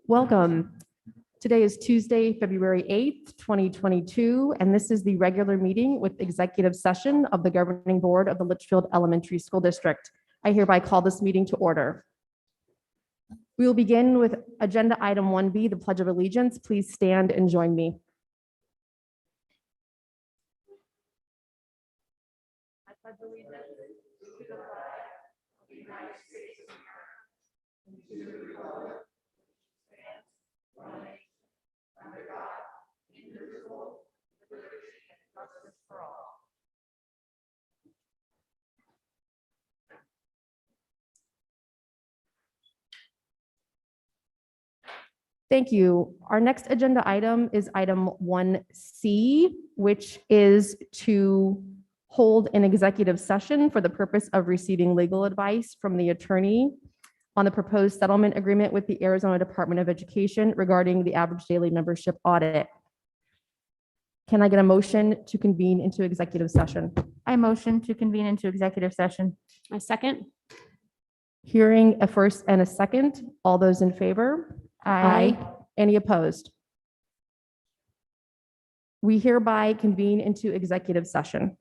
Welcome. Today is Tuesday, February 8th, 2022, and this is the regular meeting with executive session of the Governing Board of the Litchfield Elementary School District. I hereby call this meeting to order. We will begin with agenda item 1B, the Pledge of Allegiance. Please stand and join me. I pledge allegiance to the flag of the United States of America and to the republic which stands one nation under God, indivisible, with liberty and justice for all. Thank you. Our next agenda item is item 1C, which is to hold an executive session for the purpose of receiving legal advice from the attorney on the proposed settlement agreement with the Arizona Department of Education regarding the average daily membership audit. Can I get a motion to convene into executive session? I motion to convene into executive session. A second? Hearing a first and a second. All those in favor? Aye. Any opposed? We hereby convene into executive session.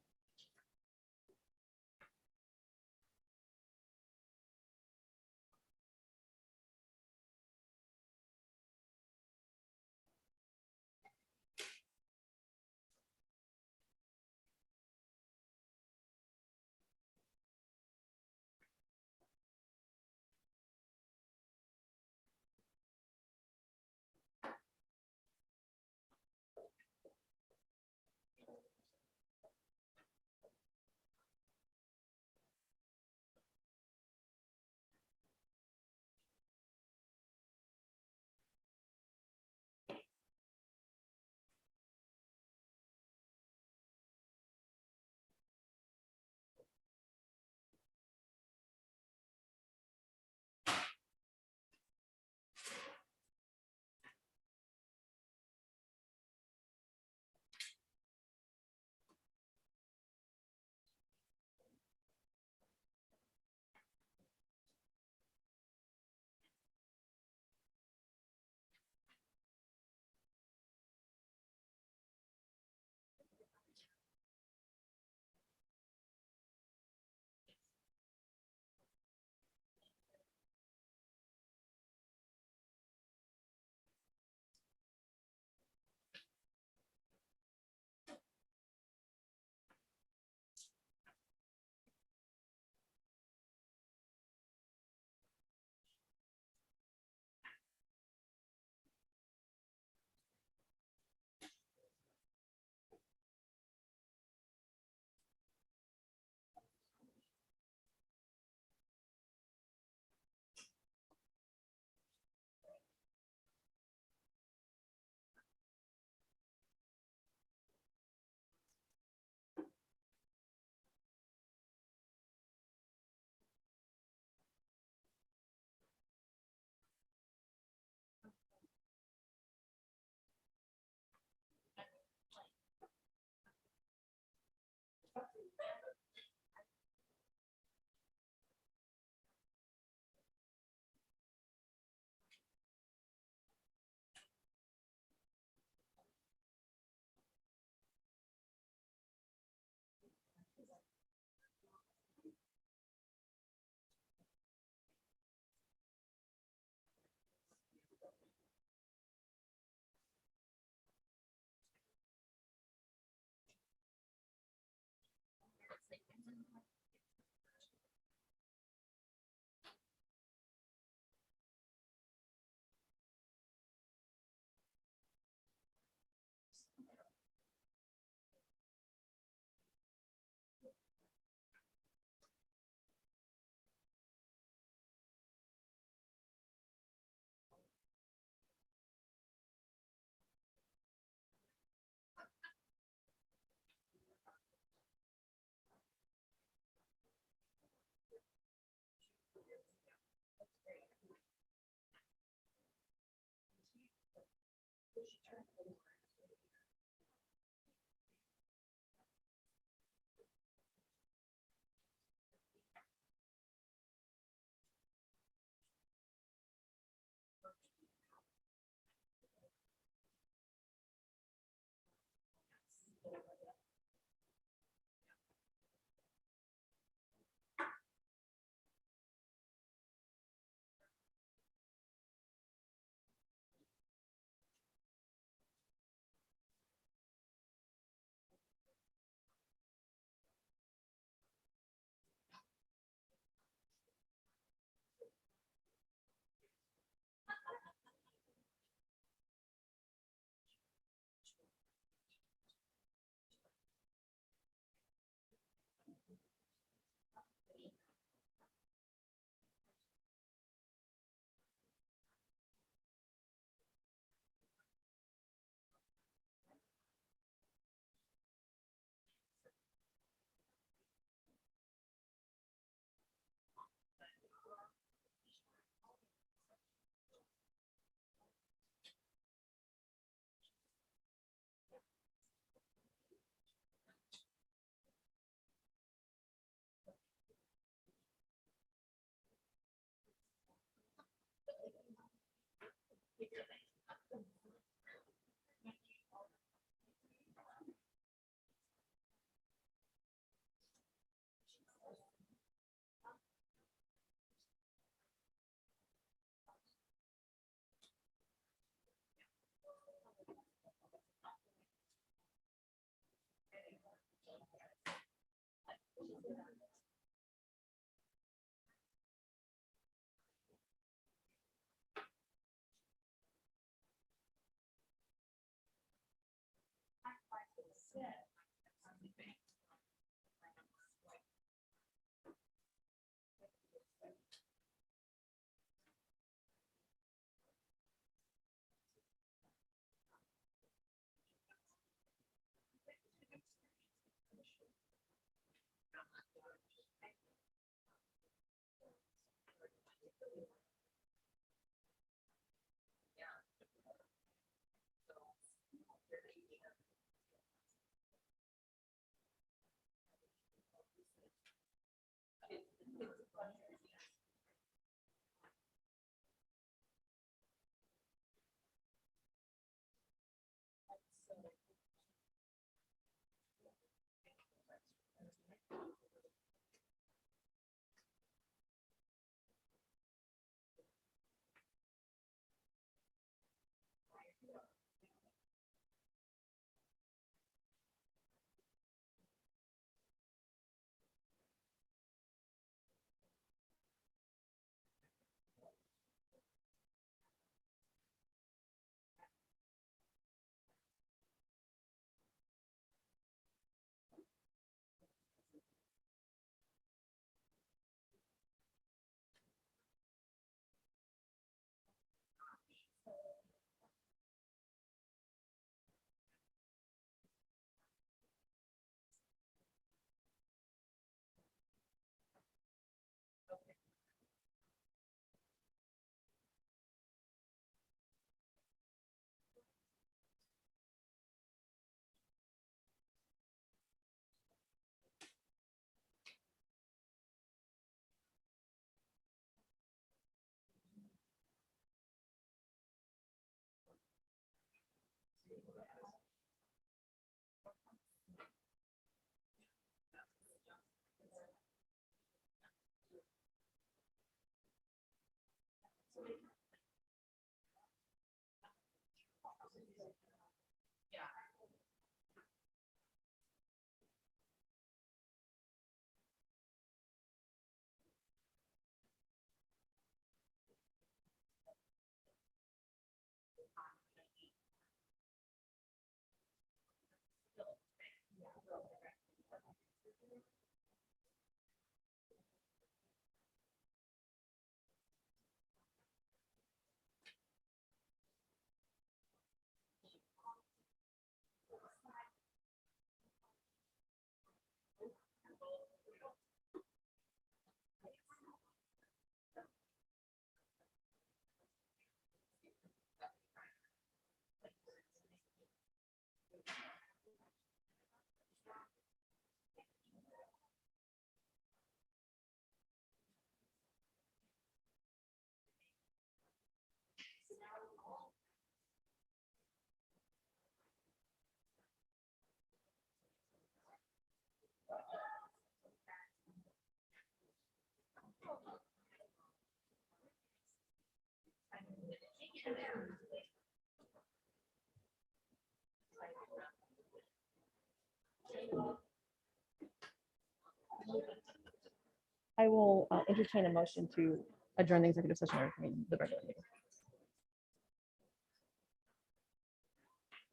I will entertain a motion to adjourn the executive session or convene the regular meeting.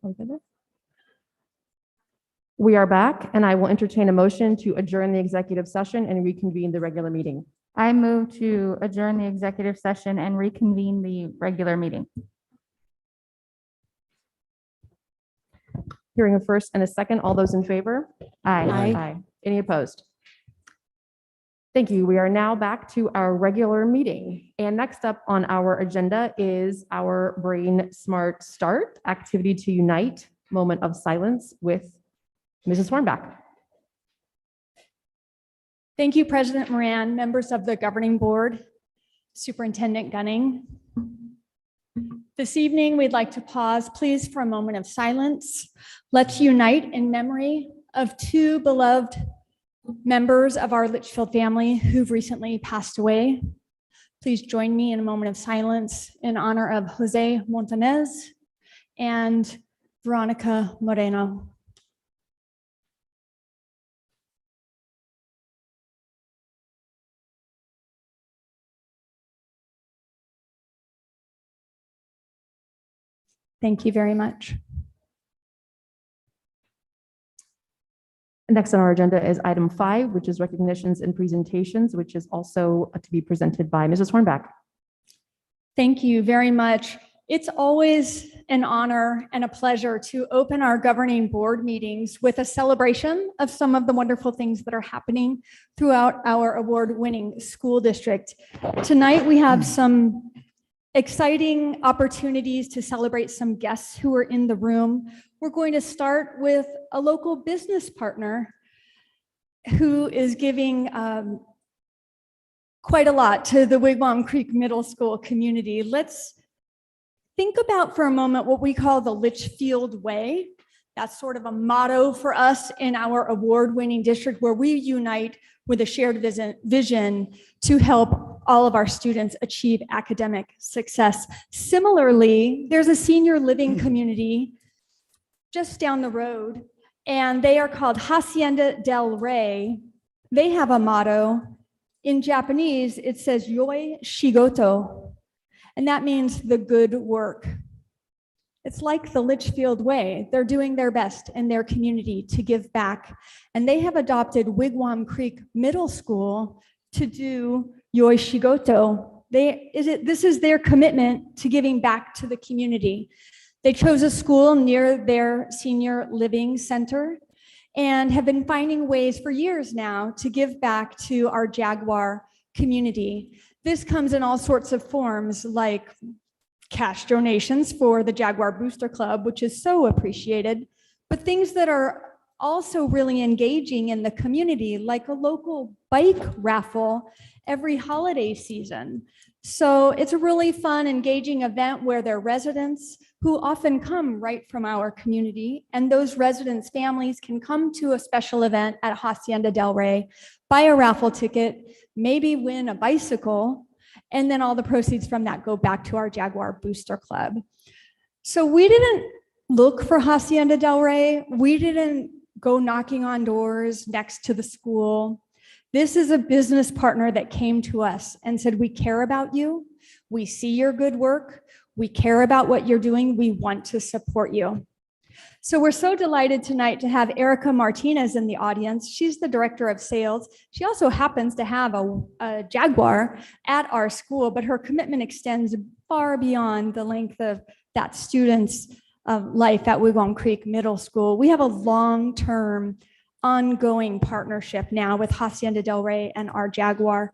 Okay. We are back, and I will entertain a motion to adjourn the executive session and reconvene the regular meeting. I move to adjourn the executive session and reconvene the regular meeting. Hearing a first and a second, all those in favor? Aye. Aye. Any opposed? Thank you. We are now back to our regular meeting. And next up on our agenda is our Brain Smart Start Activity to Unite moment of silence with Mrs. Hornback. Thank you, President Moran, members of the governing board, Superintendent Gunning. This evening, we'd like to pause, please, for a moment of silence. Let's unite in memory of two beloved members of our Litchfield family who've recently passed away. Please join me in a moment of silence in honor of Jose Montanez and Veronica Moreno. Thank you very much. Next on our agenda is item 5, which is recognitions and presentations, which is also to be presented by Mrs. Hornback. Thank you very much. It's always an honor and a pleasure to open our governing board meetings with a celebration of some of the wonderful things that are happening throughout our award-winning school district. Tonight, we have some exciting opportunities to celebrate some guests who are in the room. We're going to start with a local business partner who is giving quite a lot to the Wigwam Creek Middle School community. Let's think about for a moment what we call the Litchfield Way. That's sort of a motto for us in our award-winning district, where we unite with a shared vision to help all of our students achieve academic success. Similarly, there's a senior living community just down the road, and they are called Hacienda del Rey. They have a motto. In Japanese, it says Yoi Shigoto, and that means the good work. It's like the Litchfield Way. They're doing their best in their community to give back, and they have adopted Wigwam Creek Middle School to do Yoi Shigoto. This is their commitment to giving back to the community. They chose a school near their senior living center and have been finding ways for years now to give back to our Jaguar community. This comes in all sorts of forms, like cash donations for the Jaguar Booster Club, which is so appreciated, but things that are also really engaging in the community, like a local bike raffle every holiday season. So it's a really fun, engaging event where their residents, who often come right from our community, and those residents' families can come to a special event at Hacienda del Rey, buy a raffle ticket, maybe win a bicycle, and then all the proceeds from that go back to our Jaguar Booster Club. So we didn't look for Hacienda del Rey. We didn't go knocking on doors next to the school. This is a business partner that came to us and said, we care about you. We see your good work. We care about what you're doing. We want to support you. So we're so delighted tonight to have Erica Martinez in the audience. She's the director of sales. She also happens to have a Jaguar at our school, but her commitment extends far beyond the length of that student's life at Wigwam Creek Middle School. We have a long-term ongoing partnership now with Hacienda del Rey and our Jaguar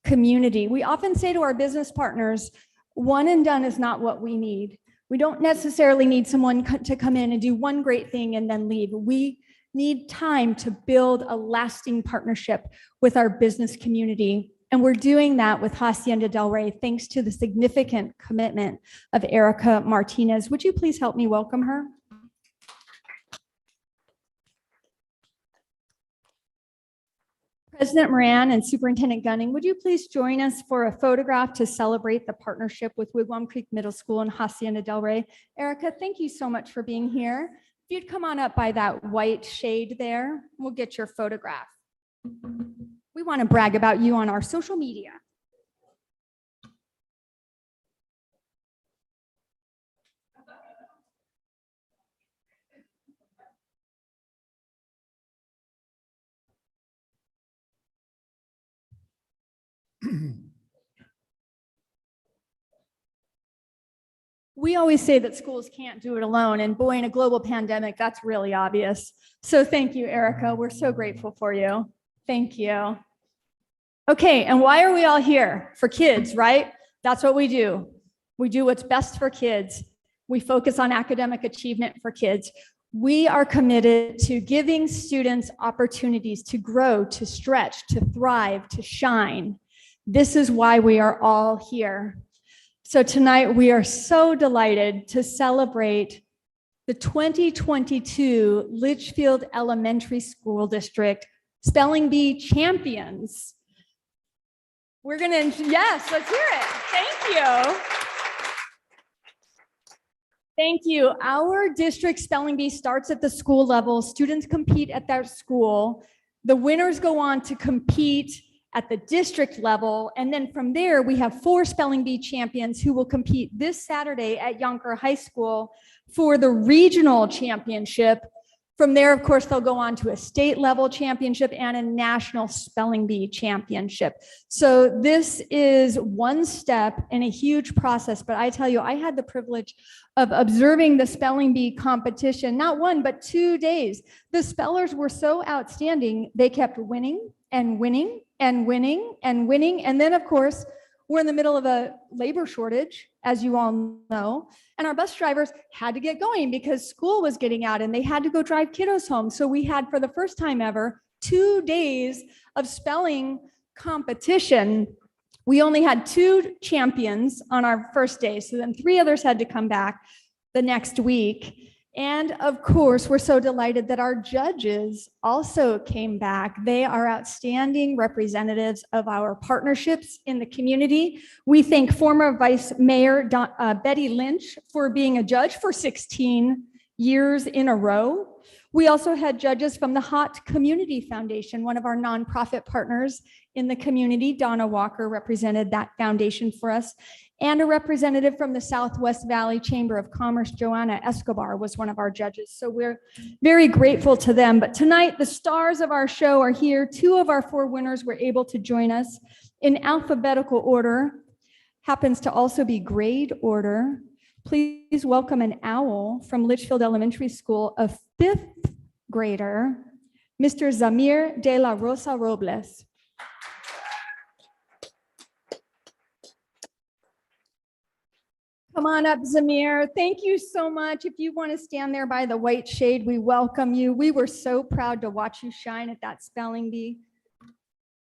community. We often say to our business partners, one and done is not what we need. We don't necessarily need someone to come in and do one great thing and then leave. We need time to build a lasting partnership with our business community. And we're doing that with Hacienda del Rey, thanks to the significant commitment of Erica Martinez. Would you please help me welcome her? President Moran and Superintendent Gunning, would you please join us for a photograph to celebrate the partnership with Wigwam Creek Middle School and Hacienda del Rey? Erica, thank you so much for being here. If you'd come on up by that white shade there, we'll get your photograph. We want to brag about you on our social media. We always say that schools can't do it alone, and boy, in a global pandemic, that's really obvious. So thank you, Erica. We're so grateful for you. Thank you. Okay, and why are we all here? For kids, right? That's what we do. We do what's best for kids. We focus on academic achievement for kids. We are committed to giving students opportunities to grow, to stretch, to thrive, to shine. This is why we are all here. So tonight we are so delighted to celebrate the 2022 Litchfield Elementary School District Spelling Bee champions. We're gonna, yes, let's hear it. Thank you. Thank you. Our district spelling bee starts at the school level. Students compete at their school. The winners go on to compete at the district level. And then from there, we have 4 spelling bee champions who will compete this Saturday at Yonker High School for the regional championship. From there, of course, they'll go on to a state level championship and a national spelling bee championship. So this is one step in a huge process, but I tell you, I had the privilege of observing the spelling bee competition, not 1, but 2 days. The spellers were so outstanding. They kept winning and winning and winning and winning. And then, of course, we're in the middle of a labor shortage, as you all know, and our bus drivers had to get going because school was getting out and they had to go drive kiddos home. So we had, for the first time ever, 2 days of spelling competition. We only had 2 champions on our first day, so then 3 others had to come back the next week. And of course, we're so delighted that our judges also came back. They are outstanding representatives of our partnerships in the community. We thank former Vice Mayor Betty Lynch for being a judge for 16 years in a row. We also had judges from the Hot Community Foundation, one of our nonprofit partners in the community. Donna Walker represented that foundation for us. And a representative from the Southwest Valley Chamber of Commerce, Joanna Escobar, was one of our judges. So we're very grateful to them. But tonight, the stars of our show are here. 2 of our 4 winners were able to join us in alphabetical order. Happens to also be grade order. Please welcome an owl from Litchfield Elementary School, a 5th grader, Mr. Zamir de la Rosa Robles. Come on up, Zamir. Thank you so much. If you want to stand there by the white shade, we welcome you. We were so proud to watch you shine at that spelling bee.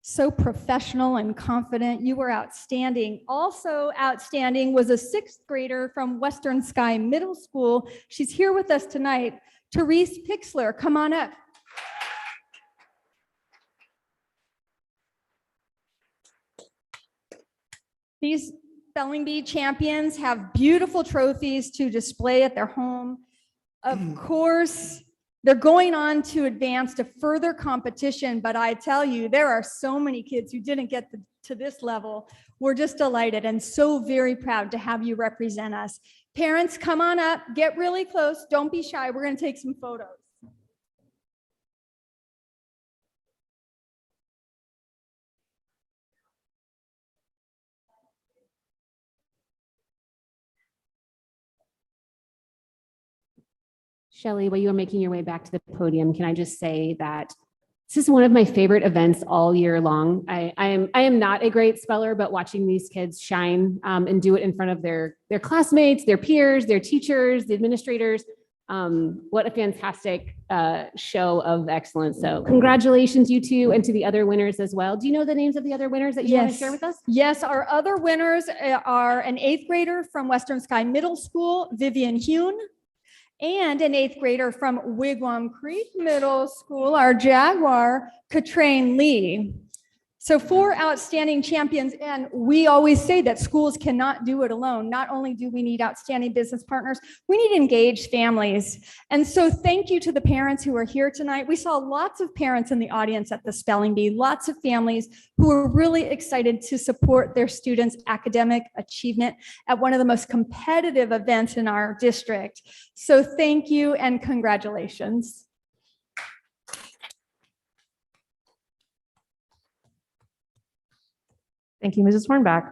So professional and confident. You were outstanding. Also outstanding was a 6th grader from Western Sky Middle School. She's here with us tonight. Therese Pixler, come on up. These spelling bee champions have beautiful trophies to display at their home. Of course, they're going on to advance to further competition, but I tell you, there are so many kids who didn't get to this level. We're just delighted and so very proud to have you represent us. Parents, come on up, get really close. Don't be shy. We're going to take some photos. Shelley, while you are making your way back to the podium, can I just say that this is one of my favorite events all year long. I am not a great speller, but watching these kids shine and do it in front of their classmates, their peers, their teachers, the administrators, what a fantastic show of excellence. So congratulations, you 2, and to the other winners as well. Do you know the names of the other winners that you want to share with us? Yes, our other winners are an 8th grader from Western Sky Middle School, Vivian Hune, and an 8th grader from Wigwam Creek Middle School, our Jaguar, Katrine Lee. So 4 outstanding champions, and we always say that schools cannot do it alone. Not only do we need outstanding business partners, we need engaged families. And so thank you to the parents who are here tonight. We saw lots of parents in the audience at the spelling bee, lots of families who are really excited to support their students' academic achievement at one of the most competitive events in our district. So thank you and congratulations. Thank you, Mrs. Hornback.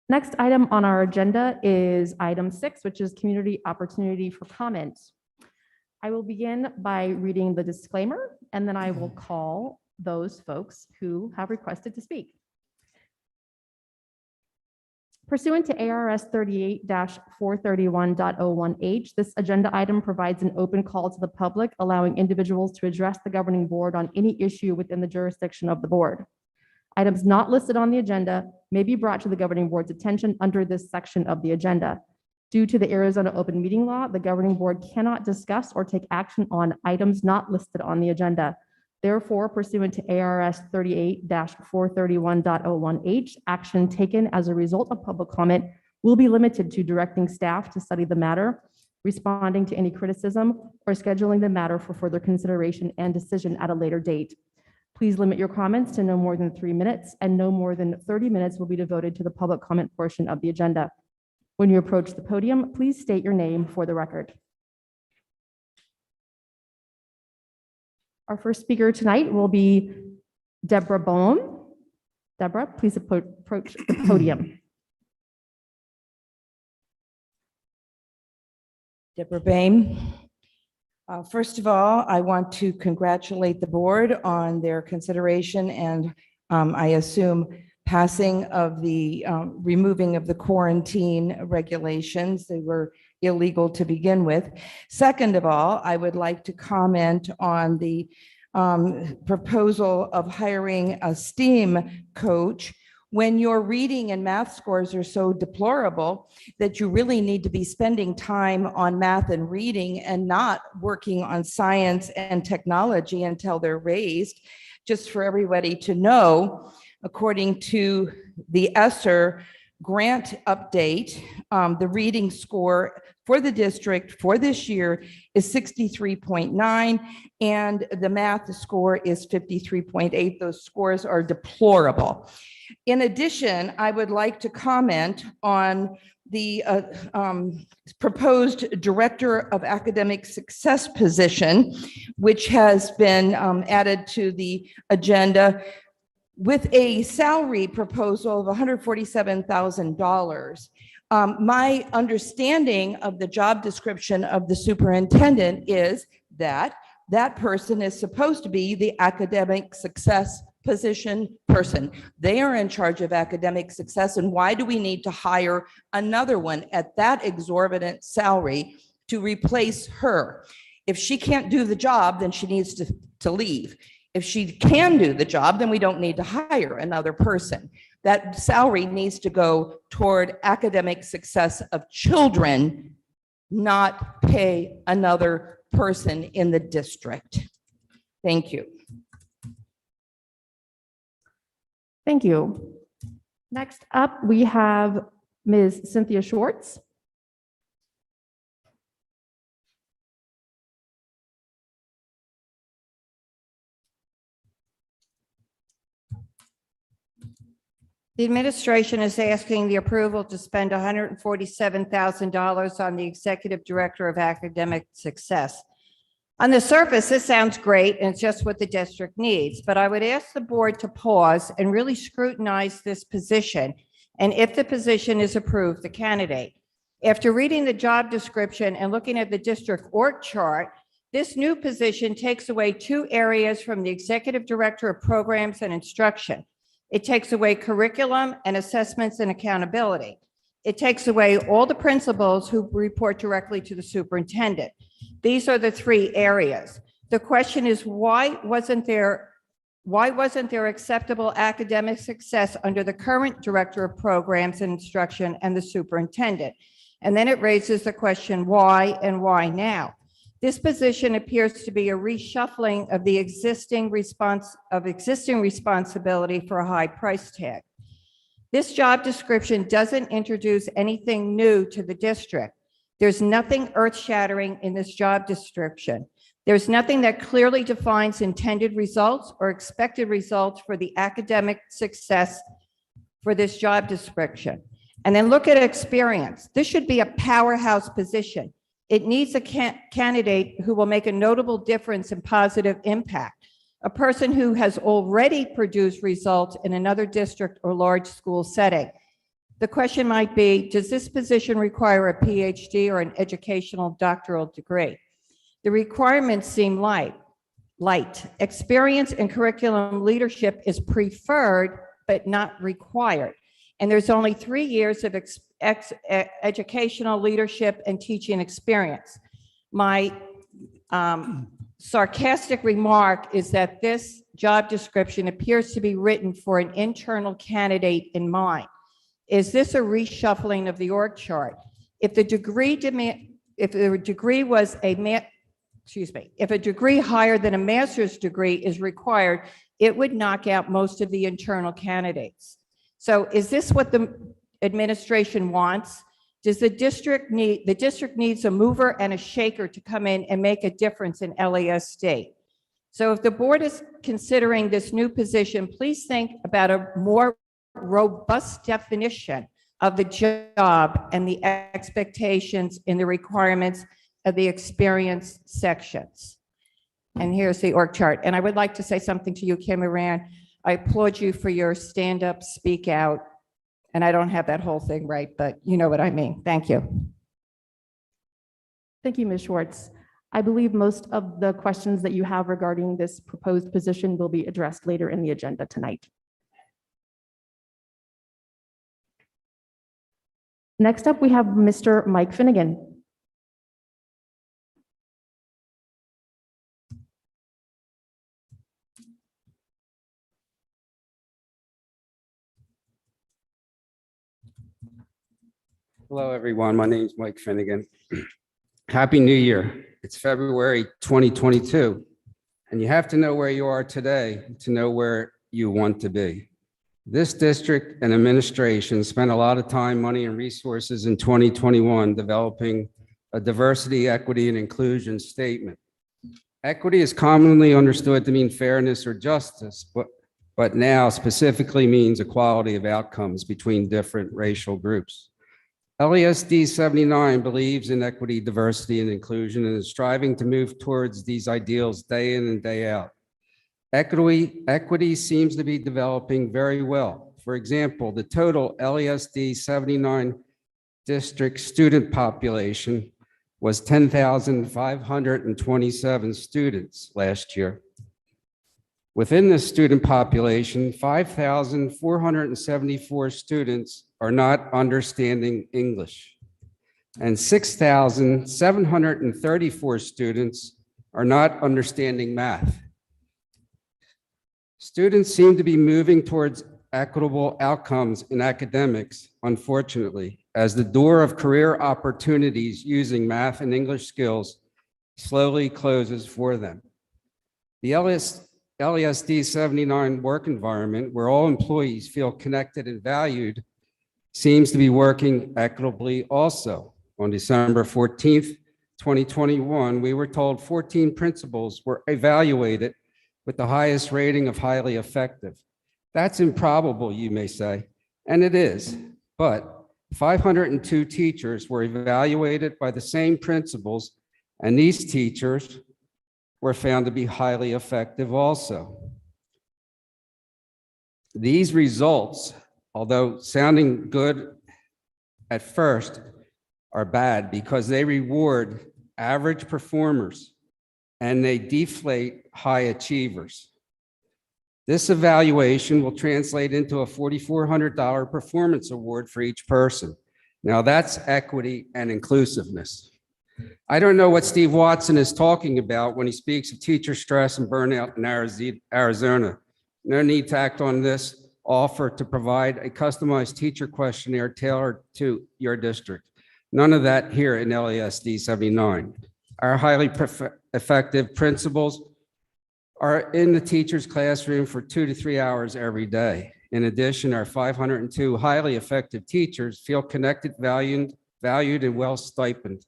Next item on our agenda is item 6, which is community opportunity for comment. I will begin by reading the disclaimer, and then I will call those folks who have requested to speak. Pursuant to ARS 38-431.01H, this agenda item provides an open call to the public, allowing individuals to address the governing board on any issue within the jurisdiction of the board. Items not listed on the agenda may be brought to the governing board's attention under this section of the agenda. Due to the Arizona open meeting law, the governing board cannot discuss or take action on items not listed on the agenda. Therefore, pursuant to ARS 38-431.01H, action taken as a result of public comment will be limited to directing staff to study the matter, responding to any criticism, or scheduling the matter for further consideration and decision at a later date. Please limit your comments to no more than 3 minutes, and no more than 30 minutes will be devoted to the public comment portion of the agenda. When you approach the podium, please state your name for the record. Our first speaker tonight will be Deborah Bohm. Deborah, please approach the podium. Deborah Boehm. First of all, I want to congratulate the board on their consideration and I assume passing of the removing of the quarantine regulations. They were illegal to begin with. Second of all, I would like to comment on the proposal of hiring a STEAM coach when your reading and math scores are so deplorable that you really need to be spending time on math and reading and not working on science and technology until they're raised. Just for everybody to know, according to the ESSER grant update, the reading score for the district for this year is 63.9, and the math score is 53.8. Those scores are deplorable. In addition, I would like to comment on the proposed Director of Academic Success position, which has been added to the agenda with a salary proposal of $147,000. My understanding of the job description of the superintendent is that that person is supposed to be the academic success position person. They are in charge of academic success. And why do we need to hire another one at that exorbitant salary to replace her? If she can't do the job, then she needs to leave. If she can do the job, then we don't need to hire another person. That salary needs to go toward academic success of children, not pay another person in the district. Thank you. Thank you. Next up, we have Ms. Cynthia Schwartz. The administration is asking the approval to spend $147,000 on the Executive Director of Academic Success. On the surface, this sounds great, and it's just what the district needs, but I would ask the board to pause and really scrutinize this position, and if the position is approved, the candidate. After reading the job description and looking at the district org chart, this new position takes away 2 areas from the Executive Director of Programs and Instruction. It takes away curriculum and assessments and accountability. It takes away all the principals who report directly to the superintendent. These are the 3 areas. The question is, why wasn't there acceptable academic success under the current Director of Programs and Instruction and the superintendent? And then it raises the question, why and why now? This position appears to be a reshuffling of the existing responsibility for a high price tag. This job description doesn't introduce anything new to the district. There's nothing earth-shattering in this job description. There's nothing that clearly defines intended results or expected results for the academic success for this job description. And then look at experience. This should be a powerhouse position. It needs a candidate who will make a notable difference and positive impact, a person who has already produced results in another district or large school setting. The question might be, does this position require a PhD or an educational doctoral degree? The requirements seem light. Experience in curriculum leadership is preferred, but not required. And there's only 3 years of educational leadership and teaching experience. My sarcastic remark is that this job description appears to be written for an internal candidate in mind. Is this a reshuffling of the org chart? If the degree if a degree higher than a master's degree is required, it would knock out most of the internal candidates. So is this what the administration wants? Does the district needs a mover and a shaker to come in and make a difference in LASD? So if the board is considering this new position, please think about a more robust definition of the job and the expectations in the requirements of the experience sections. And here's the org chart. And I would like to say something to you, Kim Moran. I applaud you for your stand-up, speak out. And I don't have that whole thing right, but you know what I mean. Thank you. Thank you, Ms. Schwartz. I believe most of the questions that you have regarding this proposed position will be addressed later in the agenda tonight. Next up, we have Mr. Mike Finnegan. Hello, everyone. My name is Mike Finnegan. Happy New Year. It's February 2022, and you have to know where you are today to know where you want to be. This district and administration spent a lot of time, money, and resources in 2021 developing a diversity, equity, and inclusion statement. Equity is commonly understood to mean fairness or justice, but now specifically means equality of outcomes between different racial groups. LESD 79 believes in equity, diversity, and inclusion and is striving to move towards these ideals day in and day out. Equity seems to be developing very well. For example, the total LESD 79 district student population was 10,527 students last year. Within this student population, 5,474 students are not understanding English, and 6,734 students are not understanding math. Students seem to be moving towards equitable outcomes in academics, unfortunately, as the door of career opportunities using math and English skills slowly closes for them. The LESD 79 work environment, where all employees feel connected and valued, seems to be working equitably also. On December 14th, 2021, we were told 14 principals were evaluated with the highest rating of highly effective. That's improbable, you may say, and it is, but 502 teachers were evaluated by the same principals, and these teachers were found to be highly effective also. These results, although sounding good at first, are bad because they reward average performers and they deflate high achievers. This evaluation will translate into a $4,400 performance award for each person. Now that's equity and inclusiveness. I don't know what Steve Watson is talking about when he speaks of teacher stress and burnout in Arizona. No need to act on this offer to provide a customized teacher questionnaire tailored to your district. None of that here in LESD 79. Our highly effective principals are in the teacher's classroom for 2 to 3 hours every day. In addition, our 502 highly effective teachers feel connected, valued, and well stipended.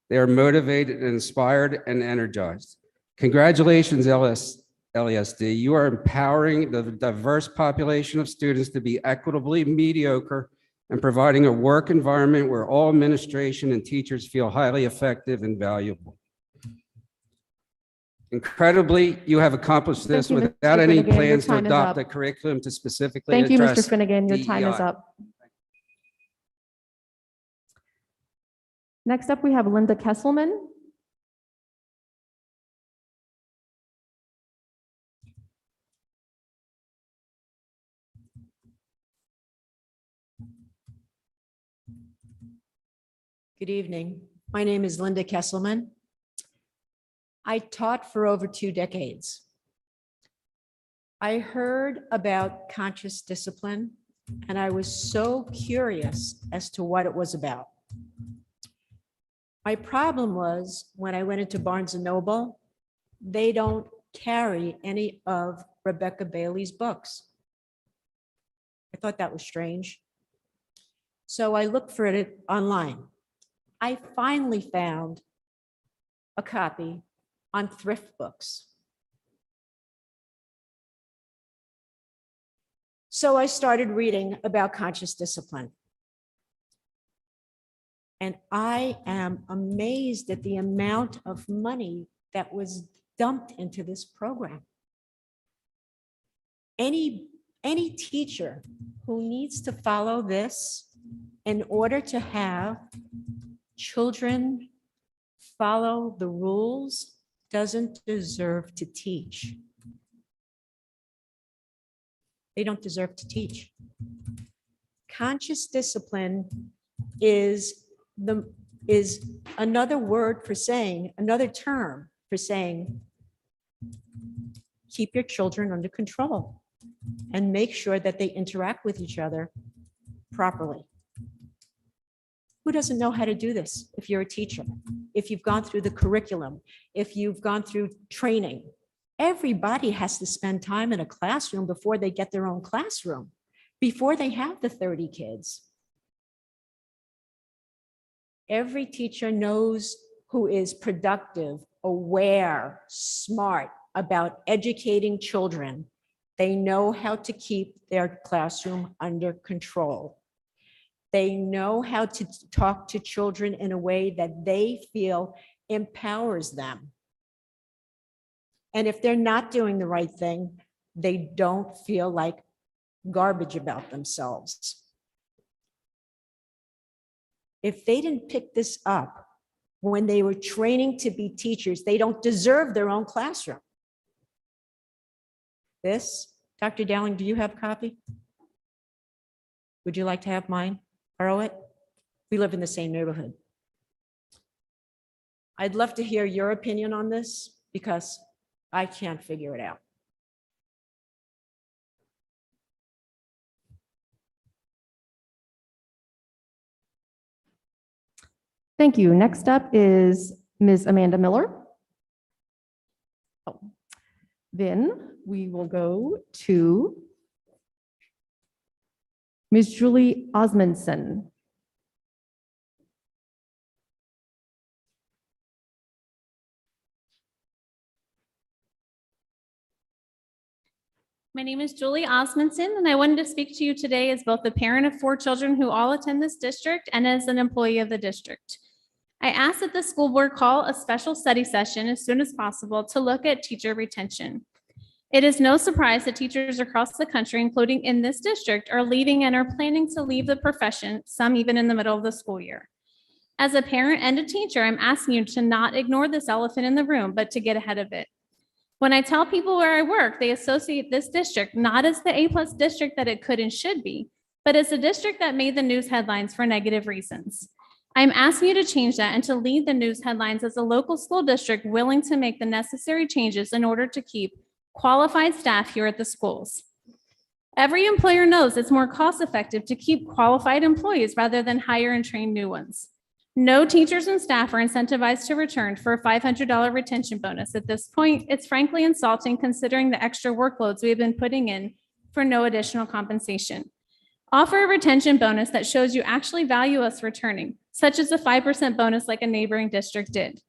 They are motivated and inspired and energized. Congratulations, LESD. You are empowering the diverse population of students to be equitably mediocre and providing a work environment where all administration and teachers feel highly effective and valuable. Incredibly, you have accomplished this Thank you, without Mr. any Finnegan. Your plans to time is adopt up. a curriculum to specifically Thank you, Mr. address Finnegan. Your time is DEI. up. Next up, we have Linda Kesselman. Good evening. My name is Linda Kesselman. I taught for over 2 decades. I heard about conscious discipline, and I was so curious as to what it was about. My problem was when I went into Barnes & Noble, they don't carry any of Rebecca Bailey's books. I thought that was strange. So I looked for it online. I finally found a copy on Thrift Books. So I started reading about conscious discipline. And I am amazed at the amount of money that was dumped into this program. Any teacher who needs to follow this in order to have children follow the rules doesn't deserve to teach. They don't deserve to teach. Conscious discipline is another word for saying, another term for saying, keep your children under control and make sure that they interact with each other properly. Who doesn't know how to do this if you're a teacher? If you've gone through the curriculum, if you've gone through training, everybody has to spend time in a classroom before they get their own classroom, before they have the 30 kids. Every teacher knows who is productive, aware, smart about educating children. They know how to keep their classroom under control. They know how to talk to children in a way that they feel empowers them. And if they're not doing the right thing, they don't feel like garbage about themselves. If they didn't pick this up when they were training to be teachers, they don't deserve their own classroom. This, Dr. Dowling, do you have a copy? Would you like to have mine? Borrow it? We live in the same neighborhood. I'd love to hear your opinion on this because I can't figure it out. Thank you. Next up is Ms. Amanda Miller. Then we will go to Ms. Julie Osmondson. My name is Julie Osmondson, and I wanted to speak to you today as both a parent of 4 children who all attend this district and as an employee of the district. I asked that the school board call a special study session as soon as possible to look at teacher retention. It is no surprise that teachers across the country, including in this district, are leaving and are planning to leave the profession, some even in the middle of the school year. As a parent and a teacher, I'm asking you to not ignore this elephant in the room, but to get ahead of it. When I tell people where I work, they associate this district not as the A+ district that it could and should be, but as a district that made the news headlines for negative reasons. I'm asking you to change that and to lead the news headlines as a local school district willing to make the necessary changes in order to keep qualified staff here at the schools. Every employer knows it's more cost-effective to keep qualified employees rather than hire and train new ones. No teachers and staff are incentivized to return for a $500 retention bonus. At this point, it's frankly insulting considering the extra workloads we have been putting in for no additional compensation. Offer a retention bonus that shows you actually value us returning, such as a 5% bonus like a neighboring district did.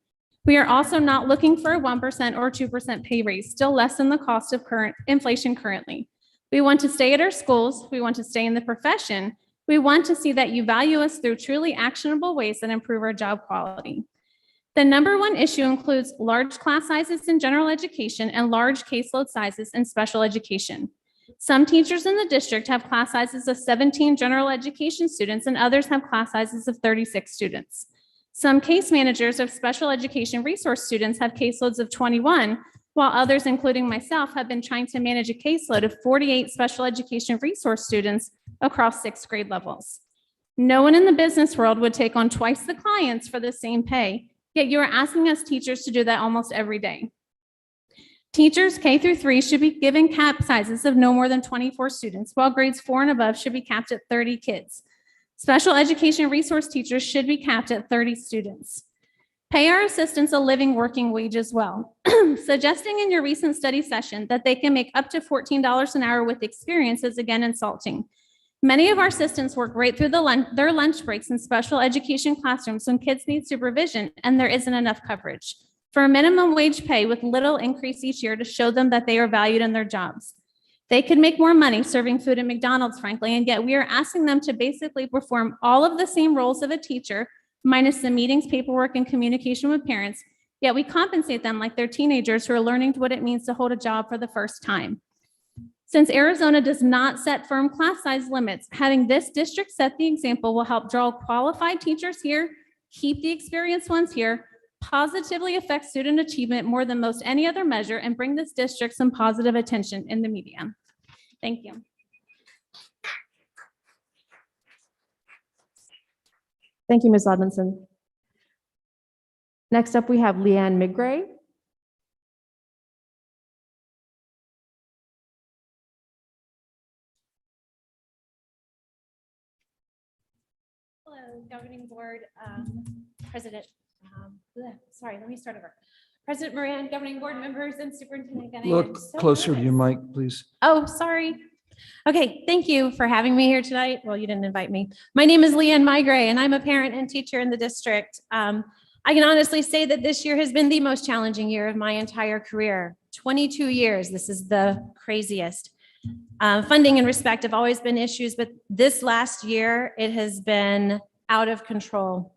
We are also not looking for a 1% or 2% pay raise, still less than the cost of current inflation currently. We want to stay at our schools. We want to stay in the profession. We want to see that you value us through truly actionable ways that improve our job quality. The number one issue includes large class sizes in general education and large caseload sizes in special education. Some teachers in the district have class sizes of 17 general education students and others have class sizes of 36 students. Some case managers of special education resource students have caseloads of 21, while others, including myself, have been trying to manage a caseload of 48 special education resource students across 6th grade levels. No one in the business world would take on twice the clients for the same pay, yet you are asking us teachers to do that almost every day. Teachers K through 3 should be given cap sizes of no more than 24 students, while grades 4 and above should be capped at 30 kids. Special education resource teachers should be capped at 30 students. Pay our assistants a living working wage as well. Suggesting in your recent study session that they can make up to $14 an hour with experience is again insulting. Many of our assistants work right through their lunch breaks in special education classrooms when kids need supervision and there isn't enough coverage. For a minimum wage pay with little increase each year to show them that they are valued in their jobs. They could make more money serving food at McDonald's, frankly, and yet we are asking them to basically perform all of the same roles of a teacher, minus the meetings, paperwork, and communication with parents, yet we compensate them like they're teenagers who are learning what it means to hold a job for the first time. Since Arizona does not set firm class size limits, having this district set the example will help draw qualified teachers here, keep the experienced ones here, positively affect student achievement more than most any other measure, and bring this district some positive attention in the media. Thank you. Thank you, Ms. Odlinson. Next up, we have Leanne Migray. Hello, Governing Board President. Sorry, let me start over. President Moran, Governing Board members, and Superintendent Gunning. I'm Look so closer to your nervous. mic, please. Oh, sorry. Okay, thank you for having me here tonight. Well, you didn't invite me. My name is Leanne Migray, and I'm a parent and teacher in the district. I can honestly say that this year has been the most challenging year of my entire career. 22 years, this is the craziest. Funding and respect have always been issues, but this last year, it has been out of control.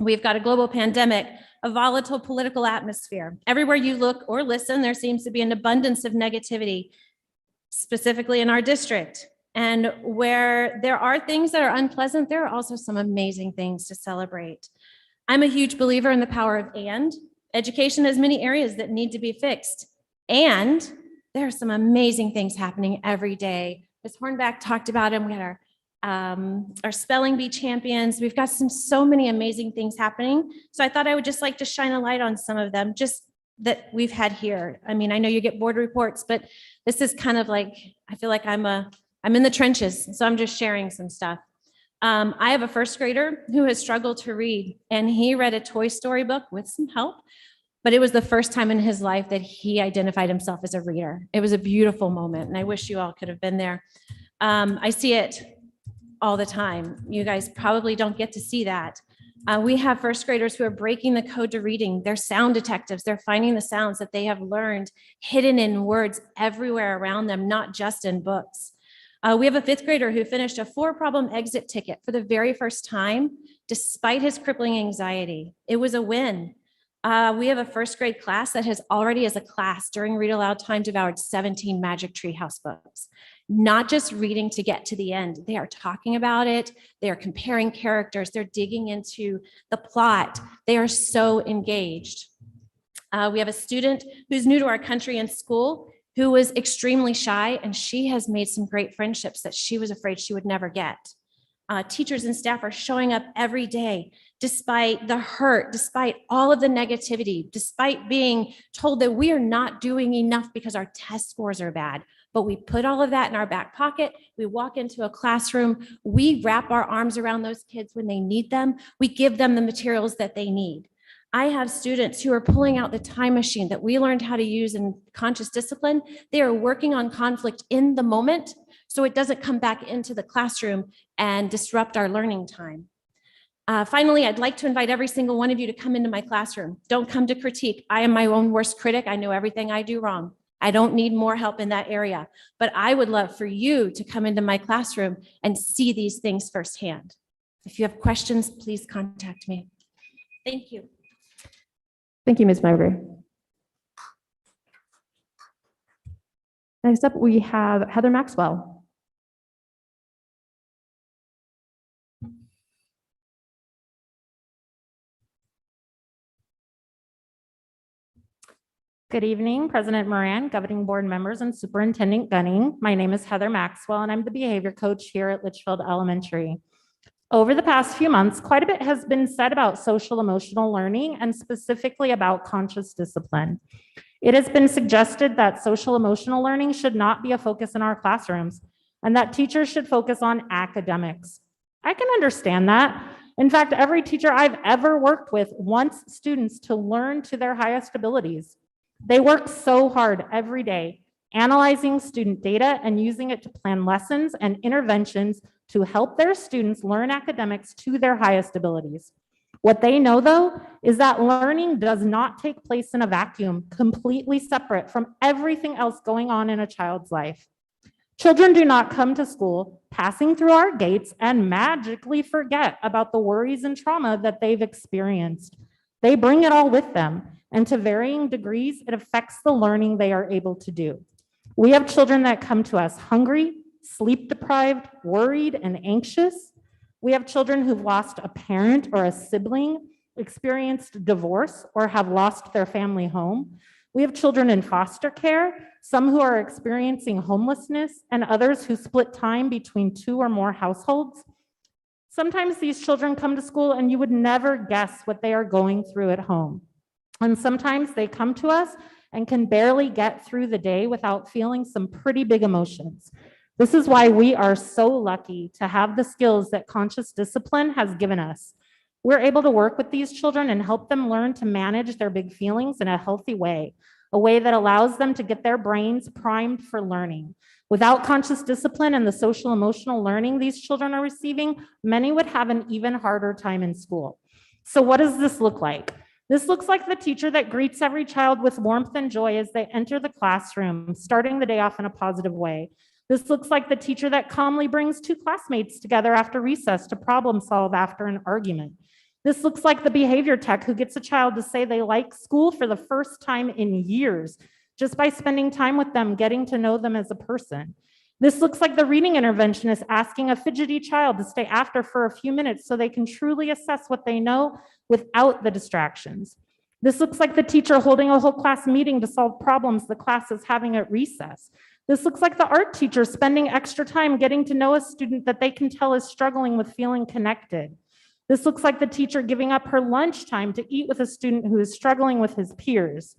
We've got a global pandemic, a volatile political atmosphere. Everywhere you look or listen, there seems to be an abundance of negativity, specifically in our district. And where there are things that are unpleasant, there are also some amazing things to celebrate. I'm a huge believer in the power of and. Education has many areas that need to be fixed. And there are some amazing things happening every day. Ms. Hornback talked about them. We had our spelling bee champions. We've got so many amazing things happening. So I thought I would just like to shine a light on some of them, just that we've had here. I mean, I know you get board reports, but this is kind of like, I feel like I'm in the trenches. So I'm just sharing some stuff. I have a first grader who has struggled to read, and he read a Toy Story book with some help, but it was the first time in his life that he identified himself as a reader. It was a beautiful moment, and I wish you all could have been there. I see it all the time. You guys probably don't get to see that. We have first graders who are breaking the code to reading. They're sound detectives. They're finding the sounds that they have learned hidden in words everywhere around them, not just in books. We have a fifth grader who finished a 4-problem exit ticket for the very first time, despite his crippling anxiety. It was a win. We have a first grade class that has already, as a class, during read aloud time, devoured 17 Magic Tree House books. Not just reading to get to the end. They are talking about it. They are comparing characters. They're digging into the plot. They are so engaged. We have a student who's new to our country and school who was extremely shy, and she has made some great friendships that she was afraid she would never get. Teachers and staff are showing up every day, despite the hurt, despite all of the negativity, despite being told that we are not doing enough because our test scores are bad. But we put all of that in our back pocket. We walk into a classroom. We wrap our arms around those kids when they need them. We give them the materials that they need. I have students who are pulling out the time machine that we learned how to use in conscious discipline. They are working on conflict in the moment, so it doesn't come back into the classroom and disrupt our learning time. Finally, I'd like to invite every single one of you to come into my classroom. Don't come to critique. I am my own worst critic. I know everything I do wrong. I don't need more help in that area, but I would love for you to come into my classroom and see these things firsthand. If you have questions, please contact me. Thank you. Thank you, Ms. Migray. Next up, we have Heather Maxwell. Good evening, President Moran, Governing Board members, and Superintendent Gunning. My name is Heather Maxwell, and I'm the behavior coach here at Litchfield Elementary. Over the past few months, quite a bit has been said about social emotional learning and specifically about conscious discipline. It has been suggested that social emotional learning should not be a focus in our classrooms and that teachers should focus on academics. I can understand that. In fact, every teacher I've ever worked with wants students to learn to their highest abilities. They work so hard every day, analyzing student data and using it to plan lessons and interventions to help their students learn academics to their highest abilities. What they know, though, is that learning does not take place in a vacuum, completely separate from everything else going on in a child's life. Children do not come to school, passing through our gates, and magically forget about the worries and trauma that they've experienced. They bring it all with them, and to varying degrees, it affects the learning they are able to do. We have children that come to us hungry, sleep deprived, worried, and anxious. We have children who've lost a parent or a sibling, experienced divorce, or have lost their family home. We have children in foster care, some who are experiencing homelessness, and others who split time between 2 or more households. Sometimes these children come to school and you would never guess what they are going through at home. And sometimes they come to us and can barely get through the day without feeling some pretty big emotions. This is why we are so lucky to have the skills that conscious discipline has given us. We're able to work with these children and help them learn to manage their big feelings in a healthy way, a way that allows them to get their brains primed for learning. Without conscious discipline and the social emotional learning these children are receiving, many would have an even harder time in school. So what does this look like? This looks like the teacher that greets every child with warmth and joy as they enter the classroom, starting the day off in a positive way. This looks like the teacher that calmly brings 2 classmates together after recess to problem solve after an argument. This looks like the behavior tech who gets a child to say they like school for the first time in years, just by spending time with them, getting to know them as a person. This looks like the reading interventionist asking a fidgety child to stay after for a few minutes so they can truly assess what they know without the distractions. This looks like the teacher holding a whole class meeting to solve problems the class is having at recess. This looks like the art teacher spending extra time getting to know a student that they can tell is struggling with feeling connected. This looks like the teacher giving up her lunchtime to eat with a student who is struggling with his peers.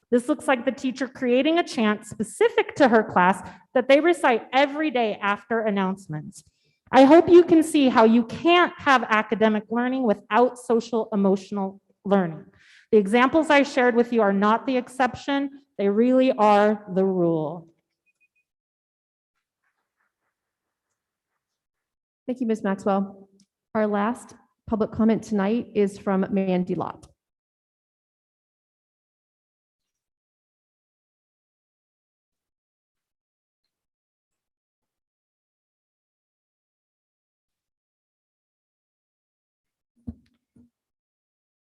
This looks like the teacher creating a chant specific to her class that they recite every day after announcements. I hope you can see how you can't have academic learning without social emotional learning. The examples I shared with you are not the exception, they really are the rule. Thank you, Ms. Maxwell. Our last public comment tonight is from Mandy Lott.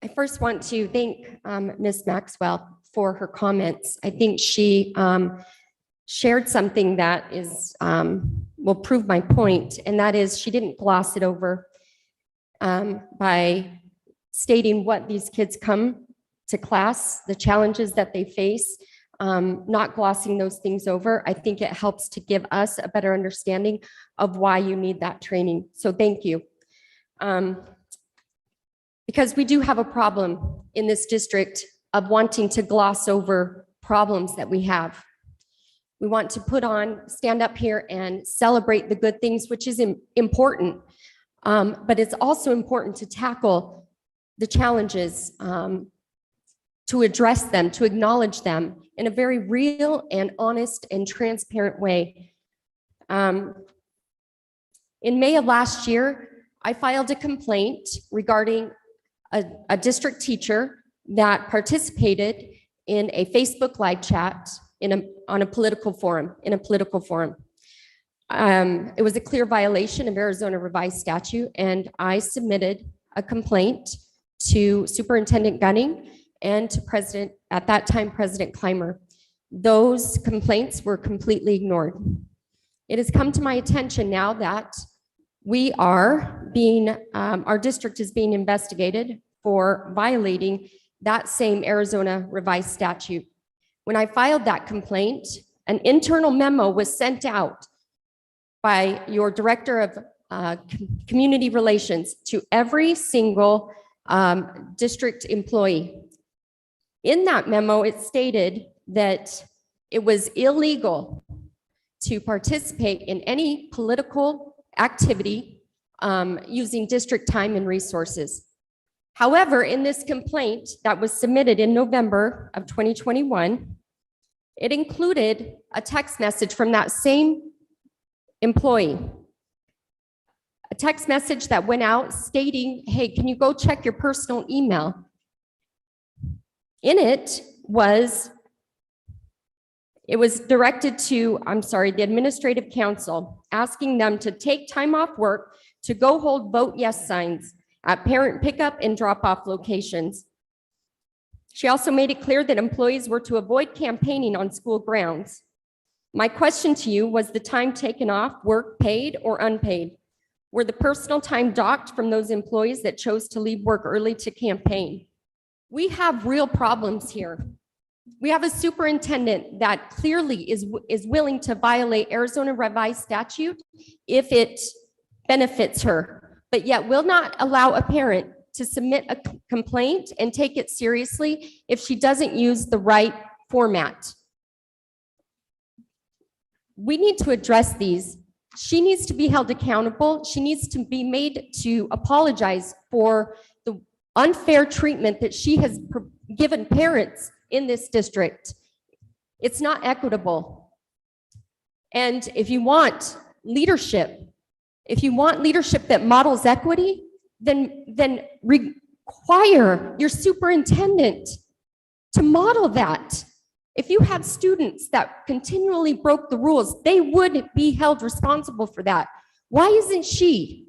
I first want to thank Ms. Maxwell for her comments. I think she shared something that is will prove my point, and that is she didn't gloss it over by stating what these kids come to class, the challenges that they face, not glossing those things over. I think it helps to give us a better understanding of why you need that training. So thank you. Because we do have a problem in this district of wanting to gloss over problems that we have. We want to stand up here and celebrate the good things, which is important. But it's also important to tackle the challenges, to address them, to acknowledge them in a very real and honest and transparent way. In May of last year, I filed a complaint regarding a district teacher that participated in a Facebook live chat on a political forum, It was a clear violation of Arizona revised statute, and I submitted a complaint to Superintendent Gunning and to at that time, President Clymer. Those complaints were completely ignored. It has come to my attention now that our district is being investigated for violating that same Arizona revised statute. When I filed that complaint, an internal memo was sent out by your director of community relations to every single district employee. In that memo, it stated that it was illegal to participate in any political activity using district time and resources. However, in this complaint that was submitted in November of 2021, it included a text message from that same employee. A text message that went out stating, hey, can you go check your personal email? In it was It was directed to, the administrative council, asking them to take time off work to go hold vote yes signs at parent pickup and drop-off locations. She also made it clear that employees were to avoid campaigning on school grounds. My question to you, was the time taken off work paid or unpaid? Were the personal time docked from those employees that chose to leave work early to campaign? We have real problems here. We have a superintendent that clearly is willing to violate Arizona revised statute if it benefits her, but yet will not allow a parent to submit a complaint and take it seriously if she doesn't use the right format. We need to address these. She needs to be held accountable. She needs to be made to apologize for the unfair treatment that she has given parents in this district. It's not equitable. And if you want leadership that models equity, then require your superintendent to model that. If you have students that continually broke the rules, they would be held responsible for that. Why isn't she?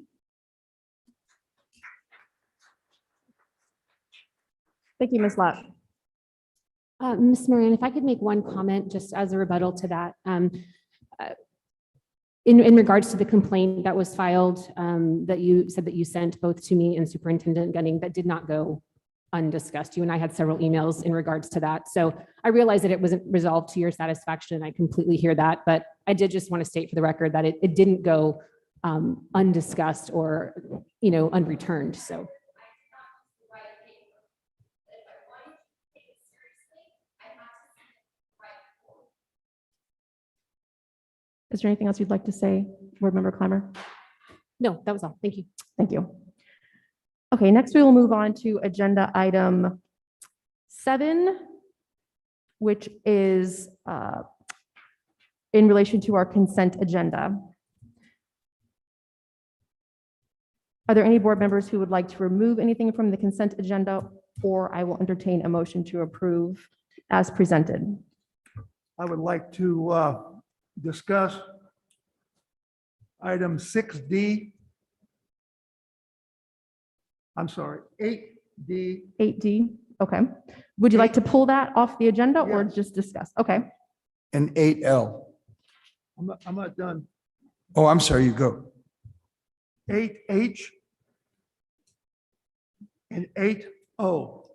Thank you, Ms. Lott. Ms. Moran, if I could make one comment just as a rebuttal to that. In regards to the complaint that was filed, that you said that you sent both to me and Superintendent Gunning, that did not go undiscussed. You and I had several emails in regards to that. So I realized that it wasn't resolved to your satisfaction, and I completely hear that, but I did just want to state for the record that it didn't go undiscussed or, unreturned, so. Is there anything else you'd like to say, Board Member Clymer? No, that was all. Thank you. Thank you. Okay, next we will move on to agenda item 7, which is in relation to our consent agenda. Are there any board members who would like to remove anything from the consent agenda, or I will entertain a motion to approve as presented? I would like to discuss item 6D. I'm sorry, 8D. 8D, okay. Would you like to pull that off the agenda or Yes. just discuss? Okay, And 8L. I'm not done. Oh, I'm sorry, you go. 8H and 8O.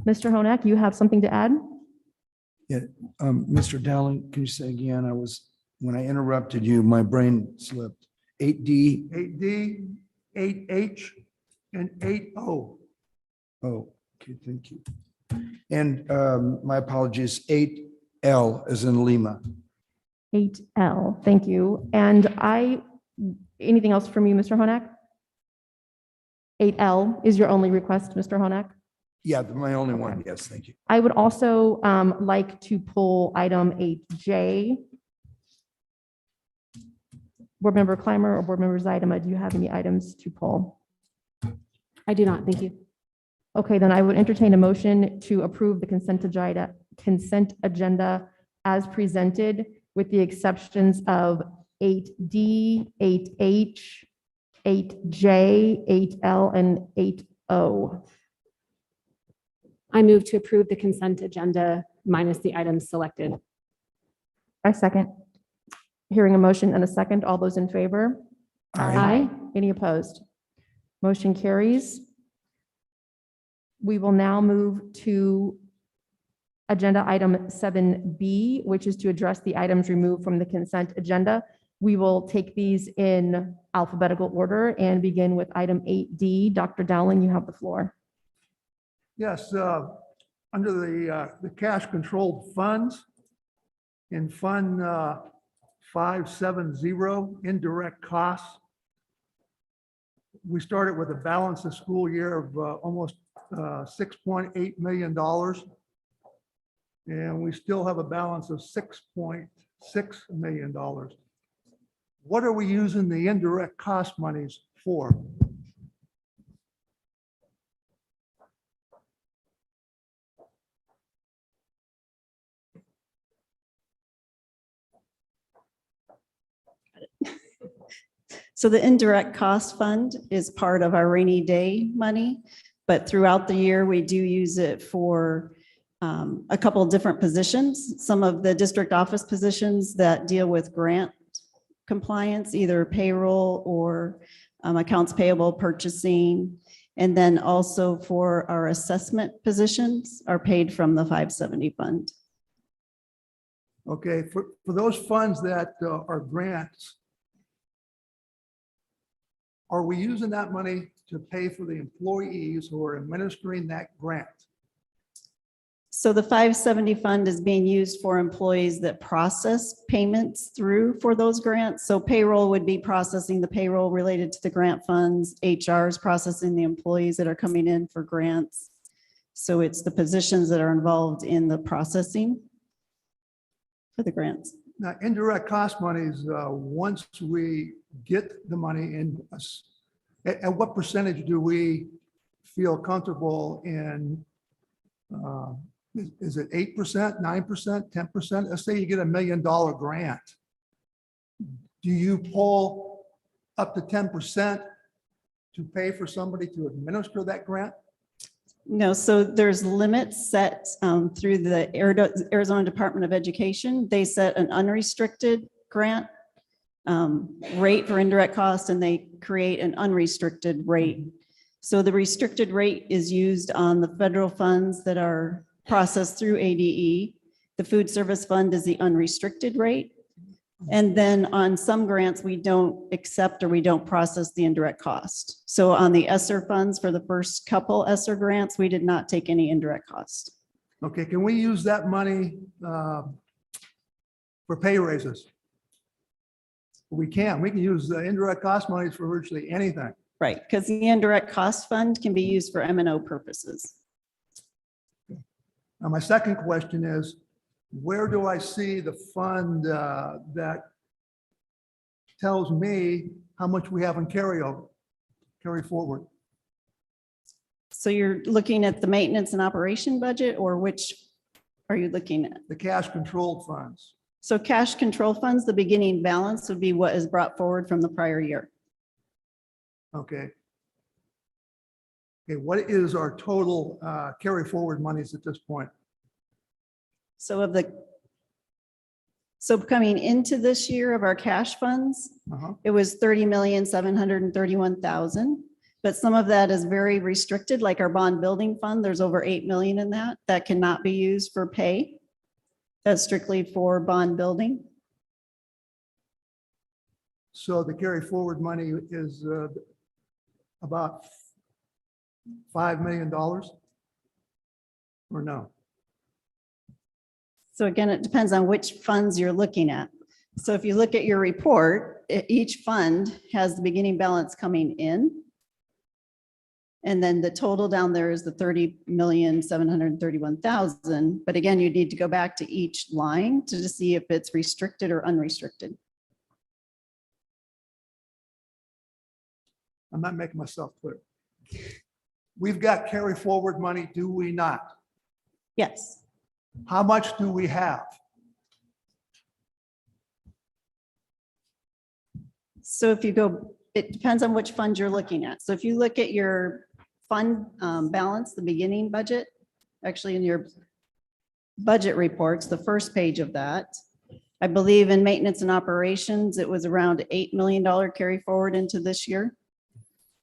Mr. Honak, you have something to add? Mr. Dowling, can you say again? When I interrupted you, my brain slipped. 8D. 8D, 8H, and 8O. Oh, okay, thank you. And my apologies, 8L as in Lima. 8L, thank you. And anything else from you, Mr. Honak? 8L is your only request, Mr. Honak? Yeah, my only one. Yes, thank you. I would also like to pull item 8J. Board Member Clymer or Board Member Zaidama, do you have any items to pull? I do not. Thank you. Okay, then I would entertain a motion to approve the consent agenda as presented, with the exceptions of 8D, 8H, 8J, 8L, and 8O. I move to approve the consent agenda minus the items selected. I second. Hearing a motion and a second, all those in favor? Aye. Any opposed? Motion carries. We will now move to agenda item 7B, which is to address the items removed from the consent agenda. We will take these in alphabetical order and begin with item 8D. Dr. Dowling, you have the floor. Yes, under the cash controlled funds, in Fund 570, indirect costs, we started with a balance of school year of almost $6.8 million. And we still have a balance of $6.6 million. What are we using the indirect cost monies for? So the indirect cost fund is part of our rainy day money, but throughout the year, we do use it for a couple of different positions. Some of the district office positions that deal with grant compliance, either payroll or accounts payable, purchasing. And then also for our assessment positions are paid from the 570 fund. Okay, for those funds that are grants, are we using that money to pay for the employees who are administering that grant? So the 570 fund is being used for employees that process payments through for those grants. So payroll would be processing the payroll related to the grant funds. HR is processing the employees that are coming in for grants. So it's the positions that are involved in the processing for the grants. Now, indirect cost monies, once we get the money in, at what percentage do we feel comfortable in? Is it 8%, 9%, 10%? Let's say you get $1 million grant. Do you pull up to 10% to pay for somebody to administer that grant? No, so there's limits set through the Arizona Department of Education. They set an unrestricted grant rate for indirect costs, and they create an unrestricted rate. So the restricted rate is used on the federal funds that are processed through ADE. The food service fund is the unrestricted rate. And then on some grants, we don't accept or we don't process the indirect cost. So on the ESSER funds for the first couple ESSER grants, we did not take any indirect cost. Okay, can we use that money for pay raises? We can use the indirect cost monies for virtually anything. Right, because the indirect cost fund can be used for M&O purposes. Now, my second question is, where do I see the fund that tells me how much we have in carry forward? So you're looking at the maintenance and operation budget, or which are you looking at? The cash controlled funds. So cash control funds, the beginning balance would be what is brought forward from the prior year. Okay. Okay, what is our total carry forward monies at this point? So coming into this year of our cash funds, it was 30,731,000. But some of that is very restricted, like our bond building fund. There's over 8 million in that cannot be used for pay. That's strictly for bond building. So the carry forward money is about $5 million or no? So again, it depends on which funds you're looking at. So if you look at your report, each fund has the beginning balance coming in. And then the total down there is the 30,731,000. But again, you need to go back to each line to see if it's restricted or unrestricted. I'm not making myself clear. We've got carry forward money, do we not? Yes. How much do we have? So if you go, it depends on which fund you're looking at. So if you look at your fund balance, the beginning budget, actually in your budget reports, the first page of that, I believe in maintenance and operations, it was around $8 million carry forward into this year,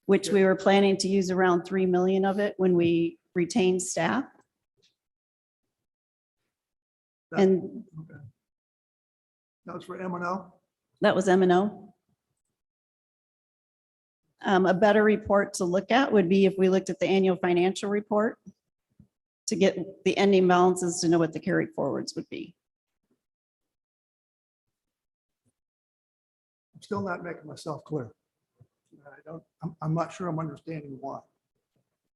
which we were planning to use around 3 million of it when we retained staff. And Okay. That was for M&O? that was M&O. A better report to look at would be if we looked at the annual financial report to get the ending balances to know what the carry forwards would be. I'm still not making myself clear. I'm not sure I'm understanding why.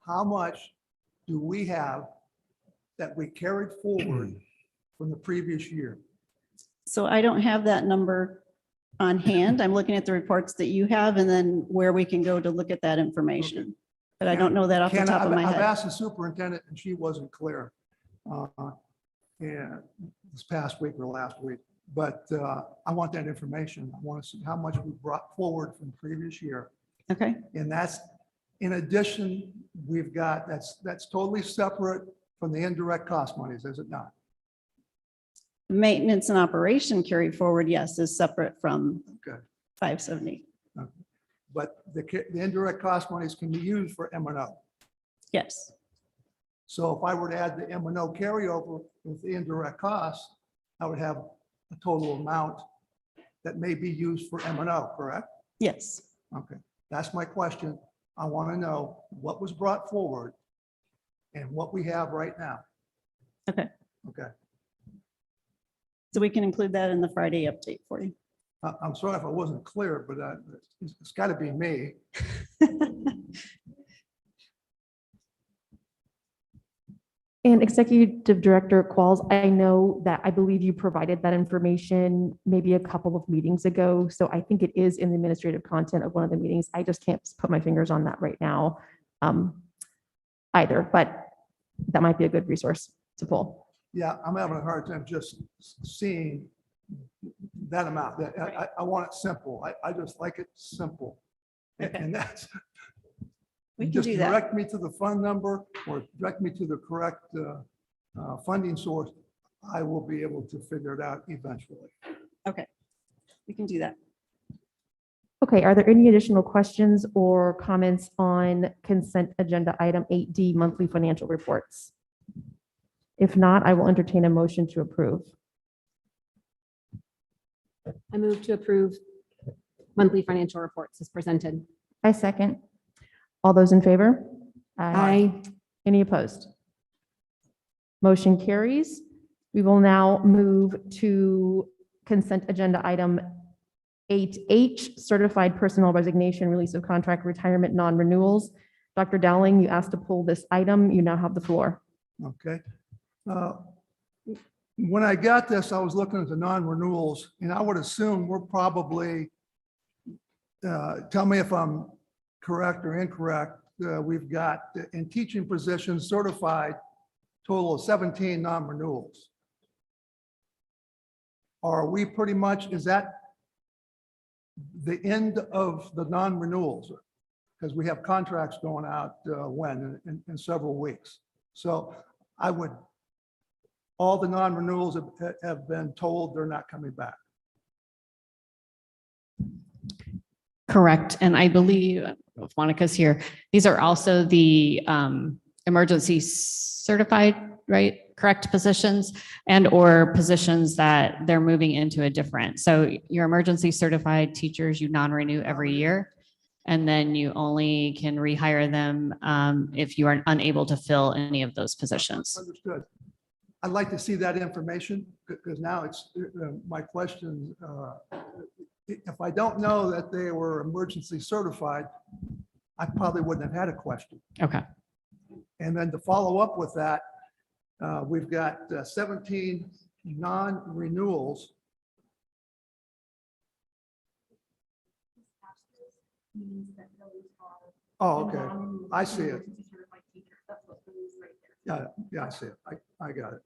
How much do we have that we carried forward from the previous year? So I don't have that number on hand. I'm looking at the reports that you have and then where we can go to look at that information. But I don't know that off the Ken, top of my I've head. asked the superintendent and she wasn't clear. And this past week or last week, But I want that information. I want to see how much we brought forward from previous year. Okay, And that's, in addition, we've got, that's totally separate from the indirect cost monies, is it not? maintenance and operation carry forward, yes, is separate from Okay. 570. But the indirect cost monies can be used for M&O. Yes, So if I were to add the M&O carryover with the indirect costs, I would have a total amount that may be used for M&O, correct? yes. Okay, that's my question. I want to know what was brought forward and what we have right now. Okay, Okay, so we can include that in the Friday update for you. I'm sorry if I wasn't clear, but it's got to be me. And Executive Director Qualls, I know that I believe you provided that information maybe a couple of meetings ago. So I think it is in the administrative content of one of the meetings. I just can't put my fingers on that right now either, but that might be a good resource to pull. Yeah, I'm having a hard time just seeing that amount. I want it simple. I just like it simple. And that's, We can just do that. direct me to the fund number or direct me to the correct funding source. I will be able to figure it out eventually. Okay, we can do that. Okay, are there any additional questions or comments on consent agenda item 8D, monthly financial reports? If not, I will entertain a motion to approve. I move to approve monthly financial reports as presented. I second. All those in favor? Aye. Any opposed? Motion carries. We will now move to consent agenda item 8H, certified personnel resignation, release of contract, retirement, non-renewals. Dr. Dowling, you asked to pull this item. You now have the floor. Okay. When I got this, I was looking at the non-renewals, and I would assume we're probably, tell me if I'm correct or incorrect, we've got in teaching positions certified, total of 17 non-renewals. Are we pretty much, is that the end of the non-renewals? Because we have contracts going out when in several weeks. So I would, all the non-renewals have been told they're not coming back. Correct. And I believe, if Monica's here, these are also the emergency certified, right? Correct positions and or positions that they're moving into a different. So your emergency certified teachers, you non-renew every year. And then you only can rehire them if you are unable to fill any of those positions. Understood. I'd like to see that information because now it's my question. If I don't know that they were emergency certified, I probably wouldn't have had a question. Okay. And then to follow up with that, we've got 17 non-renewals. Oh, okay. I see it. Yeah, I see it. I got it.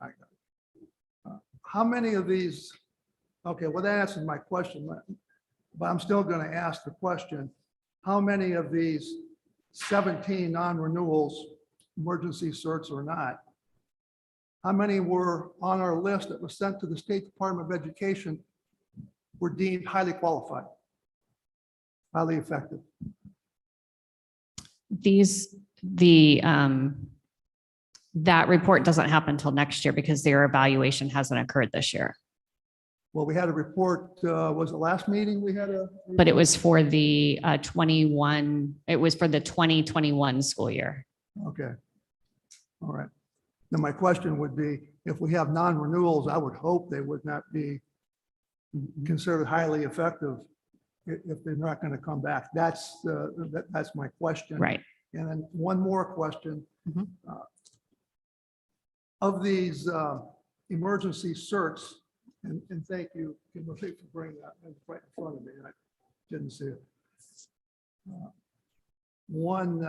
How many of these? Okay, well, that answers my question, but I'm still going to ask the question. How many of these 17 non-renewals, emergency certs or not, how many were on our list that was sent to the State Department of Education were deemed highly qualified, highly effective? That report doesn't happen until next year because their evaluation hasn't occurred this year. Well, we had a report, was the last meeting we had a? But it was for the 2021 school year. Okay. All right. Now, my question would be, if we have non-renewals, I would hope they would not be considered highly effective if they're not going to come back. That's my question. Right. And then one more question. Mhm. Of these emergency certs, and thank you, Kimberly, for bringing that right in front of me. I didn't see it. One,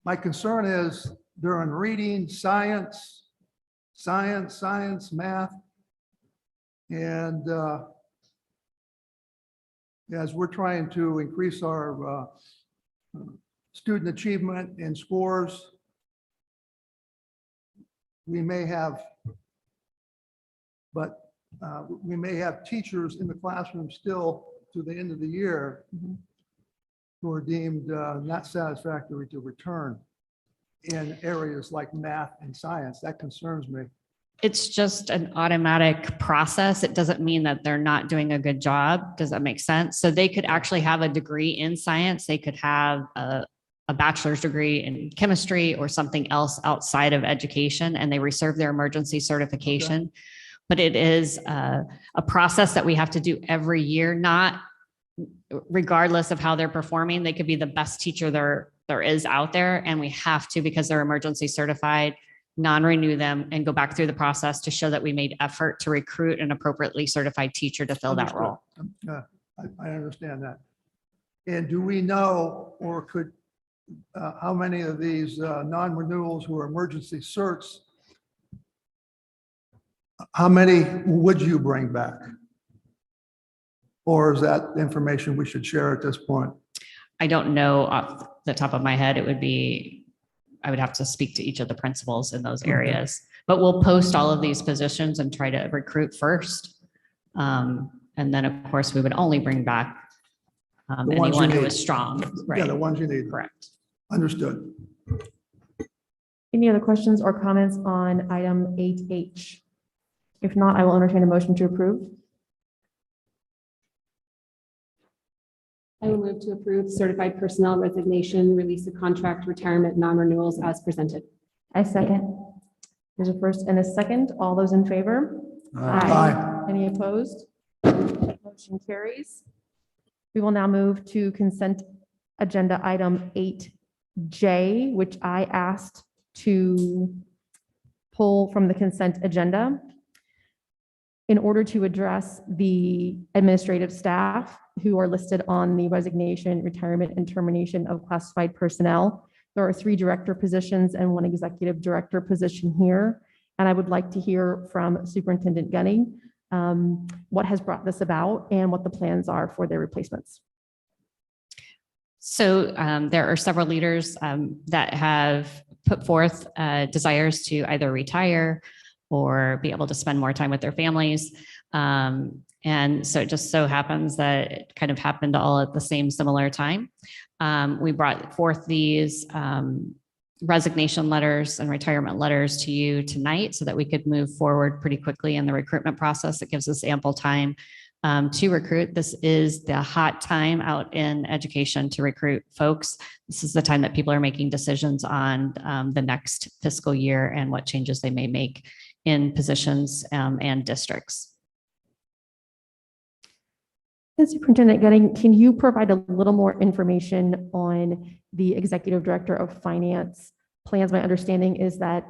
My concern is during reading, science, math. And as we're trying to increase our student achievement and scores, we may have teachers in the classroom still to the end of the year who are deemed not satisfactory to return in areas like math and science. That concerns me. It's just an automatic process. It doesn't mean that they're not doing a good job. Does that make sense? So they could actually have a degree in science. They could have a bachelor's degree in chemistry or something else outside of education, and they reserve their emergency certification. Okay. But it is a process that we have to do every year, not regardless of how they're performing. They could be the best teacher there is out there, and we have to, because they're emergency certified, non-renew them and go back through the process to show that we made effort to recruit an appropriately certified teacher to fill that role. I understand that. And do we know, or could, how many of these non-renewals who are emergency certs, how many would you bring back? Or is that information we should share at this point? I don't know off the top of my head. It would be, I would have to speak to each of the principals in those areas, but we'll post all of these positions and try to recruit first. And then of course we would only bring back anyone who is strong. Right. Yeah, the ones you need. Correct. Understood. Any other questions or comments on item 8H? If not, I will entertain a motion to approve. I will move to approve certified personnel resignation, release of contract, retirement, non-renewals as presented. I second. There's a first and a second. All those in favor? Aye. Any opposed? Motion carries. We will now move to consent agenda item 8J, which I asked to pull from the consent agenda in order to address the administrative staff who are listed on the resignation, retirement, and termination of classified personnel. There are 3 director positions and 1 executive director position here. And I would like to hear from Superintendent Gunning what has brought this about and what the plans are for their replacements. So there are several leaders that have put forth desires to either retire or be able to spend more time with their families. And so it just so happens that it kind of happened all at the same similar time. We brought forth these resignation letters and retirement letters to you tonight so that we could move forward pretty quickly in the recruitment process. It gives us ample time to recruit. This is the hot time out in education to recruit folks. This is the time that people are making decisions on the next fiscal year and what changes they may make in positions and districts. And Superintendent Gunning, can you provide a little more information on the Executive Director of Finance plans? My understanding is that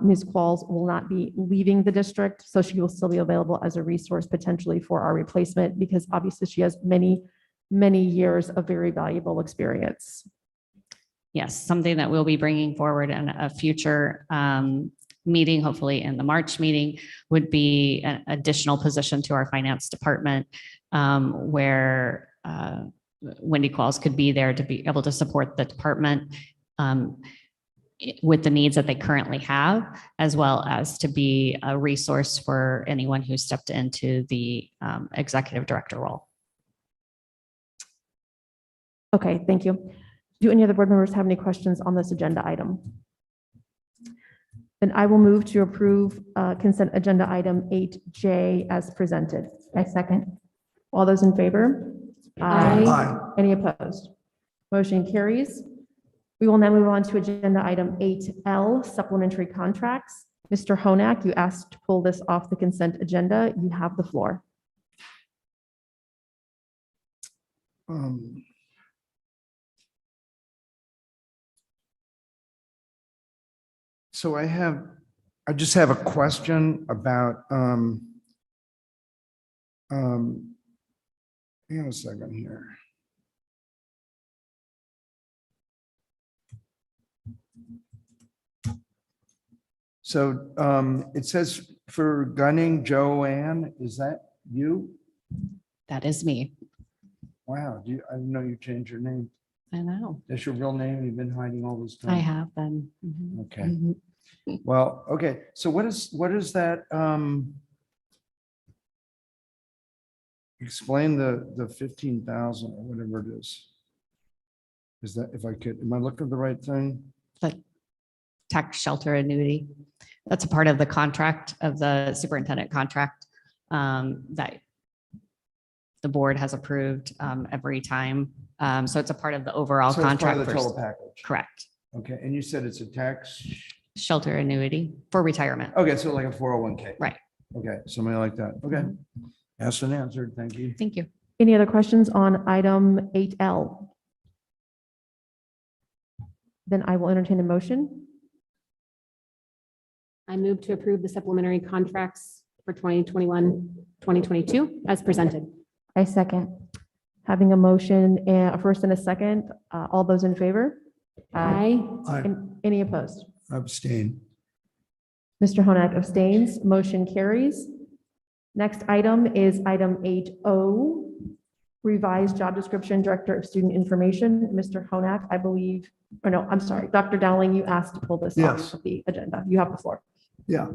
Ms. Qualls will not be leaving the district, so she will still be available as a resource potentially for our replacement, because obviously she has many, many years of very valuable experience. Yes, something that we'll be bringing forward in a future meeting, hopefully in the March meeting, would be an additional position to our finance department where Wendy Qualls could be there to be able to support the department with the needs that they currently have, as well as to be a resource for anyone who stepped into the executive director role. Okay, thank you. Do any other board members have any questions on this agenda item? Then I will move to approve consent agenda item 8J as presented. I second. All those in favor? Aye. Any opposed? Motion carries. We will now move on to agenda item 8L, supplementary contracts. Mr. Honak, you asked to pull this off the consent agenda. You have the floor. So I just have a question about, hang on a second here. So it says for Gunning, Joanne, is that you? That is me. Wow, I didn't know you changed your name. I know. That's your real name? You've been hiding all this time? I have been. Mhm. Okay. Mhm. Well, okay, so what is that? Explain the 15,000 or whatever it is. Is that, if I could, am I looking at the right thing? The tax shelter annuity. That's a part of the contract of the superintendent contract that the board has approved every time. So it's a part of the overall So it's part contract. of the for- total package. Correct. Okay, and you said it's a tax? Shelter annuity for retirement. Okay, so like a 401k. Right. Okay, something like that. Okay. Asked and answered. Thank you. Thank you. Any other questions on item 8L? Then I will entertain a motion. I move to approve the supplementary contracts for 2021, 2022 as presented. I second. Having a motion and a first and a second, all those in favor? Aye. And any opposed? Abstain. Mr. Honak abstains. Motion carries. Next item is item 8O, revised job description, Director of Student Information. Mr. Honak, I believe, or no, I'm sorry, Dr. Dowling, you asked to pull this Yes. off the agenda. You have the floor. Yeah.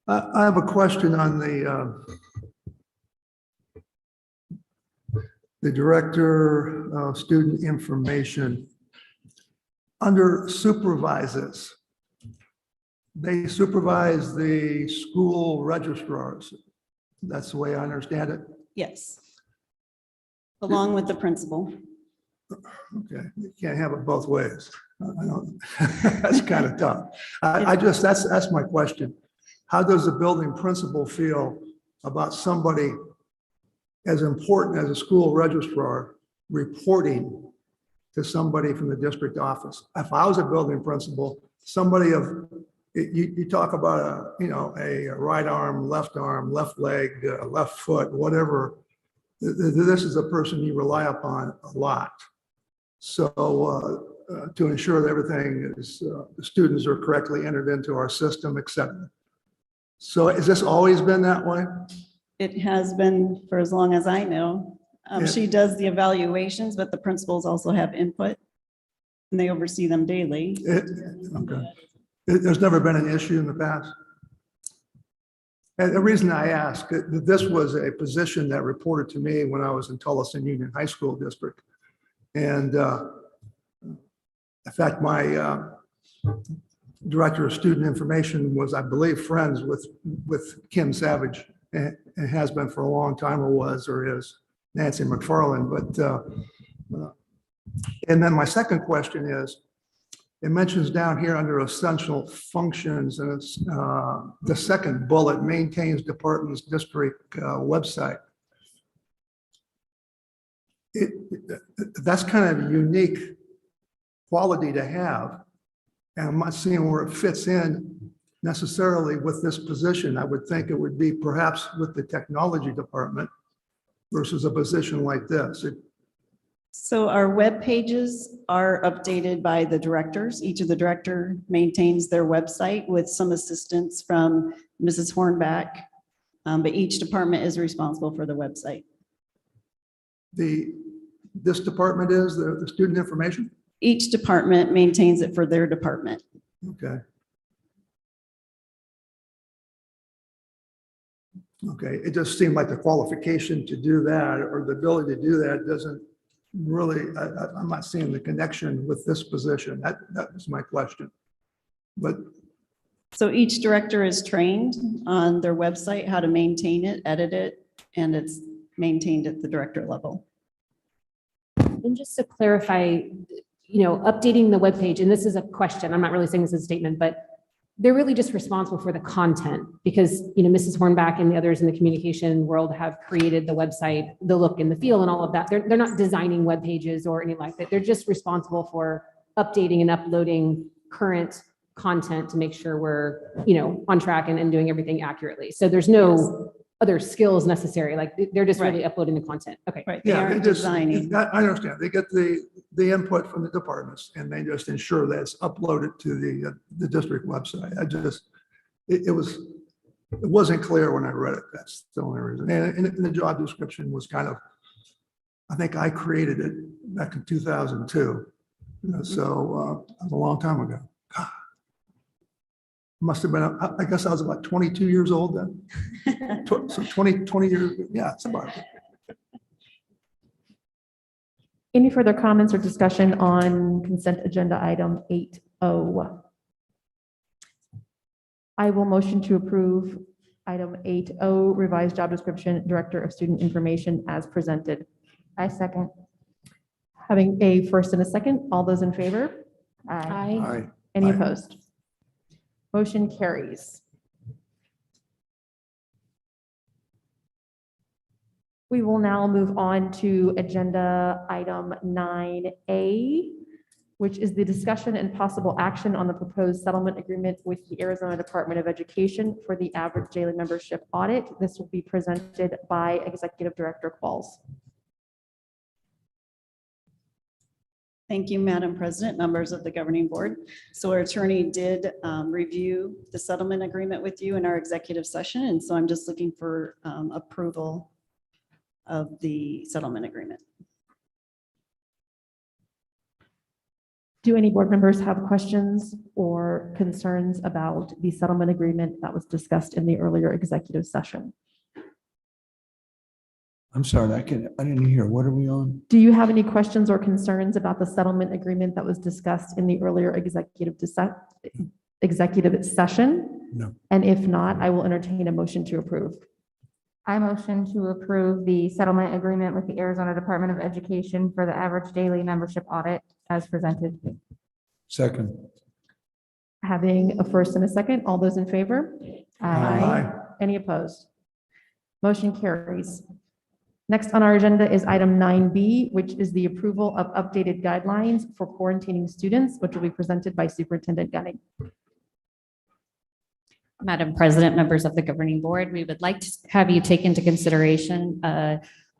I have a question on the Director of Student Information. Under supervises, they supervise the school registrars. That's the way I understand it. Yes. Along with the principal. Okay, you can't have it both ways. I don't, that's kind of tough. That's my question. How does the building principal feel about somebody as important as a school registrar reporting to somebody from the district office? If I was a building principal, somebody of, you talk about a right arm, left leg, left foot, whatever. This is a person you rely upon a lot. So to ensure that everything is, the students are correctly entered into our system, et cetera. So has this always been that way? It has been for as long as I know. She does the evaluations, but the principals also have input and they oversee them daily. Okay. There's never been an issue in the past? And the reason I ask, this was a position that reported to me when I was in Tullison Union High School District. And in fact, my Director of Student Information was, I believe, friends with Kim Savage, and has been for a long time, or was, or is, Nancy McFarland. But and then my second question is, it mentions down here under essential functions, and it's the second bullet, maintains department's district website. That's kind of a unique quality to have. And I'm not seeing where it fits in necessarily with this position. I would think it would be perhaps with the technology department versus a position like this. So our web pages are updated by the directors. Each of the director maintains their website with some assistance from Mrs. Hornback. But each department is responsible for the website. This department is the student information? Each department maintains it for their department. Okay. Okay, it just seemed like the qualification to do that, or the ability to do that, doesn't really, I'm not seeing the connection with this position. That was my question. But So each director is trained on their website, how to maintain it, edit it, and it's maintained at the director level. And just to clarify, updating the webpage, and this is a question, I'm not really saying this is a statement, but they're really just responsible for the content because, Mrs. Hornback and the others in the communication world have created the website, the look and the feel and all of that. They're not designing web pages or anything like that. They're just responsible for updating and uploading current content to make sure we're, on track and doing everything accurately. So there's no other skills necessary, like they're just really Right. uploading the content. Okay. Right, they Yeah, they aren't just, designing. I understand. They get the input from the departments and they just ensure that it's uploaded to the district website. It wasn't clear when I read it. That's the only reason. And the job description was kind of, I think I created it back in 2002. So that was a long time ago. God. Must have been, I guess I was about 22 years old then. So 20 years, yeah, it's about it. Any further comments or discussion on consent agenda item 8O? I will motion to approve item 8O, revised job description, Director of Student Information as presented. I second. Having a first and a second, all those in favor? Aye. Aye. Any Aye. opposed? Motion carries. We will now move on to agenda item 9A, which is the discussion and possible action on the proposed settlement agreement with the Arizona Department of Education for the average daily membership audit. This will be presented by Executive Director Qualls. Thank you, Madam President, members of the governing board. So our attorney did review the settlement agreement with you in our executive session, and so I'm just looking for approval of the settlement agreement. Do any board members have questions or concerns about the settlement agreement that was discussed in the earlier executive session? I'm sorry, I didn't hear. What are we on? Do you have any questions or concerns about the settlement agreement that was discussed in the earlier executive session? No. And if not, I will entertain a motion to approve. I motion to approve the settlement agreement with the Arizona Department of Education for the average daily membership audit as presented. Second. Having a first and a second, all those in favor? Aye. Any opposed? Motion carries. Next on our agenda is item 9B, which is the approval of updated guidelines for quarantining students, which will be presented by Superintendent Gunning. Madam President, members of the governing board, we would like to have you take into consideration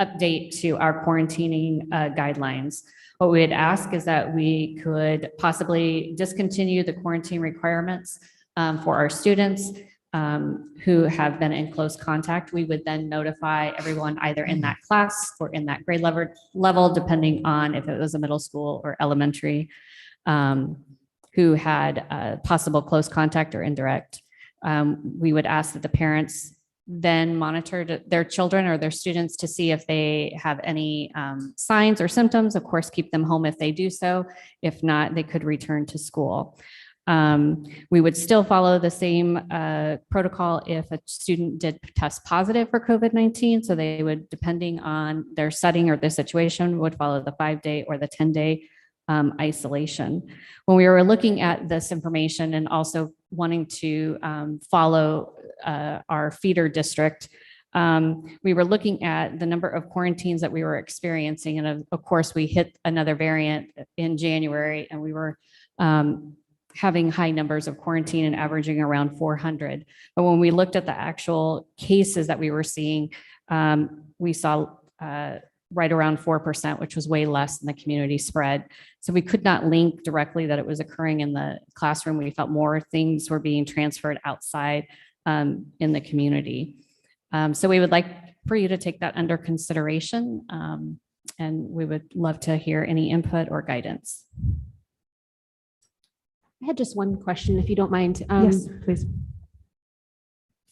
update to our quarantining guidelines. What we would ask is that we could possibly discontinue the quarantine requirements for our students who have been in close contact. We would then notify everyone either in that class or in that grade level, depending on if it was a middle school or elementary, who had a possible close contact or indirect. We would ask that the parents then monitor their children or their students to see if they have any signs or symptoms. Of course, keep them home if they do so. If not, they could return to school. We would still follow the same protocol if a student did test positive for COVID-19. So they would, depending on their setting or their situation, would follow the 5-day or the 10-day isolation. When we were looking at this information and also wanting to follow our feeder district, we were looking at the number of quarantines that we were experiencing. And of course, we hit another variant in January, and we were having high numbers of quarantine and averaging around 400. But when we looked at the actual cases that we were seeing, we saw right around 4%, which was way less than the community spread. So we could not link directly that it was occurring in the classroom. We felt more things were being transferred outside in the community. So we would like for you to take that under consideration, and we would love to hear any input or guidance. I had just one question, if you don't mind. Yes, please.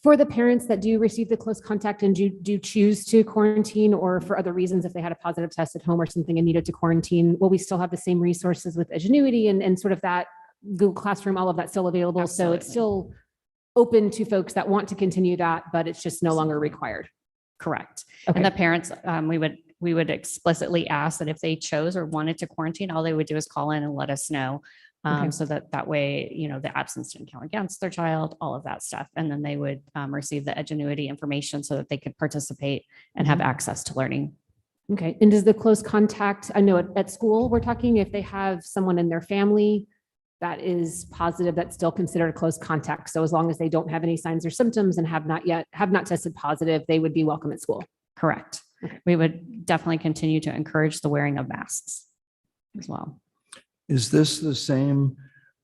For the parents that do receive the close contact and do choose to quarantine, or for other reasons, if they had a positive test at home or something and needed to quarantine, will we still have the same resources with Edgenuity and sort of that Google Classroom, all of that still available? Absolutely. So it's still open to folks that want to continue that, but it's just no longer required. Correct. Okay. And the parents, we would explicitly ask that if they chose or wanted to quarantine, all they would do is call in and let us know. Okay. So that way, the absence didn't count against their child, all of that stuff. And then they would receive the Edgenuity information so that they could participate and have access to learning. Okay. And does the close contact, I know at school, we're talking if they have someone in their family that is positive, that's still considered a close contact. So as long as they don't have any signs or symptoms and have not tested positive, they would be welcome at school. Correct. We would definitely continue to encourage the wearing of masks as well. Is this the same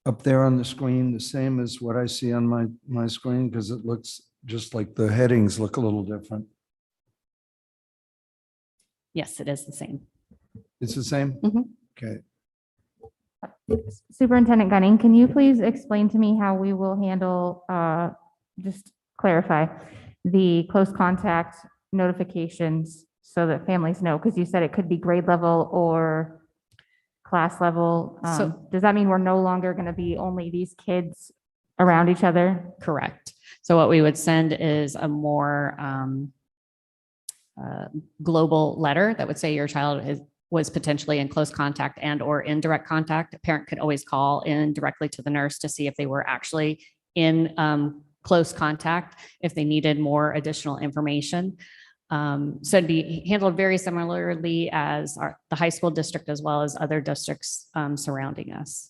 up there on the screen, the same as what I see on my screen? Because it looks just like the headings look a little different. Yes, it is the same. It's the same? Mhm. Okay. Superintendent Gunning, can you please explain to me how we will handle, just clarify, the close contact notifications so that families know? Because you said it could be grade level or class level. Does that mean we're no longer going to be only these kids around each other? Correct. So what we would send is a more global letter that would say your child was potentially in close contact and or in direct contact. A parent could always call in directly to the nurse to see if they were actually in close contact, if they needed more additional information. So it'd be handled very similarly as the high school district as well as other districts surrounding us.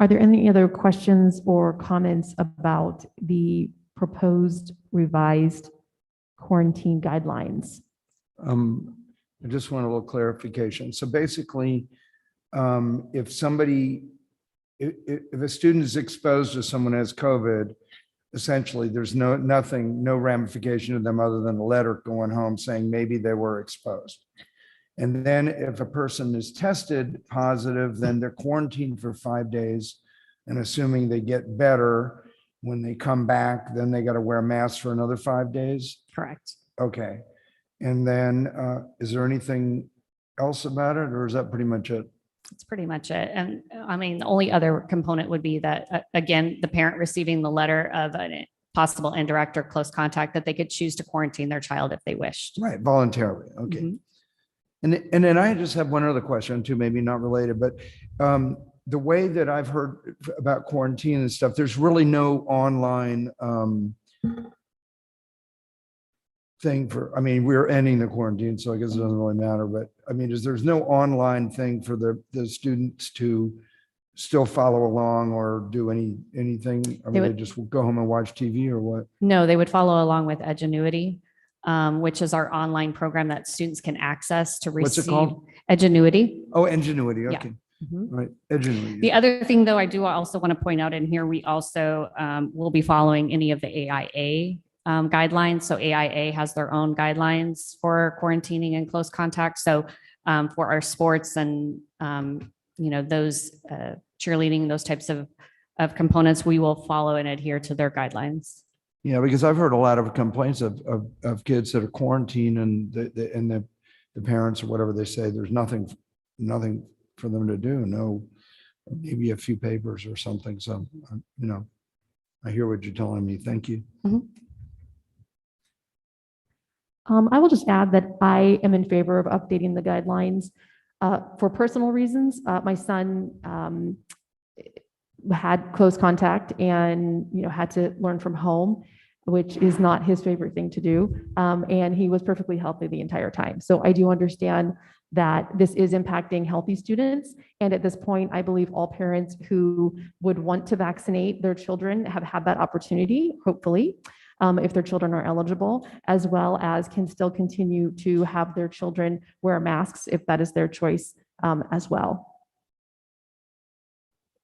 Are there any other questions or comments about the proposed revised quarantine guidelines? I just want a little clarification. So basically, if a student is exposed to someone who has COVID, essentially there's no ramification to them other than a letter going home saying maybe they were exposed. And then if a person is tested positive, then they're quarantined for 5 days. And assuming they get better, when they come back, then they got to wear masks for another 5 days? Correct. Okay. And then is there anything else about it, or is that pretty much it? That's pretty much it. And I mean, the only other component would be that, again, the parent receiving the letter of a possible indirect or close contact that they could choose to quarantine their child if they wished. Right, voluntarily. Okay. Mhm. And then I just have one other question too, maybe not related, but the way that I've heard about quarantine and stuff, there's really no online thing for, I mean, we're ending the quarantine, so I guess it doesn't really matter, but I mean, there's no online thing for the students to still follow along or do anything? I mean, they just go home and watch TV or what? No, they would follow along with Edgenuity, which is our online program that students can access to receive. What's it called? Edgenuity. Oh, Ingenuity. Yeah. Okay. Mhm. Right. Ingenuity. The other thing, though, I do also want to point out in here, we also will be following any of the AIA guidelines. So AIA has their own guidelines for quarantining and close contact. So for our sports and, those cheerleading, those types of components, we will follow and adhere to their guidelines. Yeah, because I've heard a lot of complaints of kids that are quarantined and the parents or whatever they say, there's nothing for them to do. No, maybe a few papers or something. So, I hear what you're telling me. Thank you. Mhm. I will just add that I am in favor of updating the guidelines for personal reasons. My son had close contact and, had to learn from home, which is not his favorite thing to do. And he was perfectly healthy the entire time. So I do understand that this is impacting healthy students. And at this point, I believe all parents who would want to vaccinate their children have had that opportunity, hopefully, if their children are eligible, as well as can still continue to have their children wear masks if that is their choice as well.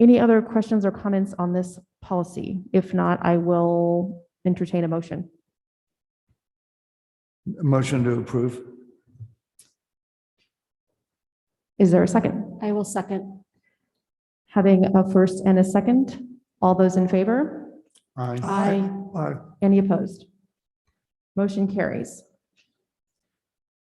Any other questions or comments on this policy? If not, I will entertain a motion. Motion to approve. Is there a second? I will second. Having a first and a second, all those in favor? Aye. Aye. Any opposed? Motion carries.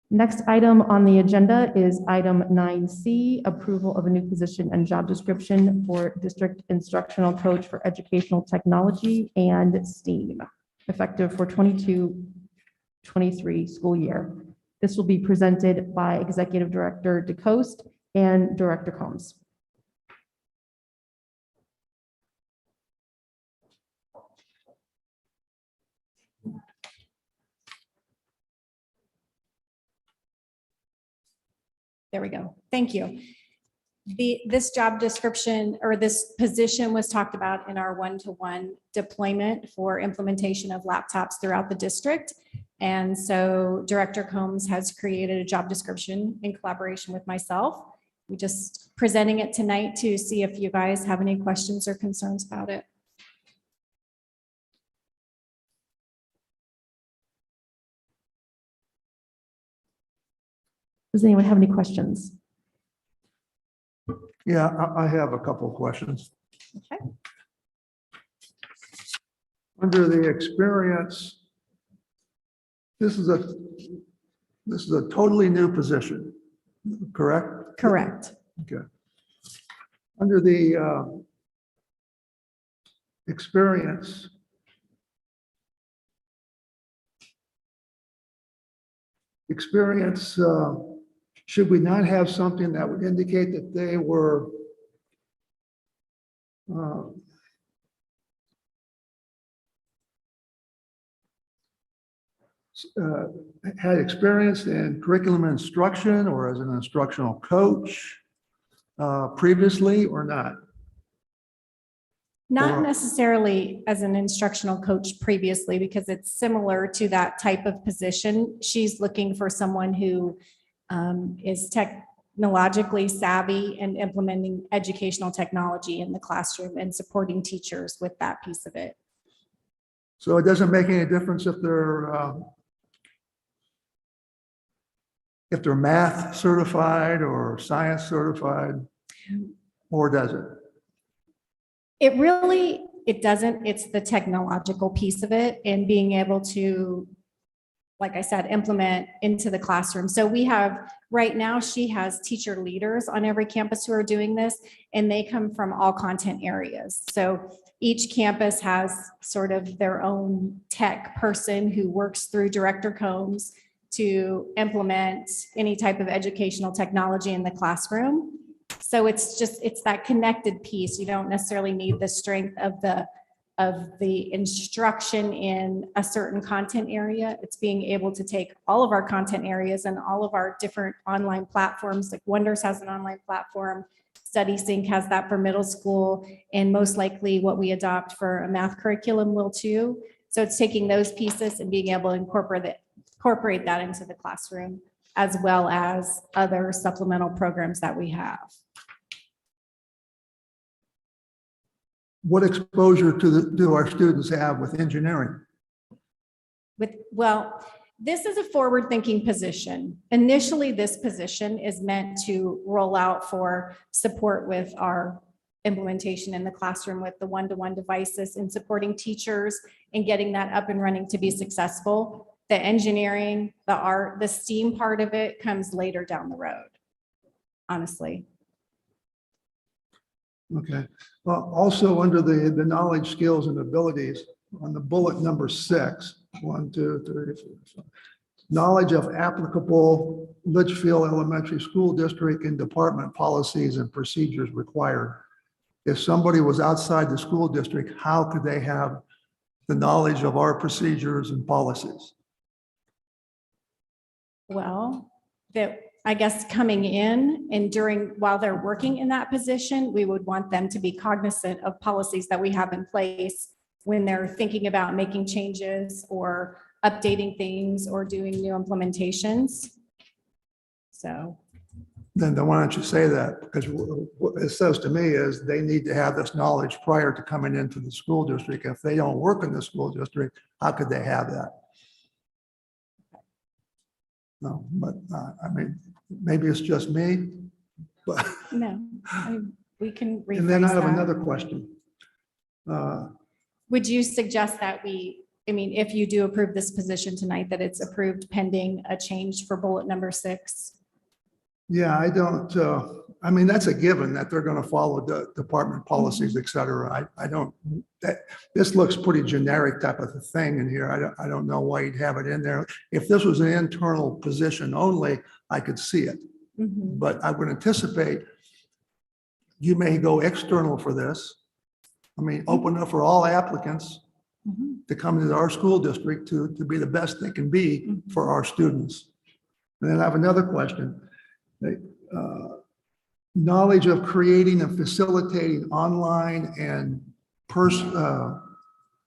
Next item on the agenda is item 9C, approval of a new position and job description for District Instructional Coach for Educational Technology and STEAM, effective for 22-23 school year. This will be presented by Executive Director DeCoste and Director Combs. There we go. Thank you. This job description or this position was talked about in our one-to-one deployment for implementation of laptops throughout the district. And so Director Combs has created a job description in collaboration with myself. We're just presenting it tonight to see if you guys have any questions or concerns about it. Does anyone have any questions? Yeah, I have a couple of questions. Okay. Under the experience, this is a totally new position, correct? Correct. Okay. Under the experience, should we not have something that would indicate that they were had experience in curriculum instruction or as an instructional coach previously or not? Not Or- necessarily as an instructional coach previously, because it's similar to that type of position. She's looking for someone who is technologically savvy and implementing educational technology in the classroom and supporting teachers with that piece of it. So it doesn't make any difference if they're math certified or science certified, or does it? It doesn't. It's the technological piece of it and being able to, like I said, implement into the classroom. So we have, right now, she has teacher leaders on every campus who are doing this, and they come from all content areas. So each campus has sort of their own tech person who works through Director Combs to implement any type of educational technology in the classroom. So it's that connected piece. You don't necessarily need the strength of the instruction in a certain content area. It's being able to take all of our content areas and all of our different online platforms, like Wonders has an online platform, StudySync has that for middle school, and most likely what we adopt for a math curriculum will too. So it's taking those pieces and being able to incorporate that into the classroom, as well as other supplemental programs that we have. What exposure do our students have with engineering? Well, this is a forward-thinking position. Initially, this position is meant to roll out for support with our implementation in the classroom with the one-to-one devices and supporting teachers and getting that up and running to be successful. The engineering, the art, the STEAM part of it comes later down the road, honestly. Okay. Also under the knowledge, skills, and abilities, on the bullet number 6, 1, 2, 3, 4, 5. Knowledge of applicable Litchfield Elementary School District and department policies and procedures required. If somebody was outside the school district, how could they have the knowledge of our procedures and policies? Well, I guess coming in and while they're working in that position, we would want them to be cognizant of policies that we have in place when they're thinking about making changes or updating things or doing new implementations. So. Then why don't you say that? Because what it says to me is they need to have this knowledge prior to coming into the school district. If they don't work in the school district, how could they have that? No, but I mean, maybe it's just me, but. No, we can rephrase And then I have that. another question. Would you suggest that if you do approve this position tonight, that it's approved pending a change for bullet number 6? Yeah, I don't, I mean, that's a given that they're going to follow the department policies, et cetera. I don't, this looks pretty generic type of a thing in here. I don't know why you'd have it in there. If this was an internal position only, I could see it. Mhm. But I would anticipate you may go external for this. I mean, open up for all applicants Mhm. to come into our school district to be the best they can be for our students. And then I have another question. knowledge of creating and facilitating online and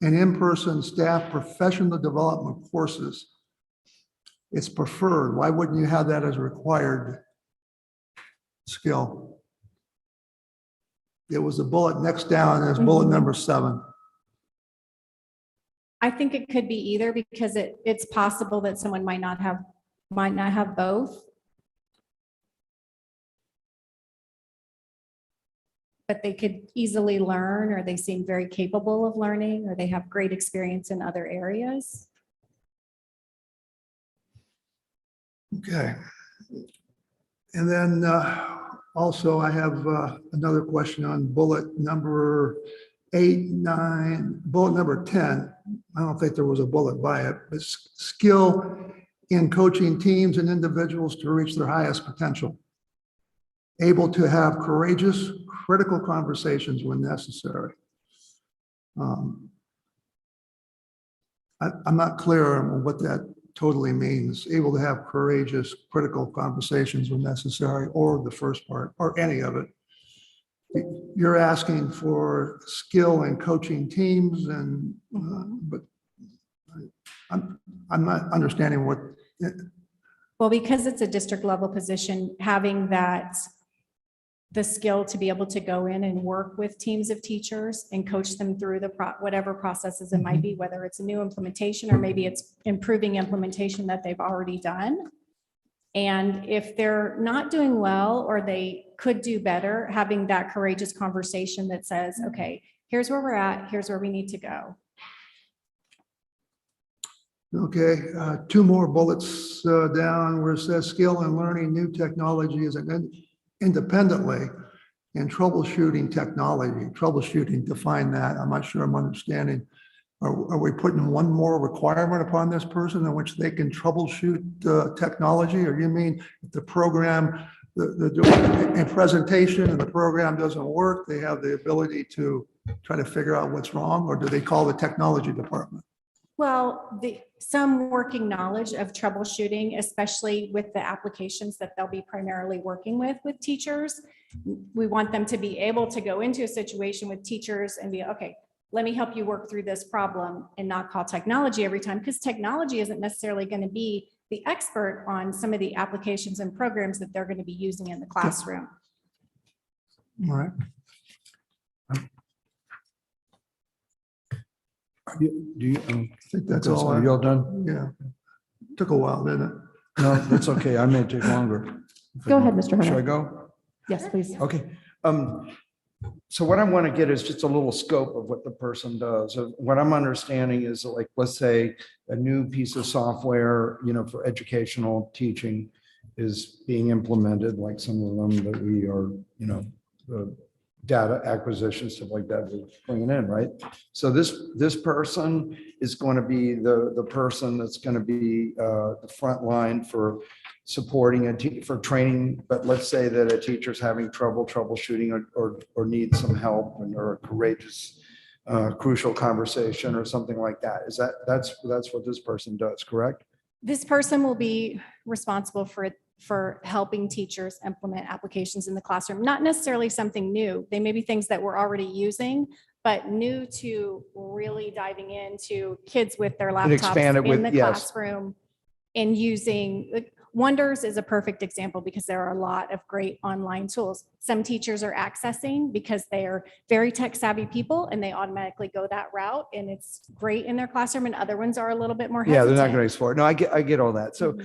in-person staff professional development courses. It's preferred. Why wouldn't you have that as a required skill? It was a bullet next down as bullet number 7. I think it could be either because it's possible that someone might not have both. But they could easily learn, or they seem very capable of learning, or they have great experience in other areas. Okay. And then also I have another question on bullet number 8, 9, bullet number 10. I don't think there was a bullet by it, but skill in coaching teams and individuals to reach their highest potential. Able to have courageous, critical conversations when necessary. I'm not clear on what that totally means. Able to have courageous, critical conversations when necessary, or the first part, or any of it. You're asking for skill in coaching teams, and but I'm not understanding what. Well, because it's a district level position, having the skill to be able to go in and work with teams of teachers and coach them through whatever processes it might be, whether it's a new implementation or maybe it's improving implementation that they've already done. And if they're not doing well, or they could do better, having that courageous conversation that says, okay, here's where we're at, here's where we need to go. Okay, 2 more bullets down where it says skill in learning new technology is independently and troubleshooting technology. Troubleshooting, define that. I'm not sure I'm understanding. Are we putting one more requirement upon this person in which they can troubleshoot technology? Or you mean if the program, the presentation and the program doesn't work, they have the ability to try to figure out what's wrong? Or do they call the technology department? Well, some working knowledge of troubleshooting, especially with the applications that they'll be primarily working with teachers. We want them to be able to go into a situation with teachers and be, okay, let me help you work through this problem, and not call technology every time, because technology isn't necessarily going to be the expert on some of the applications and programs that they're going to be using in the classroom. All right. Do you, I think that's all. are you all done? Yeah. Took a while, didn't it? No, that's okay. I may take longer. Go ahead, Mr. Should I Hunter. go? Yes, please. Okay. So what I want to get is just a little scope of what the person does. What I'm understanding is, like, let's say a new piece of software, for educational teaching is being implemented, like some of them that we are, the data acquisition, stuff like that, we're bringing in, right? So this person is going to be the person that's going to be the front line for supporting for training. But let's say that a teacher's having troubleshooting or needs some help, or a courageous, crucial conversation or something like that. That's what this person does, correct? This person will be responsible for helping teachers implement applications in the classroom, not necessarily something new. They may be things that we're already using, but new to really diving into kids with their laptops in the classroom and using. Wonders is a perfect example because there are a lot of great online tools. Some teachers are accessing because they are very tech savvy people and they automatically go that route, and it's great in their classroom, and other ones are a little bit more hesitant. Yeah, they're not going to explore it. No, I get all that. So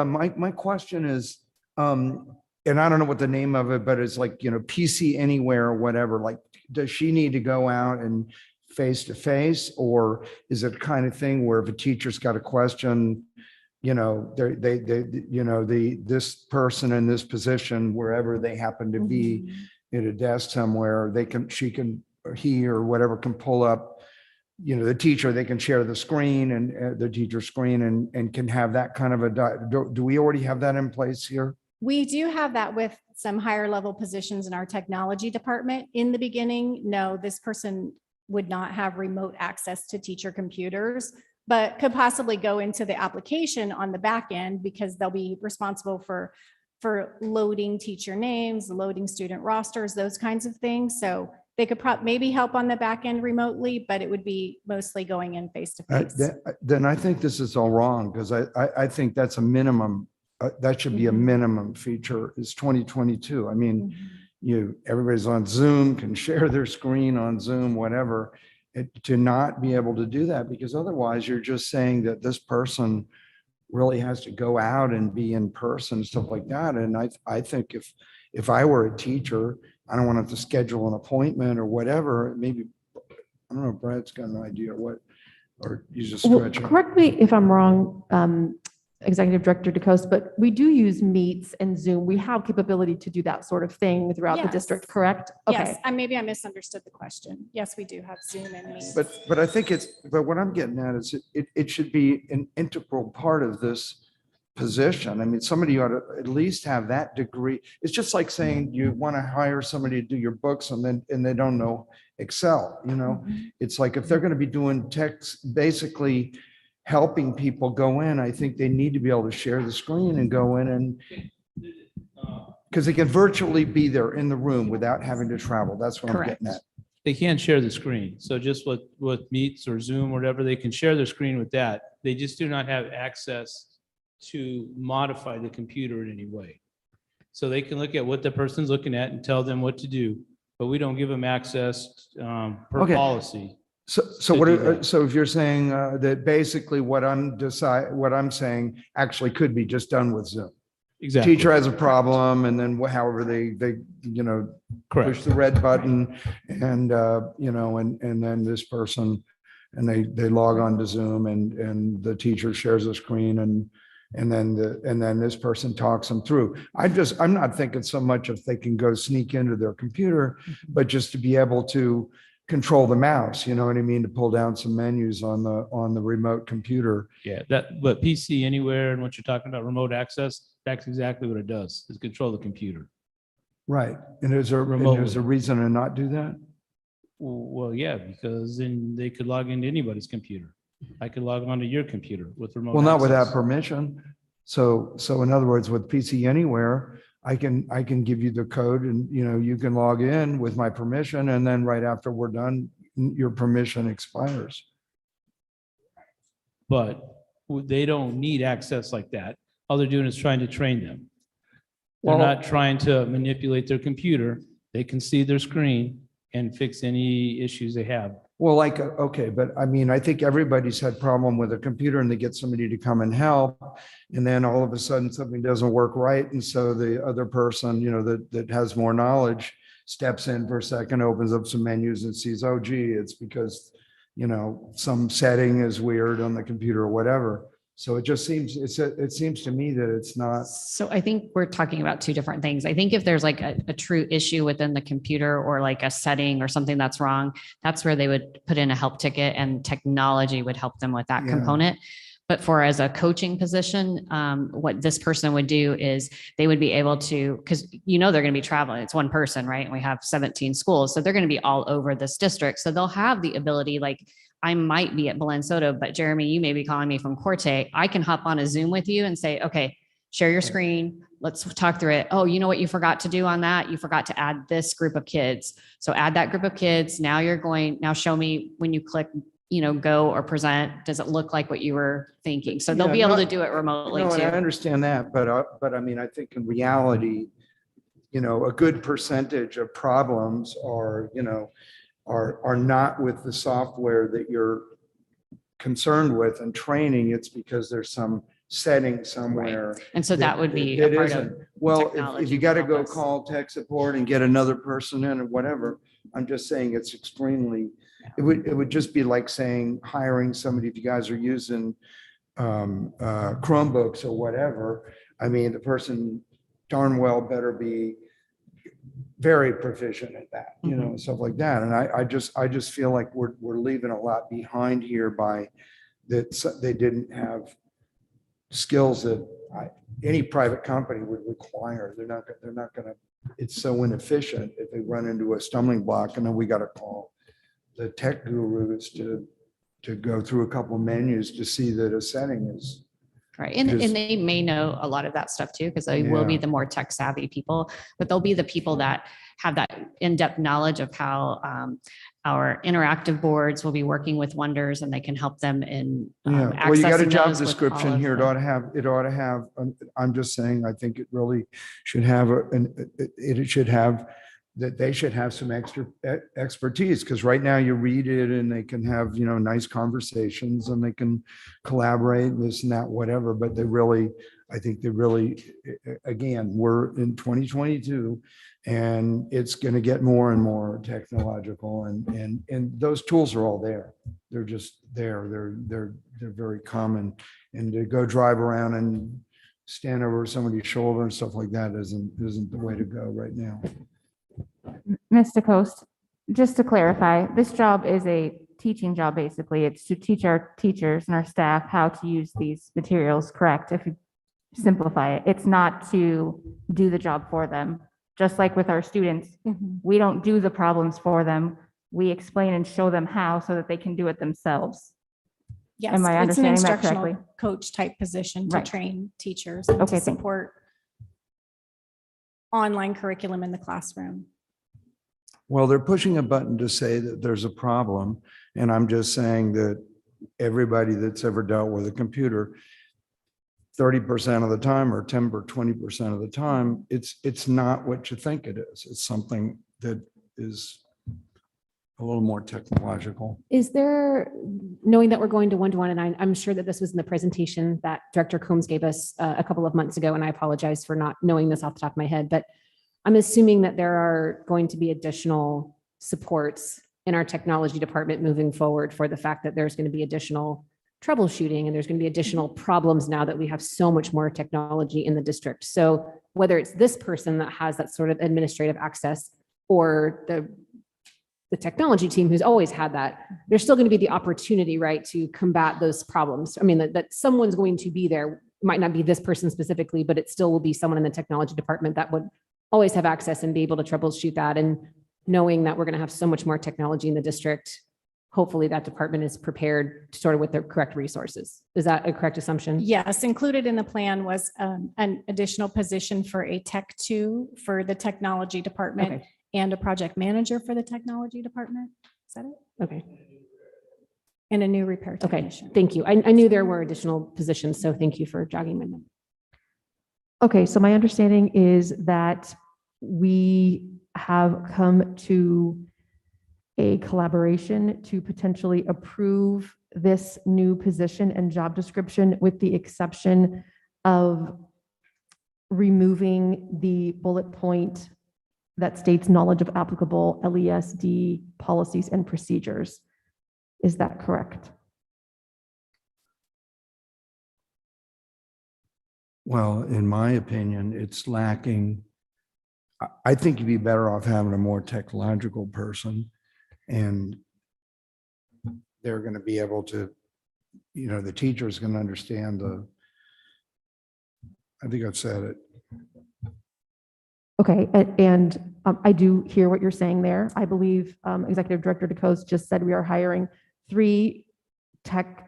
my question is, and I don't know what the name of it, but it's like, PC Anywhere or whatever. Like, does she need to go out and face to face, or is it kind of thing where if a teacher's got a question, this person in this position, wherever they happen to be at a desk somewhere, he or whatever can pull up, the teacher, they can share the screen and the teacher screen and can have that kind of do we already have that in place here? We do have that with some higher level positions in our technology department. In the beginning, no, this person would not have remote access to teacher computers, but could possibly go into the application on the back end because they'll be responsible for for loading teacher names, loading student rosters, those kinds of things. So they could maybe help on the back end remotely, but it would be mostly going in face to face. Then I think this is all wrong, because I think that's a minimum, that should be a minimum feature. It's 2022. I mean, everybody's on Zoom, can share their screen on Zoom, whatever. To not be able to do that, because otherwise you're just saying that this person really has to go out and be in person, stuff like that. And I think if I were a teacher, I don't want to have to schedule an appointment or whatever. Maybe, I don't know, Brad's got an idea what, or he's just Well, stretching. correct me if I'm wrong, Executive Director DeCoste, but we do use Meets and Zoom. We have capability to do that sort of thing throughout the Yes. district, correct? Yes, Okay. maybe I misunderstood the question. Yes, we do have Zoom and Meet. But I think but what I'm getting at is it should be an integral part of this position. I mean, somebody ought to at least have that degree. It's just like saying you want to hire somebody to do your books and they don't know Excel, It's like if they're going to be doing text, basically helping people go in, I think they need to be able to share the screen and go in and because they can virtually be there in the room without having to travel. That's what I'm getting at. They can't share the screen. So just with Meets or Zoom, or whatever, they can share their screen with that. They just do not have access to modify the computer in any way. So they can look at what the person's looking at and tell them what to do, but we don't give them access per policy. So if you're saying that basically what I'm saying actually could be just done with Zoom. Exactly. Teacher has a problem and then however they push the red button and and then this person and they log on to Zoom and the teacher shares the screen and then this person talks them through. I'm not thinking so much if they can go sneak into their computer, but just to be able to control the mouse, you know what I mean, to pull down some menus on the remote computer. Yeah, but PC anywhere and what you're talking about, remote access, that's exactly what it does, is control the computer. Right. And there's a reason to not do that? Well, yeah, because then they could log into anybody's computer. I could log onto your computer with remote Well, not access. without permission. So in other words, with PC Anywhere, I can give you the code and, you can log in with my permission. And then right after we're done, your permission expires. But they don't need access like that. All they're doing is trying to train them. They're not trying to manipulate their computer. They can see their screen and fix any issues they have. Well, okay, but I mean, I think everybody's had problem with a computer and they get somebody to come and help. And then all of a sudden something doesn't work right. And so the other person, that has more knowledge steps in for a second, opens up some menus and sees, oh, gee, it's because, some setting is weird on the computer or whatever. So it just seems, it seems to me that it's not. So I think we're talking about two different things. I think if there's like a true issue within the computer or like a setting or something that's wrong, that's where they would put in a help ticket and technology would help them with that component. But for as a coaching position, what this person would do is they would be able to, because they're going to be traveling. It's one person, right? And we have 17 schools. So they're going to be all over this district. So they'll have the ability, like I might be at Belen Soto, but Jeremy, you may be calling me from Corte. I can hop on a Zoom with you and say, okay, share your screen. Let's talk through it. Oh, you know what you forgot to do on that? You forgot to add this group of kids. So add that group of kids. Now show me when you click, go or present, does it look like what you were thinking? So they'll be able to do it remotely No, too. and I understand that, but I mean, I think in reality, a good percentage of problems are not with the software that you're concerned with and training. It's because there's some setting somewhere. Right. And so that would be a part of well, technology if you got to to go help us. call tech support and get another person in or whatever, I'm just saying it's extremely, it would just be like saying hiring somebody, if you guys are using Chromebooks or whatever, I mean, the person darn well better be very proficient at that, stuff like that. And I just feel like we're leaving a lot behind here by that they didn't have skills that any private company would require. They're not going to, it's so inefficient if they run into a stumbling block and then we got to call the tech gurus to go through a couple of menus to see that a setting is Right. And Because- they may know a lot of that stuff too, because they will be Yeah. the more tech savvy people, but they'll be the people that have that in-depth knowledge of how our interactive boards will be working with Wonders, and they can help them in Yeah, well, you got a accessing job those with description all of here. It the- ought to have, I'm just saying, I think it really should have, it should have, that they should have some extra expertise, because right now you read it and they can have, nice conversations and they can collaborate, and this and that, whatever, but they really, I think they really, again, we're in 2022 and it's going to get more and more technological, and those tools are all there. They're just there. They're very common, and to go drive around and stand over somebody's shoulder and stuff like that isn't the way to go right now. Mr. Coast, just to clarify, this job is a teaching job, basically. It's to teach our teachers and our staff how to use these materials, correct? If you simplify it, it's not to do the job for them. Just like with our students, we don't do the problems for them. We explain and show them how so that they can do it themselves. Yes, Am I it's an understanding that instructional correctly? coach type position to Right. train teachers and Okay, to thank- support online curriculum in the classroom. Well, they're pushing a button to say that there's a problem, and I'm just saying that everybody that's ever dealt with a computer, 30% of the time or 10 or 20% of the time, it's not what you think it is. It's something that is a little more technological. Is there, knowing that we're going to one-to-one, and I'm sure that this was in the presentation that Director Combs gave us a couple of months ago, and I apologize for not knowing this off the top of my head, but I'm assuming that there are going to be additional supports in our technology department moving forward for the fact that there's going to be additional troubleshooting and there's going to be additional problems now that we have so much more technology in the district. So whether it's this person that has that sort of administrative access or the technology team who's always had that, there's still going to be the opportunity, right, to combat those problems. I mean, that someone's going to be there. It might not be this person specifically, but it still will be someone in the technology department that would always have access and be able to troubleshoot that. And knowing that we're going to have so much more technology in the district, hopefully that department is prepared sort of with the correct resources. Is that a correct assumption? Yes, included in the plan was an additional position for a tech 2 for the technology department Okay. and a project manager for the technology department. Is that it? Okay. And a new repair Okay. technician. Thank you. I knew there were additional positions, so thank you for jogging my memory. Okay, so my understanding is that we have come to a collaboration to potentially approve this new position and job description, with the exception of removing the bullet point that states knowledge of applicable LESD policies and procedures. Is that correct? Well, in my opinion, it's lacking. I think you'd be better off having a more technological person, and they're going to be able to, the teacher's going to understand I think I've said it. Okay, and I do hear what you're saying there. I believe Executive Director DeCoste just said we are hiring 3 tech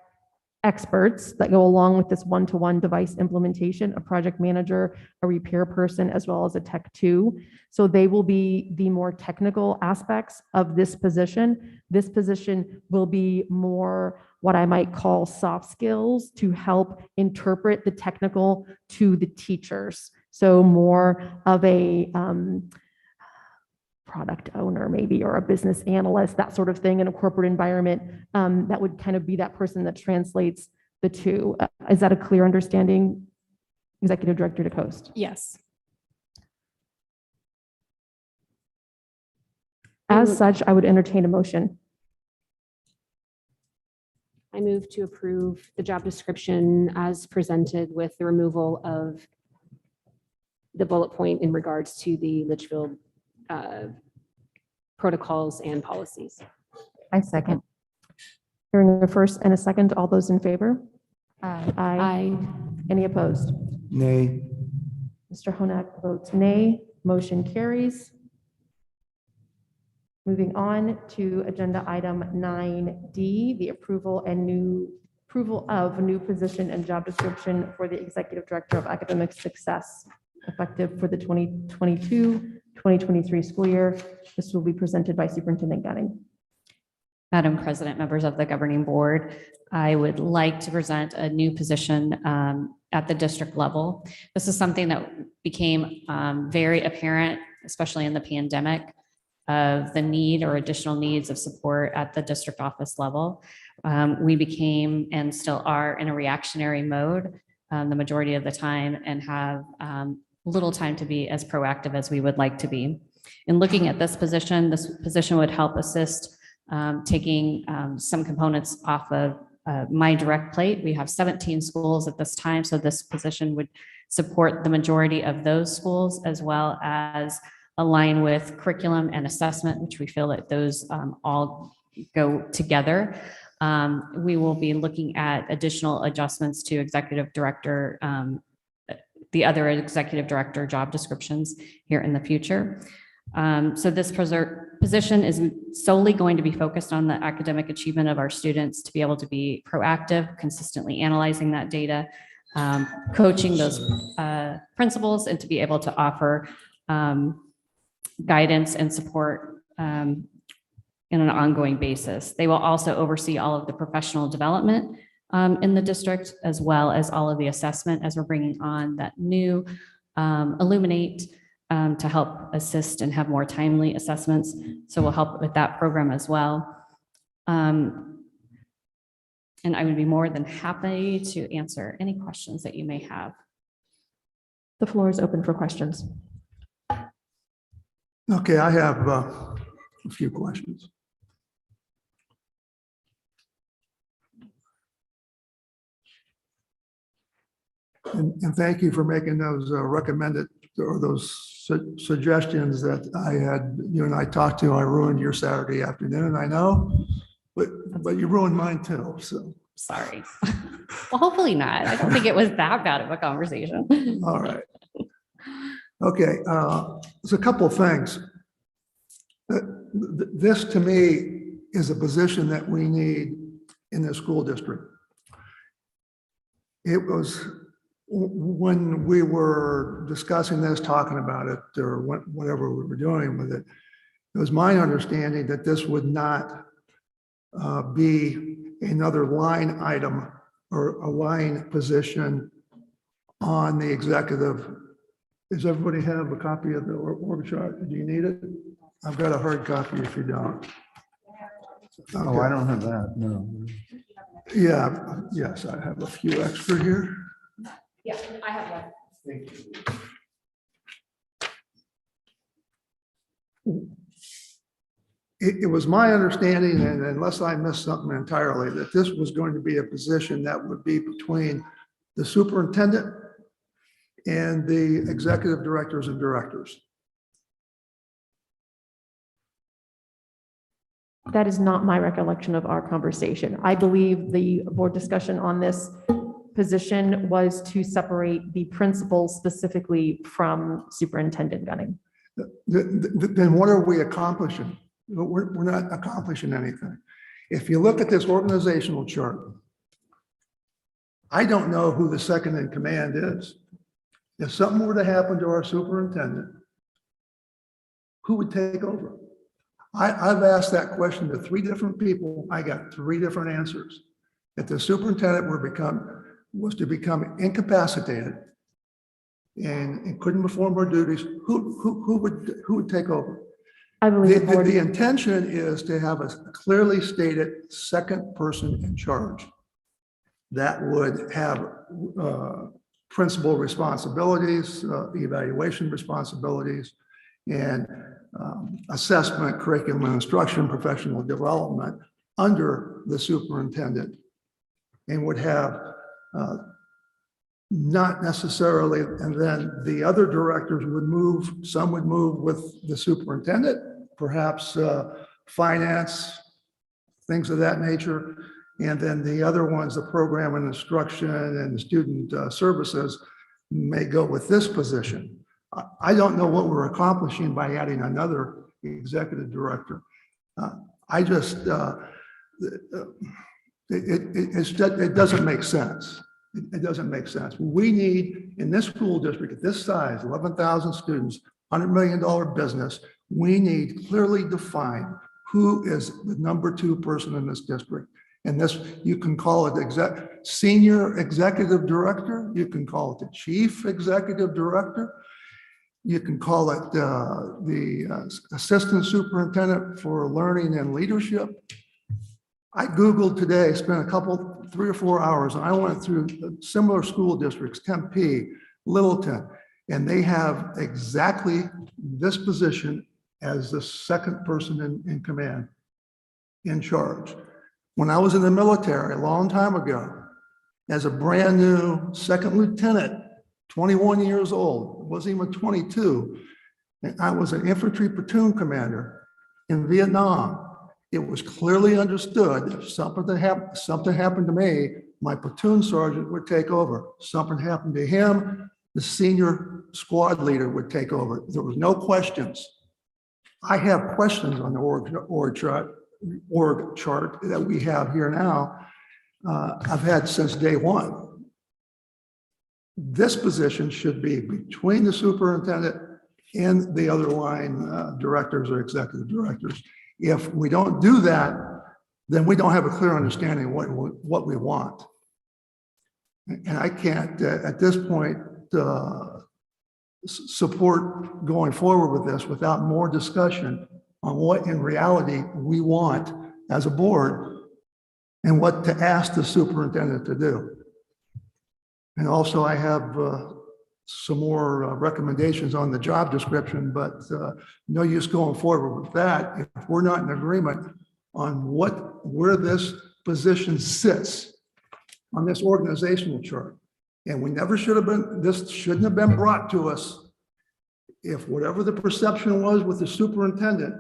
experts that go along with this one-to-one device implementation, a project manager, a repair person, as well as a tech 2. So they will be the more technical aspects of this position. This position will be more what I might call soft skills to help interpret the technical to the teachers. So more of a product owner maybe, or a business analyst, that sort of thing in a corporate environment. That would kind of be that person that translates the two. Is that a clear understanding, Executive Director DeCoste? Yes. As such, I would entertain a motion. I move to approve the job description as presented with the removal of the bullet point in regards to the Litchfield protocols and policies. I second. Hearing a first and a second, all those in favor? Aye. Aye. Any opposed? Nay. Mr. Honak votes nay. Motion carries. Moving on to agenda item 9D, the approval and new approval of new position and job description for the Executive Director of Academic Success, effective for the 2022-2023 school year. This will be presented by Superintendent Gunning. Madam President, members of the governing board, I would like to present a new position at the district level. This is something that became very apparent, especially in the pandemic, of the need or additional needs of support at the district office level. We became and still are in a reactionary mode the majority of the time and have little time to be as proactive as we would like to be. In looking at this position would help assist taking some components off of my direct plate. We have 17 schools at this time, so this position would support the majority of those schools, as well as align with curriculum and assessment, which we feel that those all go together. We will be looking at additional adjustments to executive director, the other executive director job descriptions here in the future. So this position is solely going to be focused on the academic achievement of our students, to be able to be proactive, consistently analyzing that data, coaching those principals, and to be able to offer guidance and support in an ongoing basis. They will also oversee all of the professional development in the district, as well as all of the assessment as we're bringing on that new Illuminate to help assist and have more timely assessments. So we'll help with that program as well. And I would be more than happy to answer any questions that you may have. The floor is open for questions. Okay, I have a few questions. And thank you for making those recommended or those suggestions that you and I talked to. I ruined your Saturday afternoon, I know, but you ruined mine too, so. Sorry. Well, hopefully not. I don't think it was that bad of a conversation. All right. Okay, there's a couple of things. This to me is a position that we need in the school district. It was when we were discussing this, talking about it, or whatever we were doing with it, it was my understanding that this would not be another line item or a line position on the executive. Does everybody have a copy of the org chart? Do you need it? I've got a hard copy if you don't. Oh, I don't have that, no. Yeah, yes, I have a few extra here. Yeah, I have one. Thank you. It was my understanding, and unless I missed something entirely, that this was going to be a position that would be between the superintendent and the executive directors and directors. That is not my recollection of our conversation. I believe the board discussion on this position was to separate the principal specifically from Superintendent Gunning. Then what are we accomplishing? We're not accomplishing anything. If you look at this organizational chart, I don't know who the second in command is. If something were to happen to our superintendent, who would take over? I've asked that question to 3 different people. I got 3 different answers. If the superintendent was to become incapacitated and couldn't perform her duties, who would take over? I believe the intention is to have a clearly stated second person in charge that would have principal responsibilities, evaluation responsibilities, and assessment, curriculum and instruction, professional development under the superintendent, and would have not necessarily, and then the other directors would move, some would move with the superintendent, perhaps finance, things of that nature. And then the other ones, the program and instruction and student services, may go with this position. I don't know what we're accomplishing by adding another executive director. I just, it doesn't make sense. It doesn't make sense. We need, in this school district, at this size, 11,000 students, $100 million business, we need clearly defined who is the number 2 person in this district. And this, you can call it senior executive director, you can call it the chief executive director, you can call it the assistant superintendent for learning and leadership. I Googled today, spent 3 or 4 hours, and I went through similar school districts, Tempe, Littleton, and they have exactly this position as the second person in command, in charge. When I was in the military a long time ago, as a brand new second lieutenant, 21 years old, wasn't even 22, and I was an infantry platoon commander in Vietnam. It was clearly understood if something happened to me, my platoon sergeant would take over. Something happened to him, the senior squad leader would take over. There was no questions. I have questions on the org chart that we have here now. I've had since day one. This position should be between the superintendent and the other line directors or executive directors. If we don't do that, then we don't have a clear understanding of what we want. And I can't, at this point, support going forward with this without more discussion on what in reality we want as a board and what to ask the superintendent to do. And also I have some more recommendations on the job description, but no use going forward with that if we're not in agreement on where this position sits on this organizational chart. And we never should have been, this shouldn't have been brought to us if whatever the perception was with the superintendent,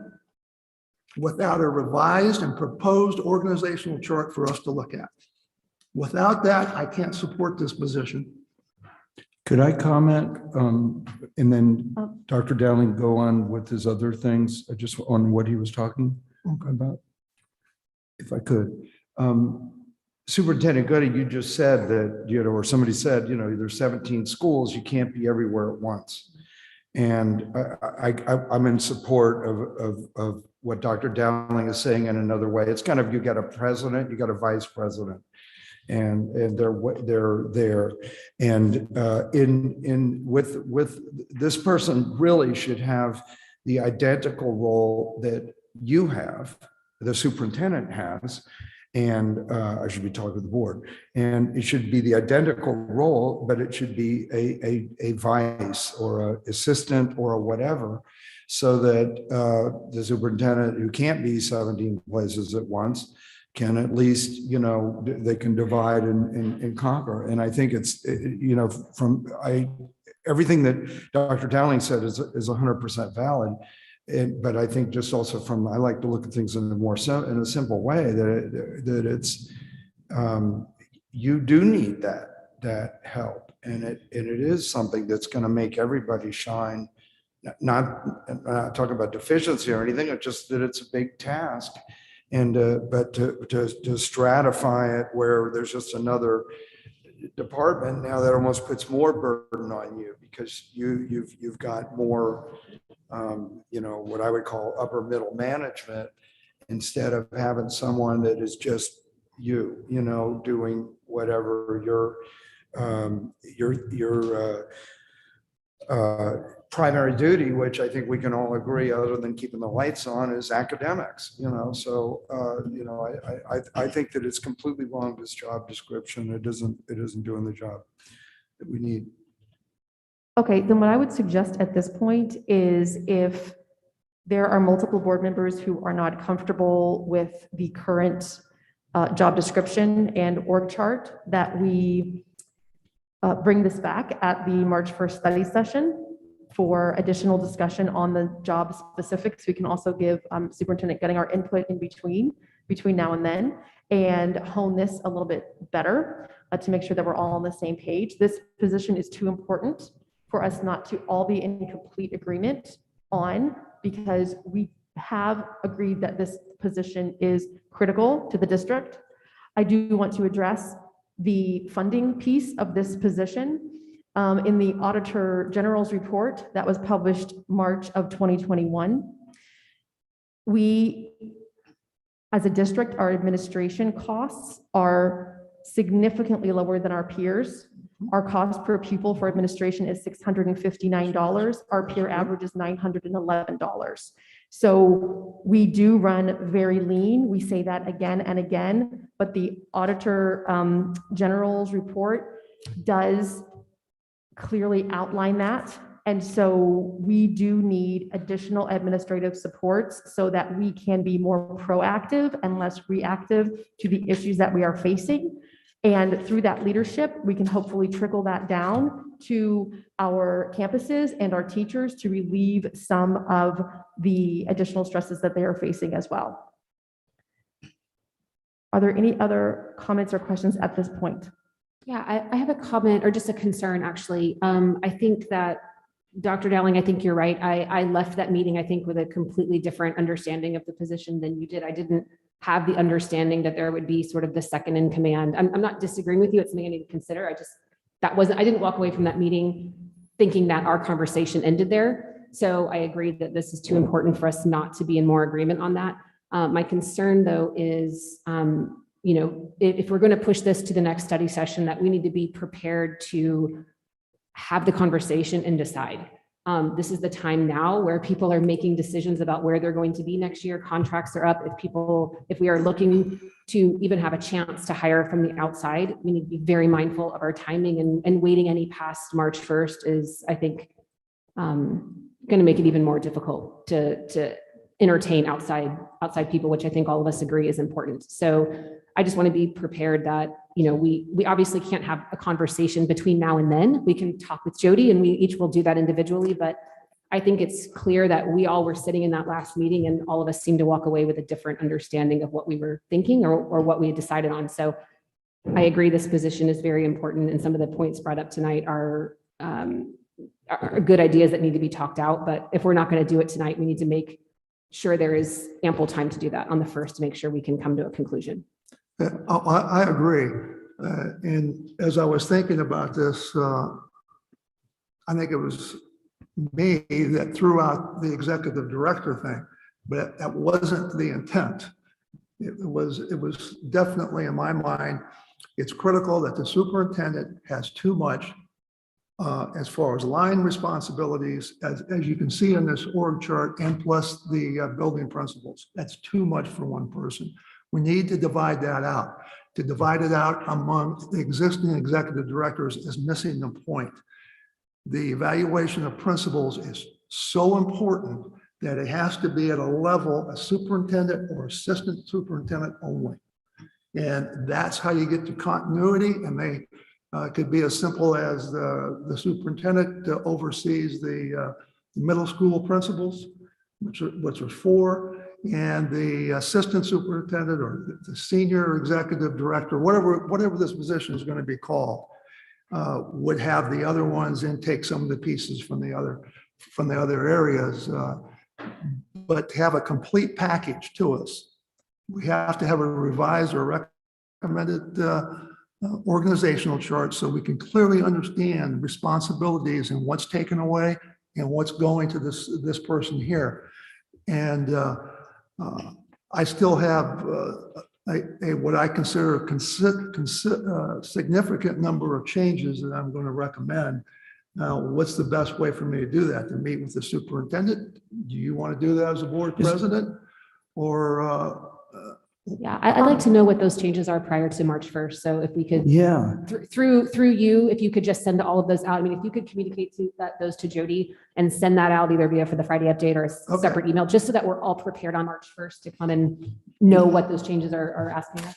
without a revised and proposed organizational chart for us to look at. Without that, I can't support this position. Could I comment? And then Dr. Dowling go on with his other things, just on what he was talking about, if I could. Superintendent Goody, you just said that, or somebody said, there's 17 schools, you can't be everywhere at once. And I'm in support of what Dr. Dowling is saying in another way. It's kind of, you got a president, you got a vice president. And they're there, and with this person really should have the identical role that you have, the superintendent has, and I should be talking to the board, and it should be the identical role, but it should be a vice or an assistant or a whatever, so that the superintendent, who can't be 17 places at once, can at least, they can divide and conquer. And I think it's, everything that Dr. Dowling said is 100% valid. But I think just also I like to look at things in a simple way, that it's, you do need that help. And it is something that's going to make everybody shine. Not talking about deficiency or anything, it's just that it's a big task. And but to stratify it where there's just another department now, that almost puts more burden on you, because you've got more what I would call upper middle management, instead of having someone that is just doing whatever your primary duty, which I think we can all agree, other than keeping the lights on, is academics. So I think that it's completely wrong, this job description. It isn't doing the job that we need. Okay, then what I would suggest at this point is, if there are multiple board members who are not comfortable with the current job description and org chart, that we bring this back at the March 1st study session for additional discussion on the job specifics. We can also give Superintendent Gunning our input in between now and then, and hone this a little bit better to make sure that we're all on the same page. This position is too important for us not to all be in complete agreement on, because we have agreed that this position is critical to the district. I do want to address the funding piece of this position. In the Auditor General's report that was published March of 2021, we, as a district, our administration costs are significantly lower than our peers. Our cost per pupil for administration is $659. Our peer average is $911. So we do run very lean. We say that again and again, but the Auditor General's report does clearly outline that. And so we do need additional administrative supports so that we can be more proactive and less reactive to the issues that we are facing. And through that leadership, we can hopefully trickle that down to our campuses and our teachers to relieve some of the additional stresses that they are facing as well. Are there any other comments or questions at this point? Yeah, I have a comment or just a concern, actually. I think that, Dr. Dowling, I think you're right. I left that meeting, I think, with a completely different understanding of the position than you did. I didn't have the understanding that there would be sort of the second in command. I'm not disagreeing with you. It's something I need to consider. I didn't walk away from that meeting thinking that our conversation ended there. So I agree that this is too important for us not to be in more agreement on that. My concern, though, is, if we're going to push this to the next study session, that we need to be prepared to have the conversation and decide. This is the time now where people are making decisions about where they're going to be next year. Contracts are up. If we are looking to even have a chance to hire from the outside, we need to be very mindful of our timing, and waiting any past March 1st is, I think, going to make it even more difficult to entertain outside people, which I think all of us agree is important. So I just want to be prepared that, we obviously can't have a conversation between now and then. We can talk with Jody and we each will do that individually, but I think it's clear that we all were sitting in that last meeting and all of us seemed to walk away with a different understanding of what we were thinking or what we had decided on. So I agree this position is very important, and some of the points brought up tonight are good ideas that need to be talked out. But if we're not going to do it tonight, we need to make sure there is ample time to do that on the 1st to make sure we can come to a conclusion. I agree. And as I was thinking about this, I think it was me that threw out the executive director thing, but that wasn't the intent. It was definitely, in my mind, it's critical that the superintendent has too much as far as line responsibilities, as you can see in this org chart, and plus the building principals. That's too much for one person. We need to divide that out. To divide it out among the existing executive directors is missing the point. The evaluation of principals is so important that it has to be at a level, a superintendent or assistant superintendent only. And that's how you get to continuity, and they could be as simple as the superintendent oversees the middle school principals, which are 4, and the assistant superintendent or the senior executive director, whatever this position is going to be called, would have the other ones and take some of the pieces from the other areas. But to have a complete package to us, we have to have a revised or recommended organizational chart so we can clearly understand responsibilities and what's taken away and what's going to this person here. And I still have what I consider a significant number of changes that I'm going to recommend. Now, what's the best way for me to do that? To meet with the superintendent? Do you want to do that as a board president? Or Yeah, I'd like to know what those changes are prior to March 1st. So if we could, through you, if you could just send all of those out. I mean, if you could communicate those to Jody and send that out either via for the Friday update or a separate email, just so that we're all prepared on March 1st to come and know what those changes are asking us.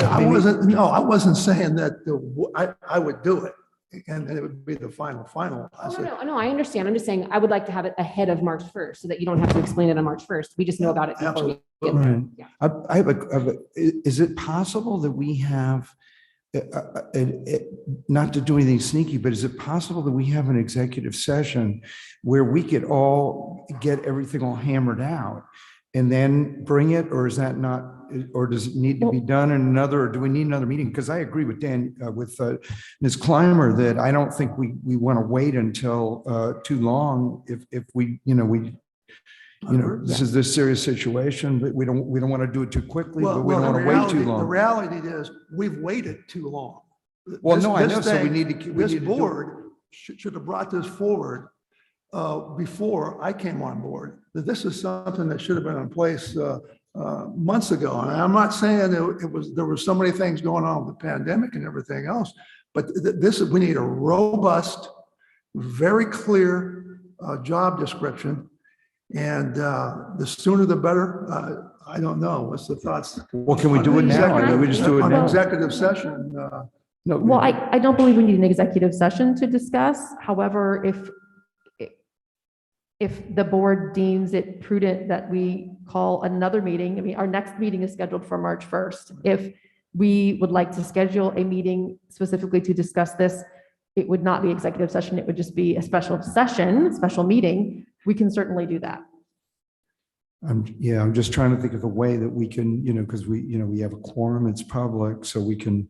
I wasn't saying that I would do it and it would be the final. No, I understand. I'm just saying I would like to have it ahead of March 1st so that you don't have to explain it on March 1st. We just know about it before we get there. Right. Is it possible that we have, not to do anything sneaky, but is it possible that we have an executive session where we could all get everything all hammered out and then bring it, or is that not, or does it need to be done in another, or do we need another meeting? Because I agree with Dan, with Ms. Clymer, that I don't think we want to wait until too long if we, this is this serious situation, but we don't want to do it too quickly, but we don't want to wait too The long. reality is, we've waited too long. Well, This- no, I this know, so we thing- need to. we This need to do it. board should have brought this forward before I came on board. That this is something that should have been in place months ago. And I'm not saying there was so many things going on with the pandemic and everything else, but we need a robust, very clear job description. And the sooner the better. I don't know. What's the thoughts? Well, can we do it now? I mean, we just do it On now. executive session. No, Well, I don't believe we need an executive session to discuss. However, if the board deems it prudent that we call another meeting, I mean, our next meeting is scheduled for March 1st. If we would like to schedule a meeting specifically to discuss this, it would not be executive session. It would just be a special session, special meeting. We can certainly do that. I'm just trying to think of a way that we can, because we have a quorum, it's public, so we can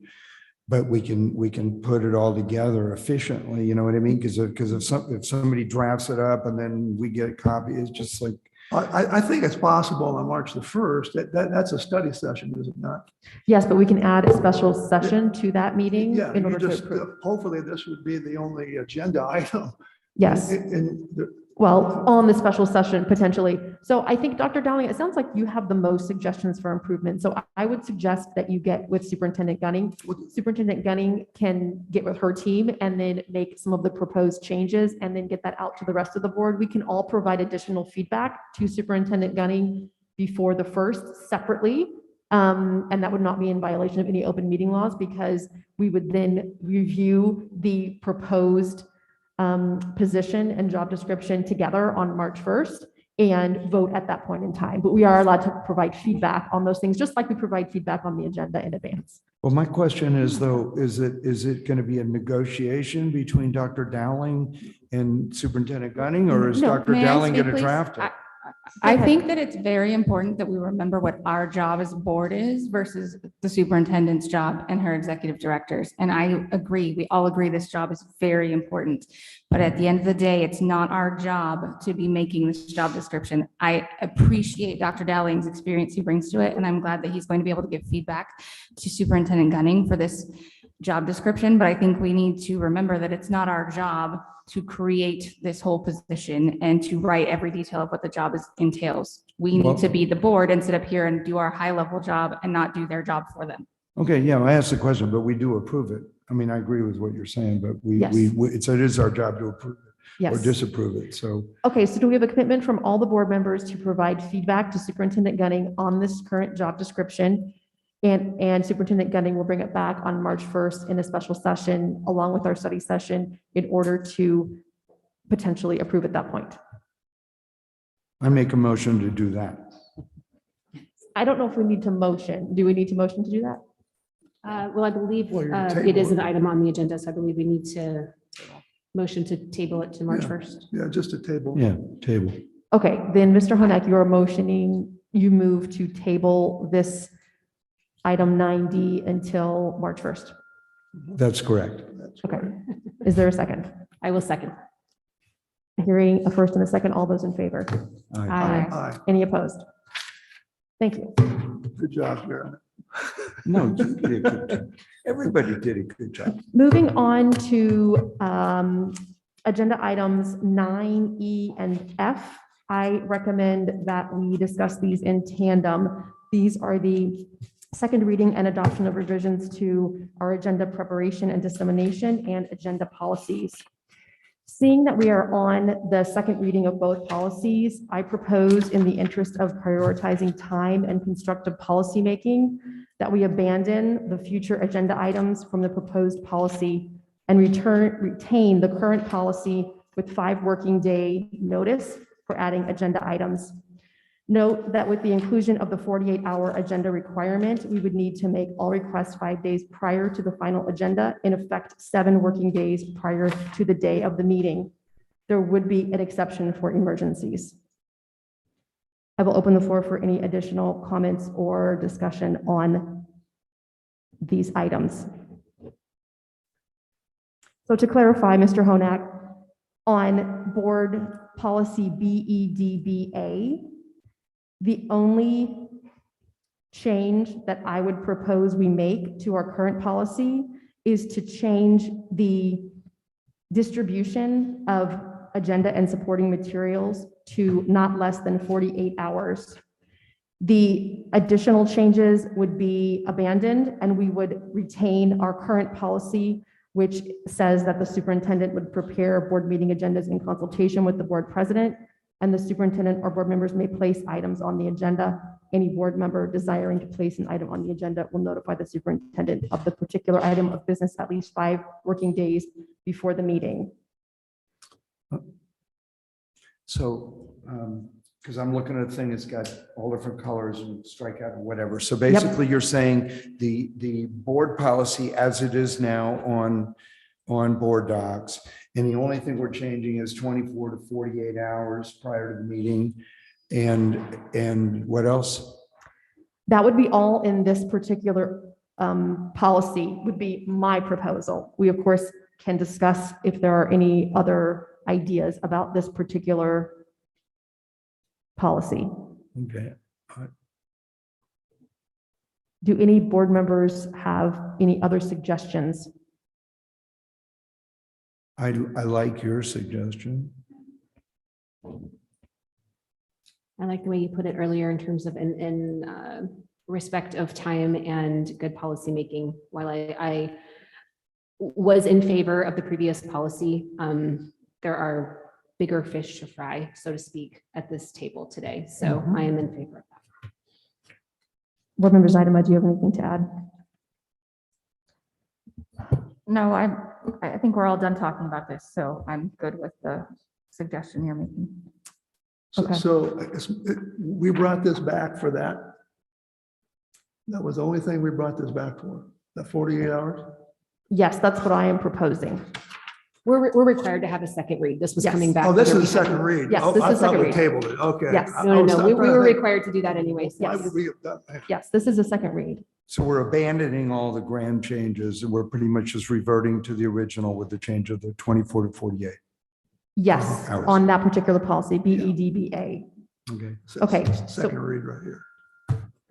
put it all together efficiently, you know what I mean? Because if somebody drafts it up and then we get a copy, it's just like. I think it's possible on March the 1st. That's a study session, is it not? Yes, but we can add a special session to that meeting Yeah, in you order to just, approve. hopefully this would be the only agenda item. Yes. Well, on the special session, potentially. So I think, Dr. Dowling, it sounds like you have the most suggestions for improvement. So I would suggest that you get with Superintendent Gunning. Superintendent Gunning can get with her team and then make some of the proposed changes and then get that out to the rest of the board. We can all provide additional feedback to Superintendent Gunning before the 1st separately. And that would not be in violation of any open meeting laws, because we would then review the proposed position and job description together on March 1st and vote at that point in time. But we are allowed to provide feedback on those things, just like we provide feedback on the agenda in advance. Well, my question is though, is it going to be a negotiation between Dr. Dowling and Superintendent Gunning, or is No. Dr. May I Dowling speak, going to please? draft it? I think that it's very important that we remember what our job as a board is versus the superintendent's job and her executive directors. And I agree, we all agree this job is very important. But at the end of the day, it's not our job to be making this job description. I appreciate Dr. Dowling's experience he brings to it, and I'm glad that he's going to be able to give feedback to Superintendent Gunning for this job description. But I think we need to remember that it's not our job to create this whole position and to write every detail of what the job entails. We need to be the board and sit up here and do our high level job and not do their job for them. Okay, yeah, I asked the question, but we do approve it. I mean, I agree with what you're saying, but Yes. it is our job to approve it or Yes. disapprove it. So, Okay, so do we have a commitment from all the board members to provide feedback to Superintendent Gunning on this current job description? And Superintendent Gunning will bring it back on March 1st in a special session along with our study session in order to potentially approve at that point. I make a motion to do that. I don't know if we need to motion. Do we need to motion to do that? Well, I believe Well, you're it is tabling. an item on the agenda, so I believe we need to motion to table it to March Yeah. 1st. Yeah, just a table. Yeah, table. Okay, then Mr. Honak, you are motioning, you move to table this item 9D until March 1st. That's correct. Okay. Is there a second? I will second. Hearing a first and a second, all those in favor? Aye. Aye. Any opposed? Thank you. Good job, Sharon. No, you did a good job. Everybody did a good job. Moving on to agenda items 9E and F, I recommend that we discuss these in tandem. These are the second reading and adoption of revisions to our agenda preparation and dissemination and agenda policies. Seeing that we are on the second reading of both policies, I propose, in the interest of prioritizing time and constructive policymaking, that we abandon the future agenda items from the proposed policy and retain the current policy with 5 working day notice for adding agenda items. Note that with the inclusion of the 48-hour agenda requirement, we would need to make all requests 5 days prior to the final agenda, in effect 7 working days prior to the day of the meeting. There would be an exception for emergencies. I will open the floor for any additional comments or discussion on these items. So to clarify, Mr. Honak, on board policy BEDBA, the only change that I would propose we make to our current policy is to change the distribution of agenda and supporting materials to not less than 48 hours. The additional changes would be abandoned, and we would retain our current policy, which says that the superintendent would prepare board meeting agendas in consultation with the board president, and the superintendent or board members may place items on the agenda. Any board member desiring to place an item on the agenda will notify the superintendent of the particular item of business at least 5 working days before the meeting. So, because I'm looking at a thing, it's got all different colors and strikeout and whatever. So basically you're saying the board policy as it is now on board docs, and the only thing we're changing is 24 to 48 hours prior to the meeting. And what else? That would be all in this particular policy, would be my proposal. We, of course, can discuss if there are any other ideas about this particular policy. Okay. Do any board members have any other suggestions? I like your suggestion. I like the way you put it earlier in terms of in respect of time and good policymaking. While I was in favor of the previous policy, there are bigger fish to fry, so to speak, at this table today. So I am in favor of that. Board members, Idema, do you have anything to add? No, I think we're all done talking about this, so I'm good with the suggestion you're making. So, Okay. so we brought this back for that. That was the only thing we brought this back for, the 48 hours. Yes, that's what I am proposing. We're required to have a second read. This was Yes. coming back. Oh, this whether is a we had- second read. Yes, Oh, this I is thought second we read. tabled it. Okay. Yes. No, I'm we trying to were think, required to do that anyways. why Yes. would we have done that? Yes, this is a second read. So we're abandoning all the grand changes and we're pretty much just reverting to the original with the change of the 24 to 48. Yes, Hours. on that particular policy, BEDBA. Okay. Okay, so- Second read right here.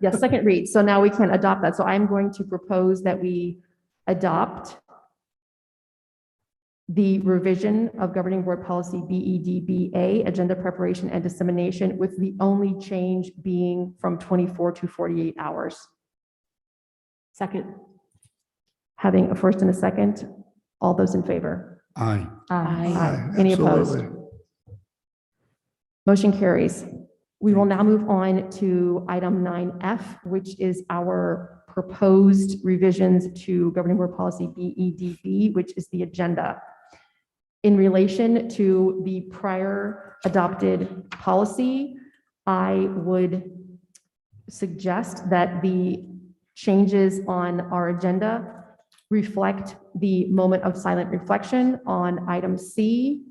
Yes, second read. So now we can adopt that. So I'm going to propose that we adopt the revision of governing board policy BEDBA, agenda preparation and dissemination, with the only change being from 24 to 48 hours. Second. Having a first and a second, all those in favor? Aye. Aye. Any opposed? Absolutely. Motion carries. We will now move on to item 9F, which is our proposed revisions to governing board policy BEDB, which is the agenda. In relation to the prior adopted policy, I would suggest that the changes on our agenda reflect the moment of silent reflection on item C,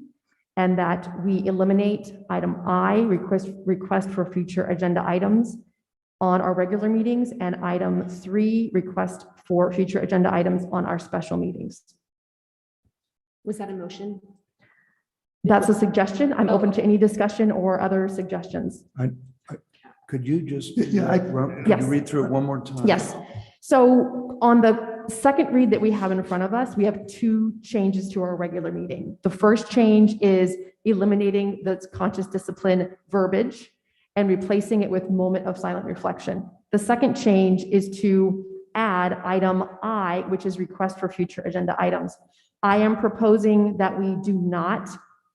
and that we eliminate item I, request for future agenda items on our regular meetings, and item 3, request for future agenda items on our special meetings. Was that a motion? That's a suggestion. I'm open to any discussion or other suggestions. Could you just, Yeah, could Yes. you read through it one more time? Yes. So on the second read that we have in front of us, we have 2 changes to our regular meeting. The first change is eliminating the conscious discipline verbiage and replacing it with moment of silent reflection. The second change is to add item I, which is request for future agenda items. I am proposing that we do not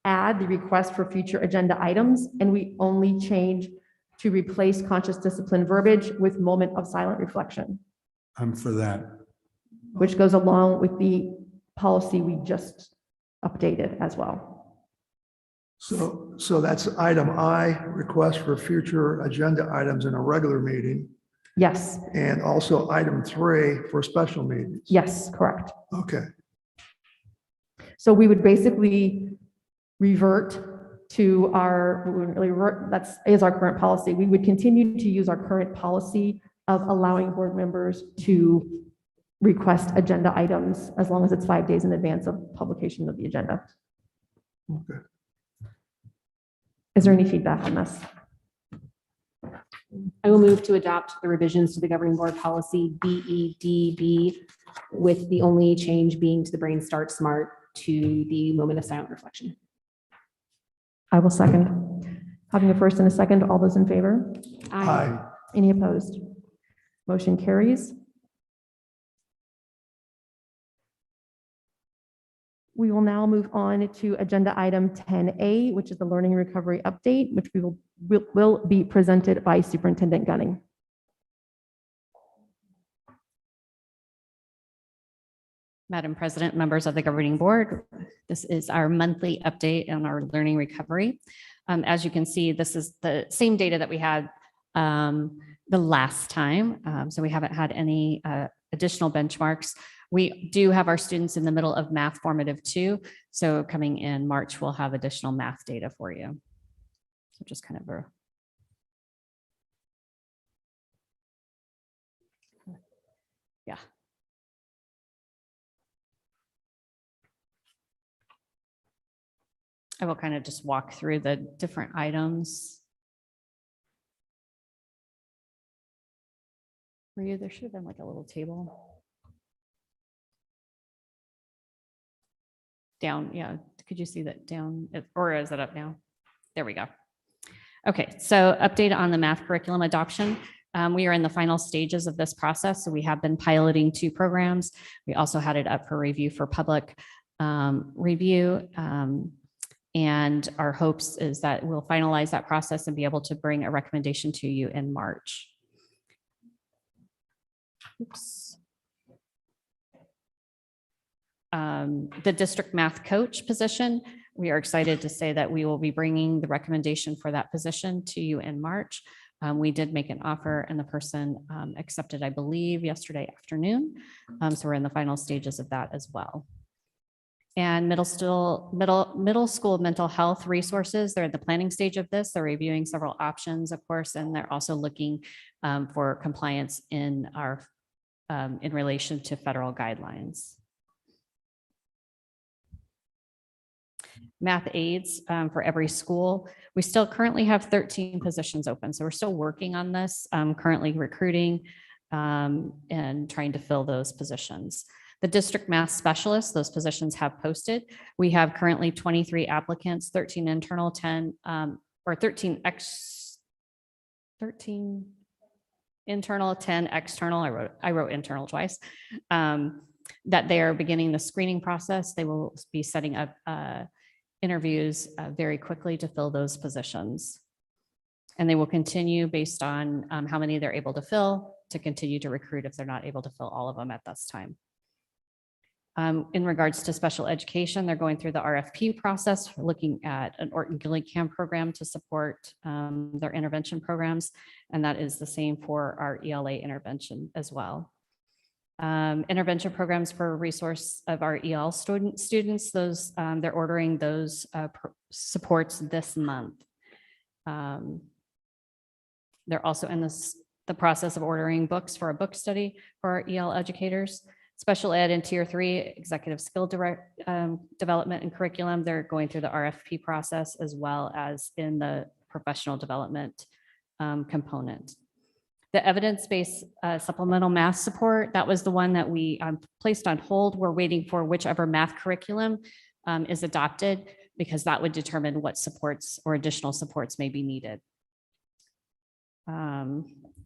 add the request for future agenda items, and we only change to replace conscious discipline verbiage with moment of silent reflection, I'm for that. which goes along with the policy we just updated as well. So that's item I, request for future agenda items in a regular meeting, Yes, and also item 3 for special meetings. yes, correct. Okay. So we would basically revert to that is our current policy. We would continue to use our current policy of allowing board members to request agenda items as long as it's 5 days in advance of publication of the agenda. Okay. Is there any feedback on this? I will move to adopt the revisions to the governing board policy BEDB, with the only change being to the Brain Start Smart to the moment of silent reflection. I will second. Having a first and a second, all those in favor? Aye. Any opposed? Motion carries. We will now move on to agenda item 10A, which is the learning recovery update, which will be presented by Superintendent Gunning. Madam President, members of the governing board, this is our monthly update on our learning recovery. As you can see, this is the same data that we had the last time. So we haven't had any additional benchmarks. We do have our students in the middle of math formative 2. So coming in March, we'll have additional math data for you. So just kind of yeah. I will kind of just walk through the different items. For you, there should have been like a little table. Down, yeah. Could you see that down, or is it up now? There we go. Okay, so update on the math curriculum adoption. We are in the final stages of this process. So we have been piloting 2 programs. We also had it up for review for public review. And our hopes is that we'll finalize that process and be able to bring a recommendation to you in March. Oops. The district math coach position, we are excited to say that we will be bringing the recommendation for that position to you in March. We did make an offer and the person accepted, I believe, yesterday afternoon. So we're in the final stages of that as well. And middle school mental health resources, they're at the planning stage of this. They're reviewing several options, of course, and they're also looking for compliance in relation to federal guidelines. Math aides for every school. We still currently have 13 positions open, so we're still working on this, currently recruiting and trying to fill those positions. The district math specialists, those positions have posted. We have currently 23 applicants, 13 internal, 13 internal, 10 external. I wrote internal twice. That they are beginning the screening process. They will be setting up interviews very quickly to fill those positions. And they will continue based on how many they're able to fill to continue to recruit if they're not able to fill all of them at this time. In regards to special education, they're going through the RFP process, looking at an Orton Gillingham program to support their intervention programs. And that is the same for our ELA intervention as well. Intervention programs for resource of our EL students, those they're ordering those supports this month. They're also in the process of ordering books for a book study for our EL educators. Special ed in tier 3, executive skill development and curriculum, they're going through the RFP process as well as in the professional development component. The evidence-based supplemental math support, that was the one that we placed on hold. We're waiting for whichever math curriculum is adopted, because that would determine what supports or additional supports may be needed.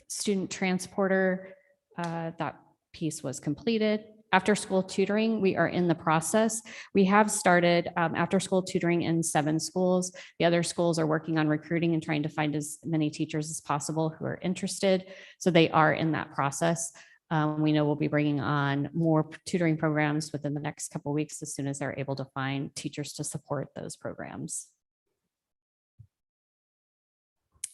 Student transporter, that piece was completed. After school tutoring, we are in the process. We have started after school tutoring in 7 schools. The other schools are working on recruiting and trying to find as many teachers as possible who are interested. So they are in that process. We know we'll be bringing on more tutoring programs within the next couple of weeks as soon as they're able to find teachers to support those programs.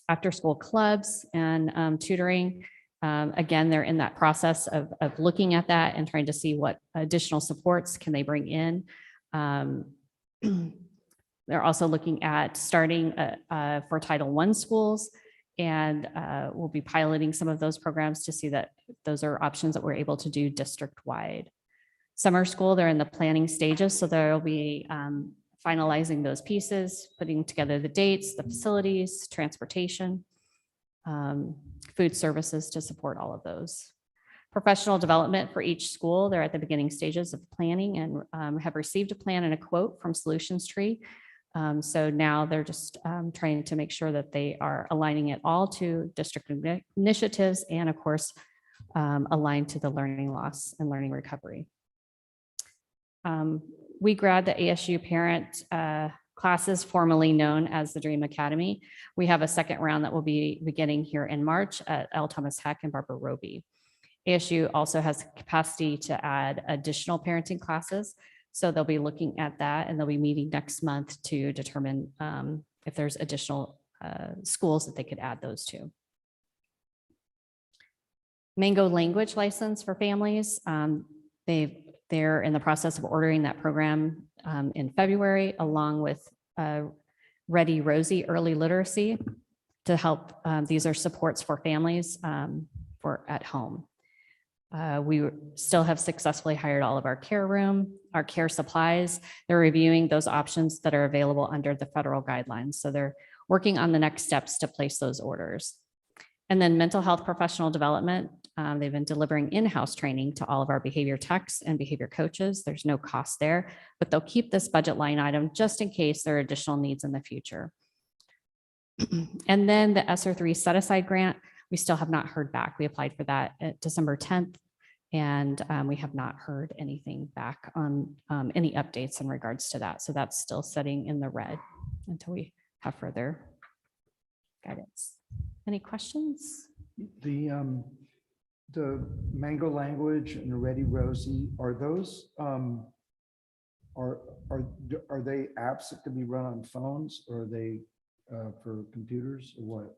After school clubs and tutoring, again, they're in that process of looking at that and trying to see what additional supports can they bring in. They're also looking at starting for Title I schools, and we'll be piloting some of those programs to see that those are options that we're able to do district-wide. Summer school, they're in the planning stages, so they'll be finalizing those pieces, putting together the dates, the facilities, transportation, food services to support all of those. Professional development for each school, they're at the beginning stages of planning and have received a plan and a quote from Solutions Tree. So now they're just trying to make sure that they are aligning it all to district initiatives and of course, aligned to the learning loss and learning recovery. We grad the ASU parent classes formerly known as the Dream Academy. We have a second round that will be beginning here in March at L. Thomas Heck and Barbara Roby. ASU also has capacity to add additional parenting classes. So they'll be looking at that and they'll be meeting next month to determine if there's additional schools that they could add those to. Mango language license for families. They're in the process of ordering that program in February, along with Ready Rosie Early Literacy to help. These are supports for families for at home. We still have successfully hired all of our care room, our care supplies. They're reviewing those options that are available under the federal guidelines. So they're working on the next steps to place those orders. And then mental health professional development. They've been delivering in-house training to all of our behavior techs and behavior coaches. There's no cost there, but they'll keep this budget line item just in case there are additional needs in the future. And then the ESSER 3 set-aside grant. We still have not heard back. We applied for that at December 10th, and we have not heard anything back on any updates in regards to that. So that's still sitting in the red until we have further guidance. Any questions? The Mango language and the Ready Rosie, are those are they apps that can be run on phones, or are they for computers, or what?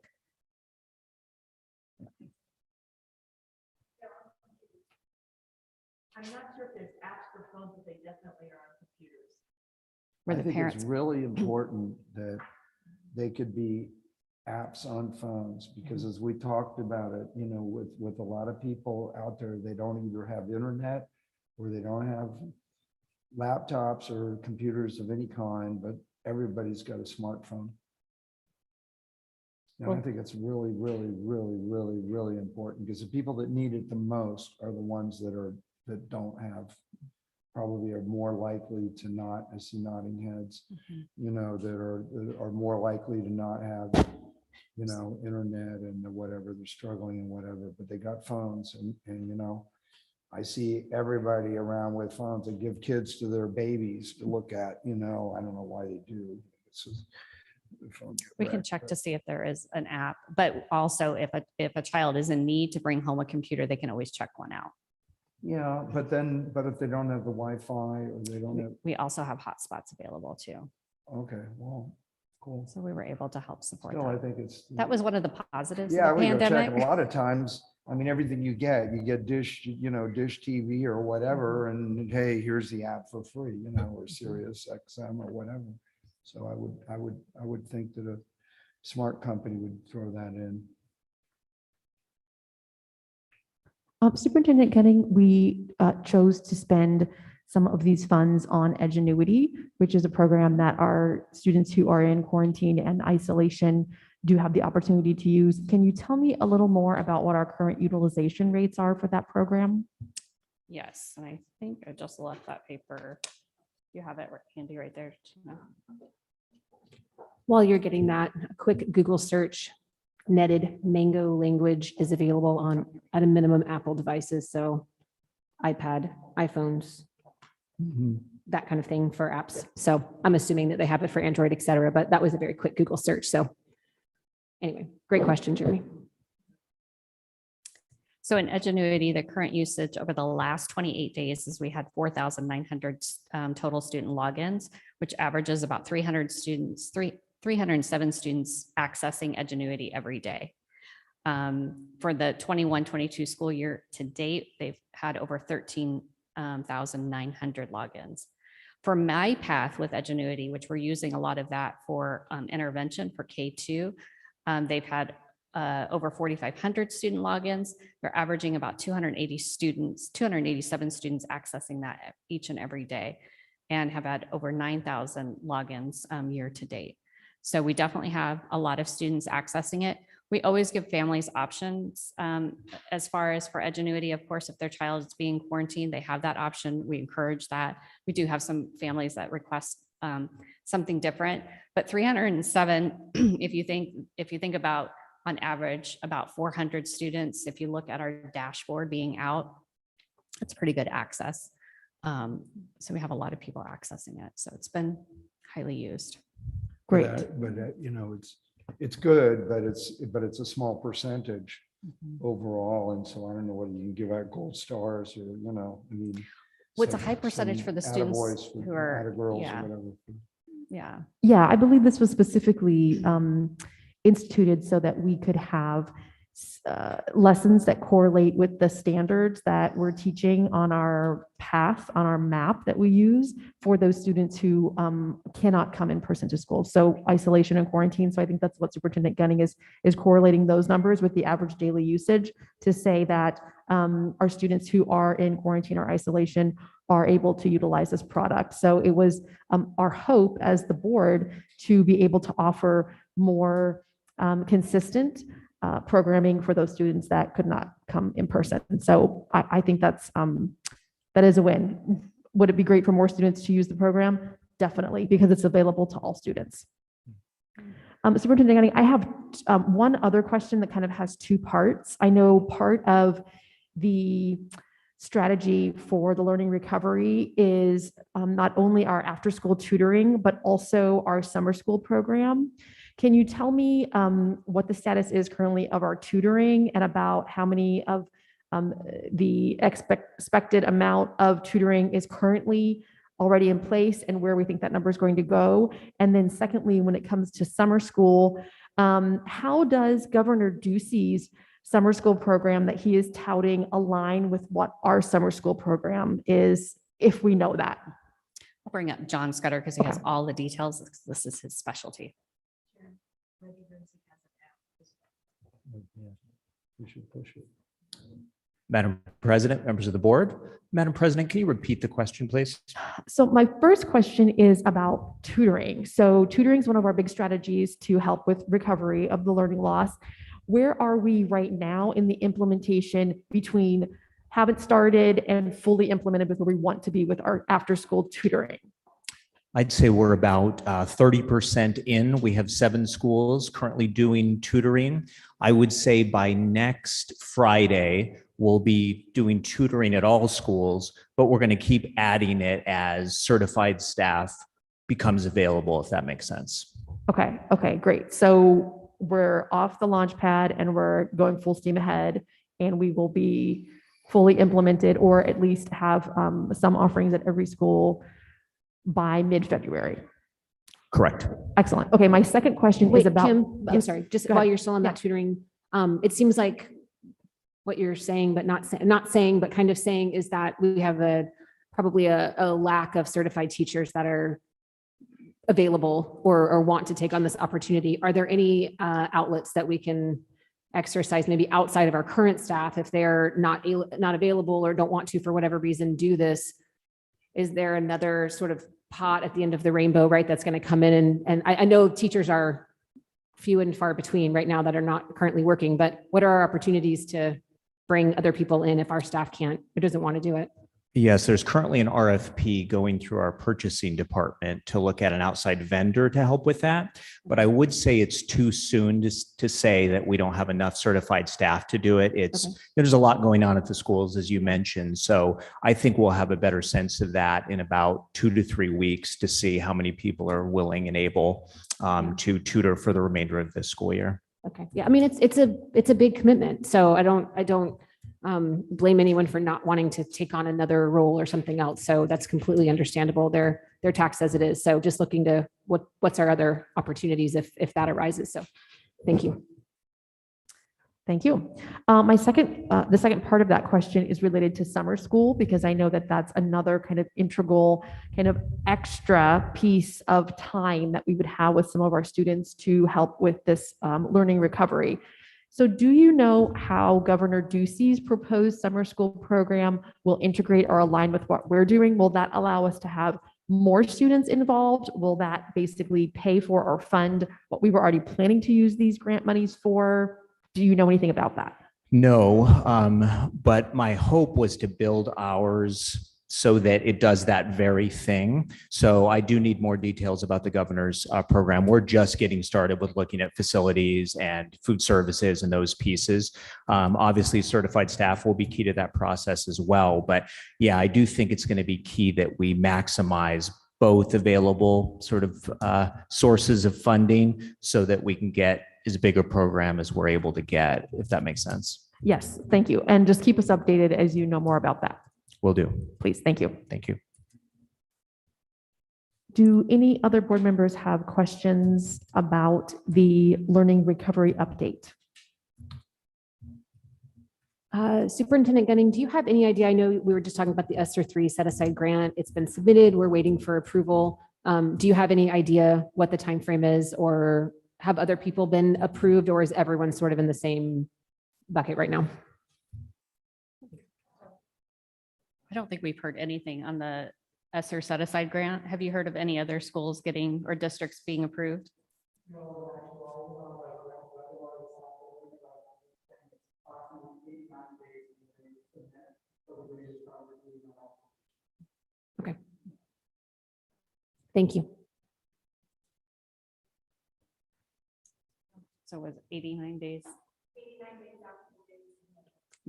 I'm not sure if there's apps for phones, but they definitely are on computers. Where I the think parents. it's really important that they could be apps on phones, because as we talked about it, you know, with a lot of people out there, they don't either have internet or they don't have laptops or computers of any kind, but everybody's got a smartphone. And I think it's really, really, really, really, really important, because the people that need it the most are the ones that don't have, probably are more likely to not, I see nodding heads, you know, that are more likely to not have, you know, internet and whatever, they're struggling and whatever, but they got phones and you know, I see everybody around with phones that give kids to their babies to look at, you know, I don't know why they do. It's just, We can check to see if there is an app, but also if a child is in need to bring home a computer, they can always check one out. Yeah, but if they don't have the Wi-Fi or they don't have, We also have hotspots available too. okay, well, cool. So we were able to help support Still, I that. think it's. That was one of the positives Yeah, of the we go check, pandemic. and a lot of times, I mean, everything you get Dish, you know, Dish TV or whatever, and hey, here's the app for free, you know, or Sirius XM or whatever. So I would think that a smart company would throw that in. Superintendent Gunning, we chose to spend some of these funds on Edgenuity, which is a program that our students who are in quarantine and isolation do have the opportunity to use. Can you tell me a little more about what our current utilization rates are for that program? Yes, and I think I just left that paper. You have it handy right there. Tina. While you're getting that, a quick Google search, netted Mango language is available on, at a minimum, Apple devices. So iPad, iPhones, that kind of thing for apps. So I'm assuming that they have it for Android, et cetera, but that was a very quick Google search. So anyway, great question, Jeremy. So in Edgenuity, the current usage over the last 28 days is we had 4,900 total student logins, which averages about 307 students accessing Edgenuity every day. For the 21-22 school year to date, they've had over 13,900 logins. For my path with Edgenuity, which we're using a lot of that for intervention for K2, they've had over 4,500 student logins. They're averaging about 287 students accessing that each and every day, and have had over 9,000 logins year to date. So we definitely have a lot of students accessing it. We always give families options as far as for Edgenuity. Of course, if their child is being quarantined, they have that option. We encourage that. We do have some families that request something different, but 307, if you think about on average about 400 students, if you look at our dashboard being out, it's pretty good access. So we have a lot of people accessing it. So it's been highly used. Great. But you know, it's good, but it's a small percentage overall. And so I don't know whether you can give out gold stars or, you know, I mean. Well, it's a high percentage for the students who are, yeah. Yeah. Yeah, I believe this was specifically instituted so that we could have lessons that correlate with the standards that we're teaching on our path, on our map that we use for those students who cannot come in person to school. So isolation and quarantine. So I think that's what Superintendent Gunning is correlating those numbers with the average daily usage to say that our students who are in quarantine or isolation are able to utilize this product. So it was our hope as the board to be able to offer more consistent programming for those students that could not come in person. So I think that is a win. Would it be great for more students to use the program? Definitely, because it's available to all students. Superintendent Gunning, I have one other question that kind of has two parts. I know part of the strategy for the learning recovery is not only our after-school tutoring, but also our summer school program. Can you tell me what the status is currently of our tutoring and about how many of the expected amount of tutoring is currently already in place and where we think that number is going to go? And then secondly, when it comes to summer school, how does Governor Ducey's summer school program that he is touting align with what our summer school program is, if we know that? I'll bring up John Scudder because he has all the details. This is his specialty. We should push it. Madam President, members of the board. Madam President, can you repeat the question, please? So my first question is about tutoring. So tutoring is one of our big strategies to help with recovery of the learning loss. Where are we right now in the implementation between haven't started and fully implemented with where we want to be with our after-school tutoring? I'd say we're about 30% in. We have 7 schools currently doing tutoring. I would say by next Friday, we'll be doing tutoring at all schools, but we're going to keep adding it as certified staff becomes available, if that makes sense. Okay, great. So we're off the launch pad and we're going full steam ahead, and we will be fully implemented or at least have some offerings at every school by mid-February. Correct. Excellent. Okay, my second question is about. Kim, I'm sorry, just while you're still on that tutoring, it seems like what you're saying, but not saying, but kind of saying is that we have probably a lack of certified teachers that are available or want to take on this opportunity. Are there any outlets that we can exercise maybe outside of our current staff if they're not available or don't want to, for whatever reason, do this? Is there another sort of pot at the end of the rainbow, right, that's going to come in? And I know teachers are few and far between right now that are not currently working, but what are our opportunities to bring other people in if our staff can't or doesn't want to do it? Yes, there's currently an RFP going through our purchasing department to look at an outside vendor to help with that. But I would say it's too soon to say that we don't have enough certified staff to do it. There's a lot going on at the schools, as you mentioned. So I think we'll have a better sense of that in about 2 to 3 weeks to see how many people are willing and able to tutor for the remainder of this school year. Okay. Yeah. I mean, it's a big commitment. So I don't blame anyone for not wanting to take on another role or something else. So that's completely understandable. They're taxed as it is. So just looking to what's our other opportunities if that arises. So thank you. Thank you. The second part of that question is related to summer school, because I know that that's another kind of integral, kind of extra piece of time that we would have with some of our students to help with this learning recovery. So do you know how Governor Ducey's proposed summer school program will integrate or align with what we're doing? Will that allow us to have more students involved? Will that basically pay for or fund what we were already planning to use these grant monies for? Do you know anything about that? No, but my hope was to build ours so that it does that very thing. So I do need more details about the governor's program. We're just getting started with looking at facilities and food services and those pieces. Obviously, certified staff will be key to that process as well. But yeah, I do think it's going to be key that we maximize both available sort of sources of funding so that we can get as big a program as we're able to get, if that makes sense. Yes, thank you. And just keep us updated as you know more about that. Will do. Please, thank you. Thank you. Do any other board members have questions about the learning recovery update? Superintendent Gunning, do you have any idea? I know we were just talking about the ESSER 3 set aside grant. It's been submitted. We're waiting for approval. Do you have any idea what the timeframe is, or have other people been approved, or is everyone sort of in the same bucket right now? I don't think we've heard anything on the ESSER set aside grant. Have you heard of any other schools getting or districts being approved? Okay. Thank you. So it was 89 days.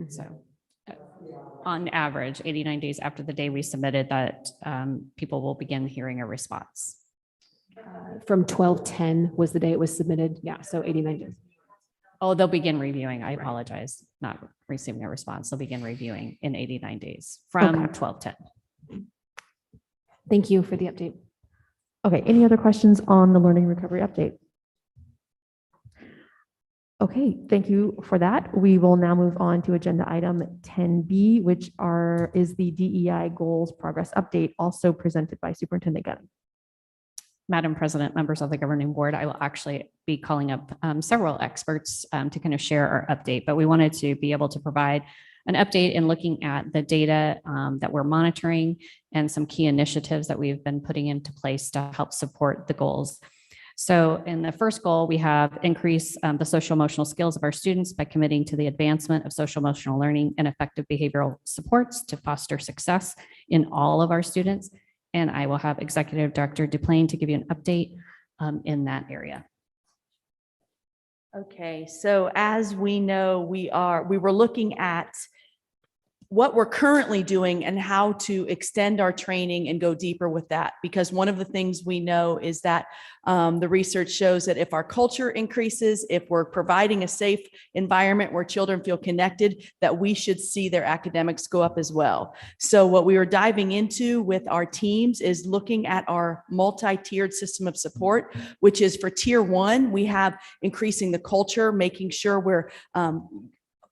So on average, 89 days after the day we submitted that, people will begin hearing a response. From 12/10 was the day it was submitted. Yeah, so 89 days. Oh, they'll begin reviewing. I apologize, not receiving a response. They'll begin reviewing in 89 days from 12/10. Thank you for the update. Okay, any other questions on the learning recovery update? Okay, thank you for that. We will now move on to agenda item 10B, which is the DEI goals progress update, also presented by Superintendent Gunning. Madam President, members of the governing board, I will actually be calling up several experts to kind of share our update, but we wanted to be able to provide an update in looking at the data that we're monitoring and some key initiatives that we've been putting into place to help support the goals. So in the first goal, we have increase the social emotional skills of our students by committing to the advancement of social emotional learning and effective behavioral supports to foster success in all of our students. And I will have Executive Director Duplain to give you an update in that area. Okay, so as we know, we were looking at what we're currently doing and how to extend our training and go deeper with that. Because one of the things we know is that the research shows that if our culture increases, if we're providing a safe environment where children feel connected, that we should see their academics go up as well. So what we were diving into with our teams is looking at our multi-tiered system of support, which is for tier 1, we have increasing the culture, making sure we're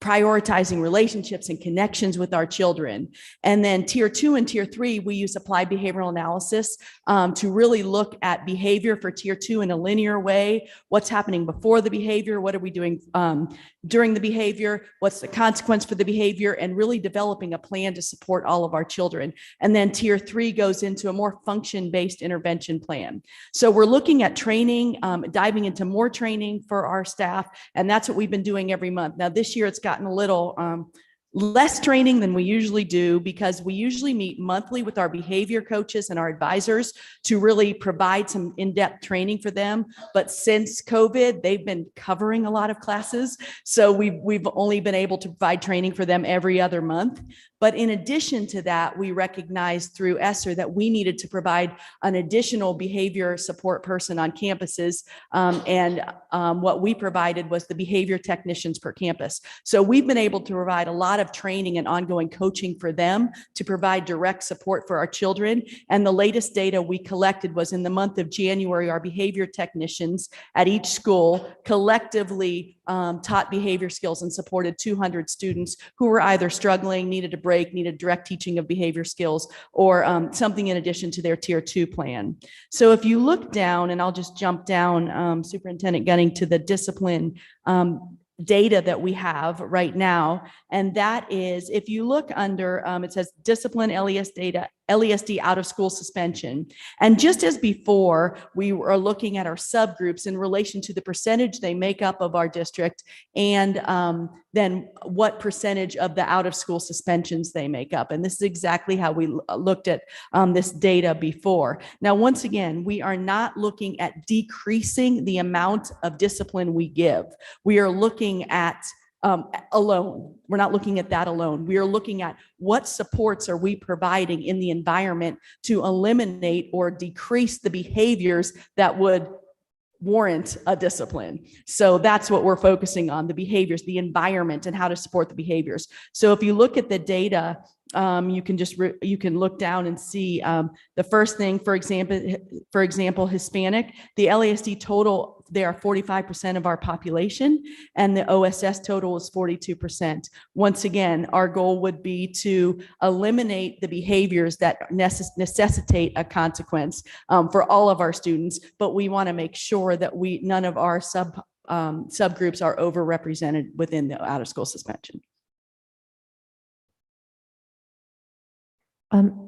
prioritizing relationships and connections with our children. And then tier 2 and tier 3, we use applied behavioral analysis to really look at behavior for tier 2 in a linear way. What's happening before the behavior? What are we doing during the behavior? What's the consequence for the behavior? And really developing a plan to support all of our children. And then tier 3 goes into a more function-based intervention plan. So we're looking at training, diving into more training for our staff. And that's what we've been doing every month. Now this year it's gotten a little less training than we usually do, because we usually meet monthly with our behavior coaches and our advisors to really provide some in-depth training for them. But since COVID, they've been covering a lot of classes. So we've only been able to provide training for them every other month. But in addition to that, we recognized through ESSER that we needed to provide an additional behavior support person on campuses. What we provided was the behavior technicians per campus. So we've been able to provide a lot lot of training and ongoing coaching for them to provide direct support for our children. And the latest data we collected was in the month of January, our behavior technicians at each school collectively taught behavior skills and supported 200 students who were either struggling, needed a break, needed direct teaching of behavior skills, or something in addition to their tier 2 plan. So if you look down, and I'll just jump down, Superintendent Gunning, to the discipline data that we have right now. And that is, if you look under, it says discipline LESD out of school suspension. And just as before, we were looking at our subgroups in relation to the percentage they make up of our district, and then what percentage of the out of school suspensions they make up. And this is exactly how we looked at this data before. Now, once again, we are not looking at decreasing the amount of discipline we give. We are looking at alone. We're not looking at that alone. We are looking at what supports are we providing in the environment to eliminate or decrease the behaviors that would warrant a discipline. So that's what we're focusing on, the behaviors, the environment, and how to support the behaviors. So if you look at the data, you can look down and see the first thing, for example, Hispanic, the LASD total, they are 45% of our population, and the OSS total is 42%. Once again, our goal would be to eliminate the behaviors that necessitate a consequence for all of our students, but we want to make sure that none of our subgroups are overrepresented within the out of school suspension.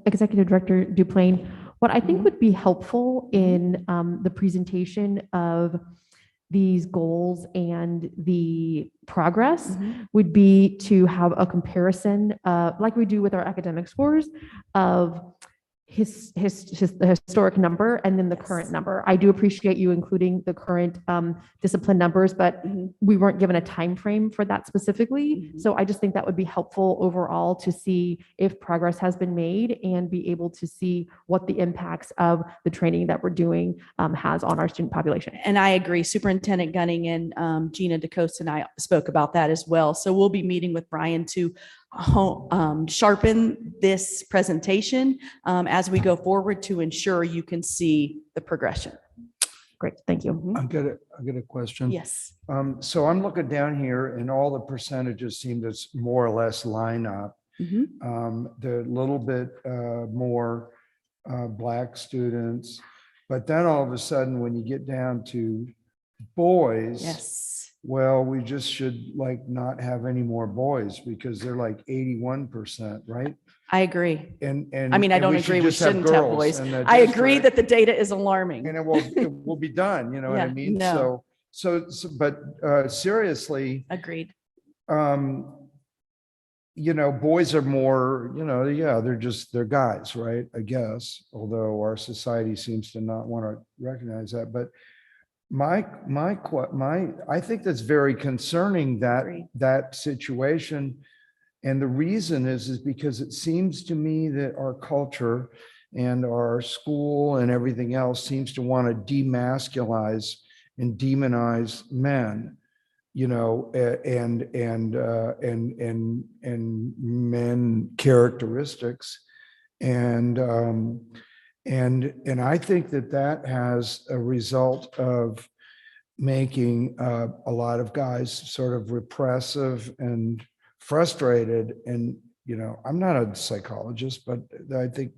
Executive Director Duplain, what I think would be helpful in the presentation of these goals and the progress would be to have a comparison, like we do with our academic scores, of the historic number and then the current number. I do appreciate you including the current discipline numbers, but we weren't given a time frame for that specifically. So I just think that would be helpful overall to see if progress has been made and be able to see what the impacts of the training that we're doing has on our student population. And I agree. Superintendent Gunning and Gina DeCosta and I spoke about that as well. So we'll be meeting with Brian to sharpen this presentation as we go forward to ensure you can see the progression. Great, thank you. I got a question. Yes. So I'm looking down here and all the percentages seem to more or less line up. They're a little bit more Black students, but then all of a sudden when you get down to boys, yes, well, we just should like not have any more boys because they're like 81%, right? I agree. And I mean, I don't agree we shouldn't have boys. I agree that the data is alarming. And it will be done, you know what I mean? No. But seriously. Agreed. You know, boys are more, you know, yeah, they're guys, right? I guess, although our society seems to not want to recognize that. But I think that's very concerning, that situation. And the reason is because it seems to me that our culture and our school and everything else seems to want to demasculize and demonize men, you know, and men characteristics. And I think that has a result of making a lot of guys sort of repressive and frustrated. And, you know, I'm not a psychologist, but I think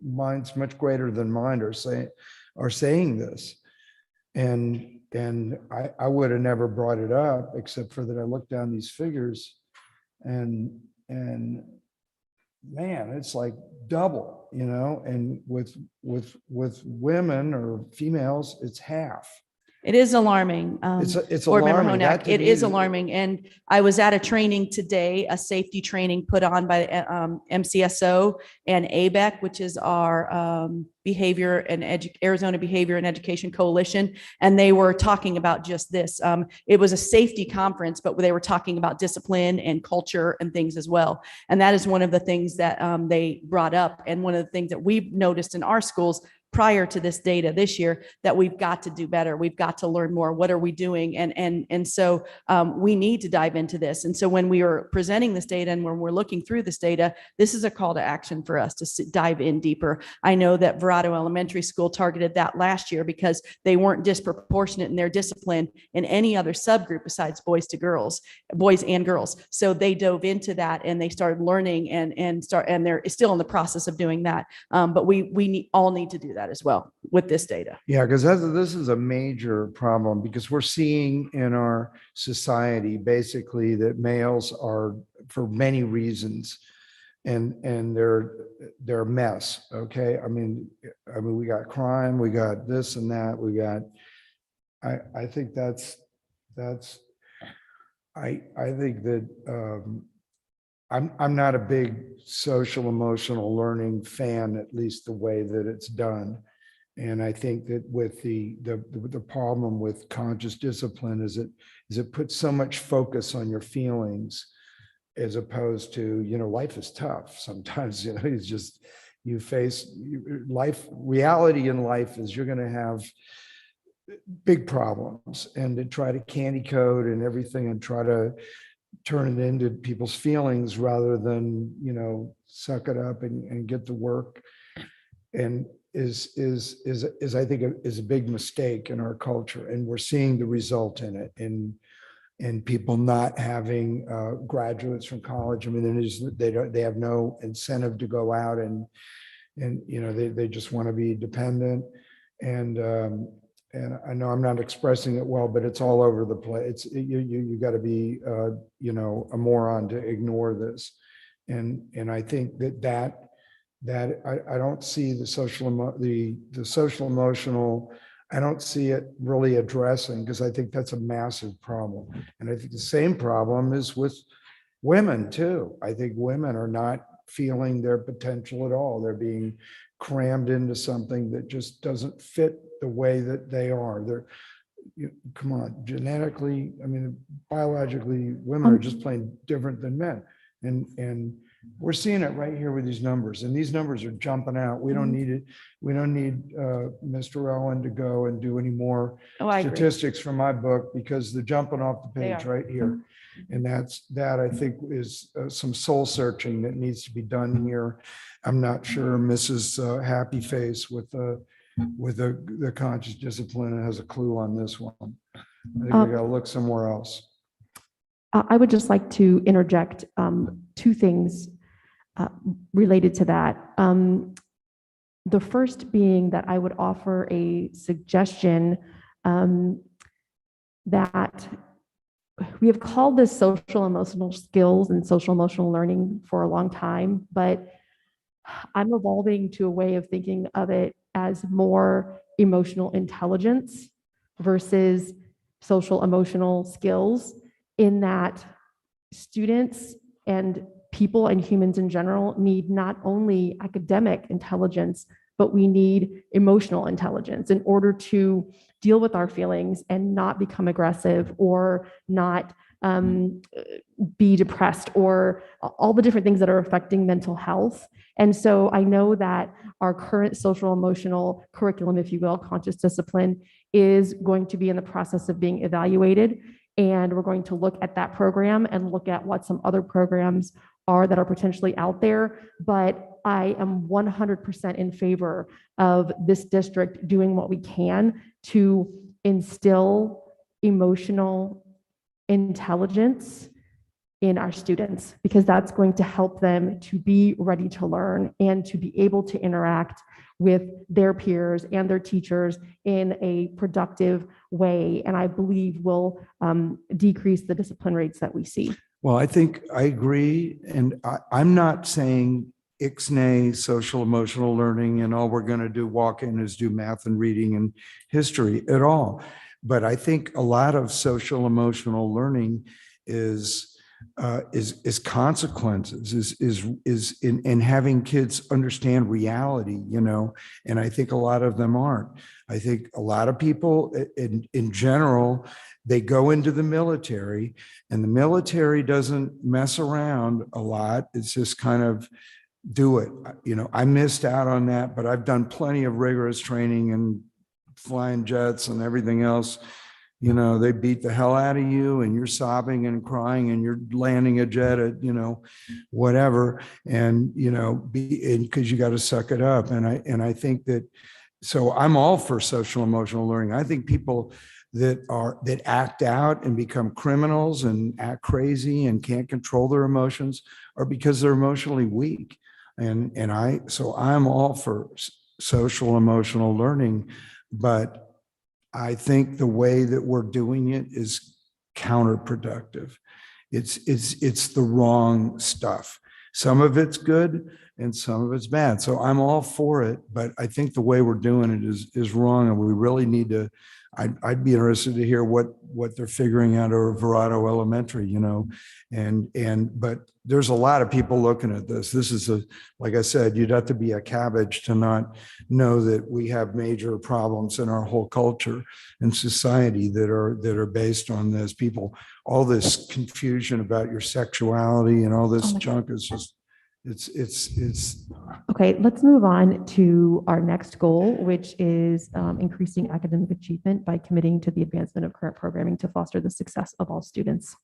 minds much greater than mine are saying this. And I would have never brought it up except for that I looked down these figures and man, it's like double, you know, and with women or females, it's half. It is alarming. It's Board Member alarming. Honak, it is alarming. And I was at a training today, a safety training put on by MCSO and ABEC, which is our Behavior and Arizona Behavior and Education Coalition. And they were talking about just this. It was a safety conference, but they were talking about discipline and culture and things as well. And that is one of the things that they brought up. And one of the things that we've noticed in our schools, prior to this data this year that we've got to do better. We've got to learn more. What are we doing? And so we need to dive into this. And so when we are presenting this data and when we're looking through this data, this is a call to action for us to dive in deeper. I know that Verado Elementary School targeted that last year because they weren't disproportionate in their discipline in any other subgroup besides boys and girls. So they dove into that and they started learning and they're still in the process of doing that. But we all need to do that as well with this data. Yeah, because this is a major problem because we're seeing in our society basically that males are, for many reasons, and they're a mess. Okay, I mean we got crime, we got this and that, we got. I think that's. I think that I'm not a big social emotional learning fan, at least the way that it's done. And I think that with the problem with conscious discipline is it puts so much focus on your feelings as opposed to, life is tough. Sometimes, it's just, you face life, reality in life is you're going to have big problems, and to try to candy code and everything and try to turn it into people's feelings rather than, suck it up and get to work. And is I think is a big mistake in our culture, and we're seeing the result in it in people not having graduates from college. I mean, they have no incentive to go out and they just want to be dependent. And I know I'm not expressing it well, but it's all over the place. You got to be a moron to ignore this. And I think that I don't see the social emotional, I don't see it really addressing, because I think that's a massive problem. And I think the same problem is with women too. I think women are not feeling their potential at all. They're being crammed into something that just doesn't fit the way that they are. Come on, genetically, I mean, biologically, women are just plain different than men. And we're seeing it right here with these numbers, and these numbers are jumping out. We don't need it. We don't need Mr. Owen to go and do any more statistics from my book, because they're jumping off the page right here. And that I think is some soul searching that needs to be done here. I'm not sure Mrs. Happy Face with the conscious discipline has a clue on this one. I think we got to look somewhere else. I would just like to interject two things related to that. The first being that I would offer a suggestion that we have called this social emotional skills and social emotional learning for a long time, but I'm evolving to a way of thinking of it as more emotional intelligence versus social emotional skills, in that students and people and humans in general need not only academic intelligence, but we need emotional intelligence in order to deal with our feelings and not become aggressive or not be depressed, or all the different things that are affecting mental health. And so I know that our current social emotional curriculum, if you will, conscious discipline, is going to be in the process of being evaluated. And we're going to look at that program and look at what some other programs are that are potentially out there. But I am 100% in favor of this district doing what we can to instill emotional intelligence in our students, because that's going to help them to be ready to learn and to be able to interact with their peers and their teachers in a productive way. And I believe will decrease the discipline rates that we see. Well, I think I agree. And I'm not saying ixnay social emotional learning and all we're going to do walk in is do math and reading and history at all. But I think a lot of social emotional learning is consequences, is in having kids understand reality, and I think a lot of them aren't. I think a lot of people in general, they go into the military, and the military doesn't mess around a lot. It's just kind of do it. I missed out on that, but I've done plenty of rigorous training and flying jets and everything else. They beat the hell out of you and you're sobbing and crying and you're landing a jet at, whatever. And, because you got to suck it up. And I think that, so I'm all for social emotional learning. I think people that act out and become criminals and act crazy and can't control their emotions are because they're emotionally weak. So I'm all for social emotional learning, but I think the way that we're doing it is counterproductive. It's the wrong stuff. Some of it's good and some of it's bad. So I'm all for it, but I think the way we're doing it is wrong. And we really need to, I'd be interested to hear what they're figuring out over Verado Elementary, but there's a lot of people looking at this. This is like I said, you'd have to be a cabbage to not know that we have major problems in our whole culture and society that are based on this. People, all this confusion about your sexuality and all this junk is just, it's. Okay, let's move on to our next goal, which is increasing academic achievement by committing to the advancement of current programming to foster the success of all students.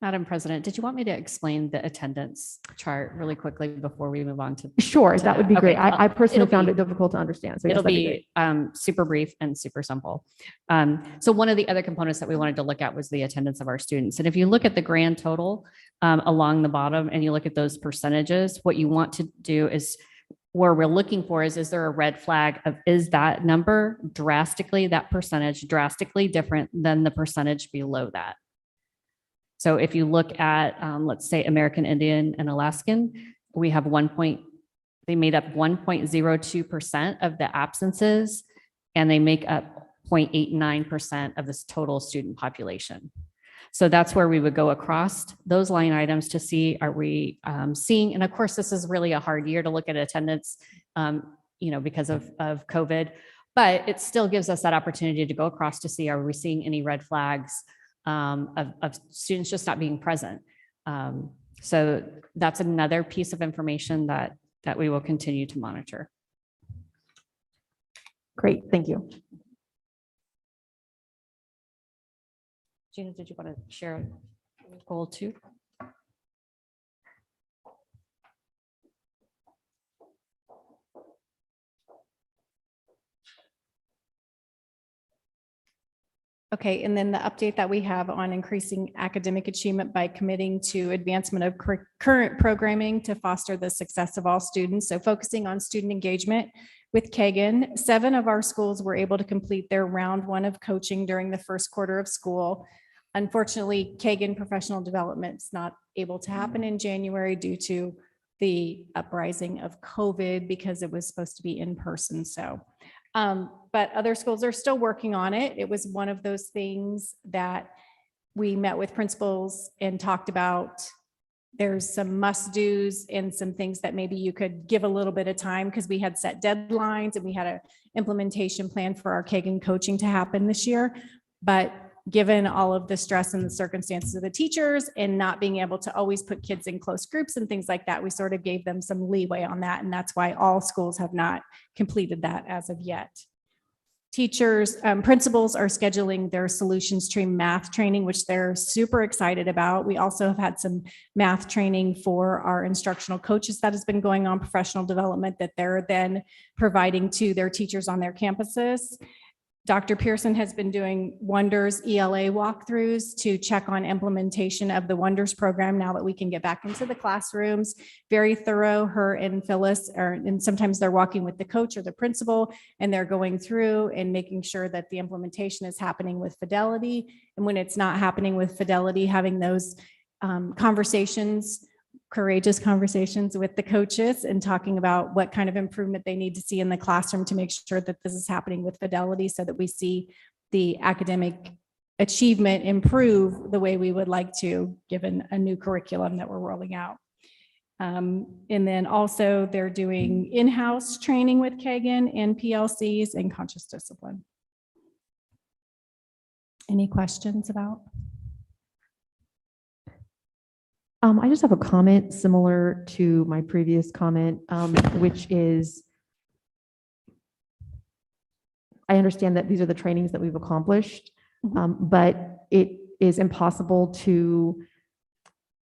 Madam President, did you want me to explain the attendance chart really quickly before we move on to? Sure, that would be great. Okay, I personally it'll found be- it difficult to understand. So yes, It'll that'd be great. be super brief and super simple. So one of the other components that we wanted to look at was the attendance of our students. And if you look at the grand total along the bottom and you look at those percentages, what you want to do is where we're looking for is there a red flag of, is that number drastically, that percentage drastically different than the percentage below that? So if you look at, let's say American Indian and Alaskan, we have they made up 1.02% of the absences, and they make up 0.89% of this total student population. So that's where we would go across those line items to see, are we seeing, and of course, this is really a hard year to look at attendance, because of COVID, but it still gives us that opportunity to go across to see, are we seeing any red flags of students just not being present. So that's another piece of information that we will continue to monitor. Great, thank you. Gina, did you want to share goal 2? Okay, and then the update that we have on increasing academic achievement by committing to advancement of current programming to foster the success of all students. So focusing on student engagement with Kagan, 7 of our schools were able to complete their round 1 of coaching during the first quarter of school. Unfortunately, Kagan professional development is not able to happen in January due to the uprising of COVID because it was supposed to be in person. So but other schools are still working on it. It was one of those things that we met with principals and talked about. There's some must-dos and some things that maybe you could give a little bit of time, because we had set deadlines and we had an implementation plan for our Kagan coaching to happen this year. But given all of the stress and the circumstances of the teachers and not being able to always put kids in close groups and things like that, we sort of gave them some leeway on that. And that's why all schools have not completed that as of yet. Teachers, principals are scheduling their solution stream math training, which they're super excited about. We also have had some math training for our instructional coaches that has been going on, professional development that they're then providing to their teachers on their campuses. Dr. Pearson has been doing Wonders ELA walkthroughs to check on implementation of the Wonders program now that we can get back into the classrooms. Very thorough, her and Phyllis and sometimes they're walking with the coach or the principal, and they're going through and making sure that the implementation is happening with fidelity. And when it's not happening with fidelity, having those courageous conversations with the coaches and talking about what kind of improvement they need to see in the classroom to make sure that this is happening with fidelity so that we see the academic achievement improve the way we would like to, given a new curriculum that we're rolling out. And then also they're doing in-house training with Kagan and PLCs and conscious discipline. Any questions about? I just have a comment similar to my previous comment, which is I understand that these are the trainings that we've accomplished, but it is impossible to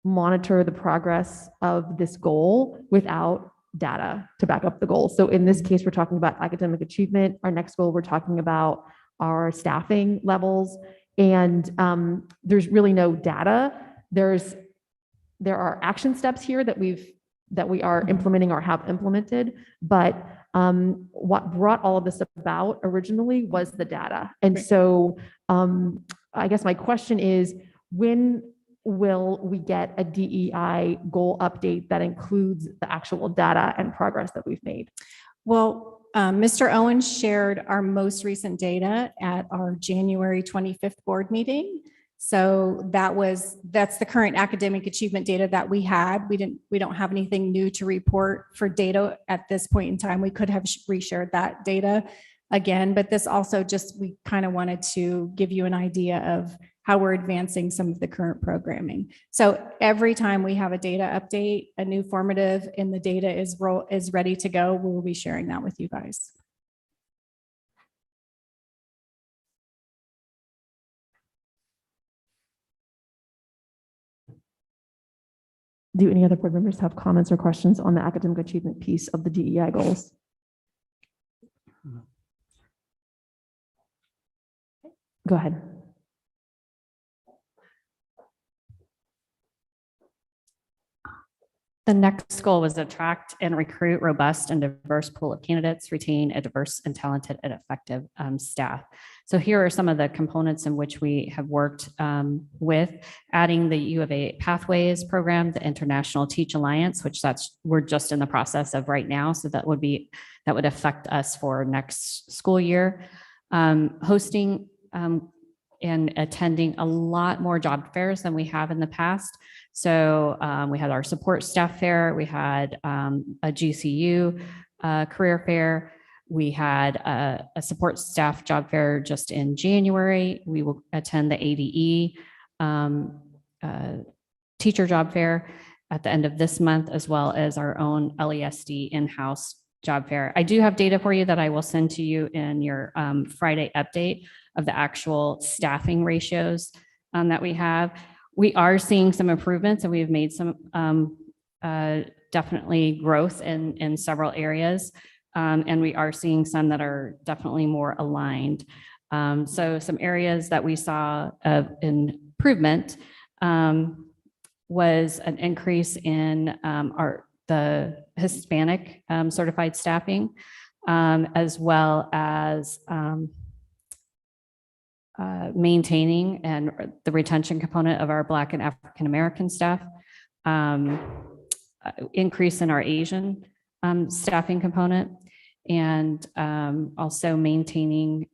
monitor the progress of this goal without data to back up the goal. So in this case, we're talking about academic achievement. Our next goal, we're talking about our staffing levels, and there's really no data. There are action steps here that we are implementing or have implemented, but what brought all of this about originally was the data. And so I guess my question is, when will we get a DEI goal update that includes the actual data and progress that we've made? Well, Mr. Owens shared our most recent data at our January 25th board meeting. So that's the current academic achievement data that we had. We don't have anything new to report for data at this point in time. We could have reshared that data again, but this also we kind of wanted to give you an idea of how we're advancing some of the current programming. So every time we have a data update, a new formative, and the data is ready to go, we will be sharing that with you guys. Do any other board members have comments or questions on the academic achievement piece of the DEI goals? Go ahead. The next goal was attract and recruit robust and diverse pool of candidates, retain a diverse and talented and effective staff. So here are some of the components in which we have worked with adding the U of A Pathways program, the International Teach Alliance, which we're just in the process of right now. So that would affect us for next school year. Hosting and attending a lot more job fairs than we have in the past. So we had our support staff fair, we had a GCU career fair, we had a support staff job fair just in January. We will attend the ADE teacher job fair at the end of this month, as well as our own LESD in-house job fair. I do have data for you that I will send to you in your Friday update of the actual staffing ratios that we have. We are seeing some improvements, and we've made some definitely growth in several areas. And we are seeing some that are definitely more aligned. So some areas that we saw of improvement was an increase in the Hispanic certified staffing, as well as maintaining and the retention component of our Black and African American staff, increase in our Asian staffing component, and also maintaining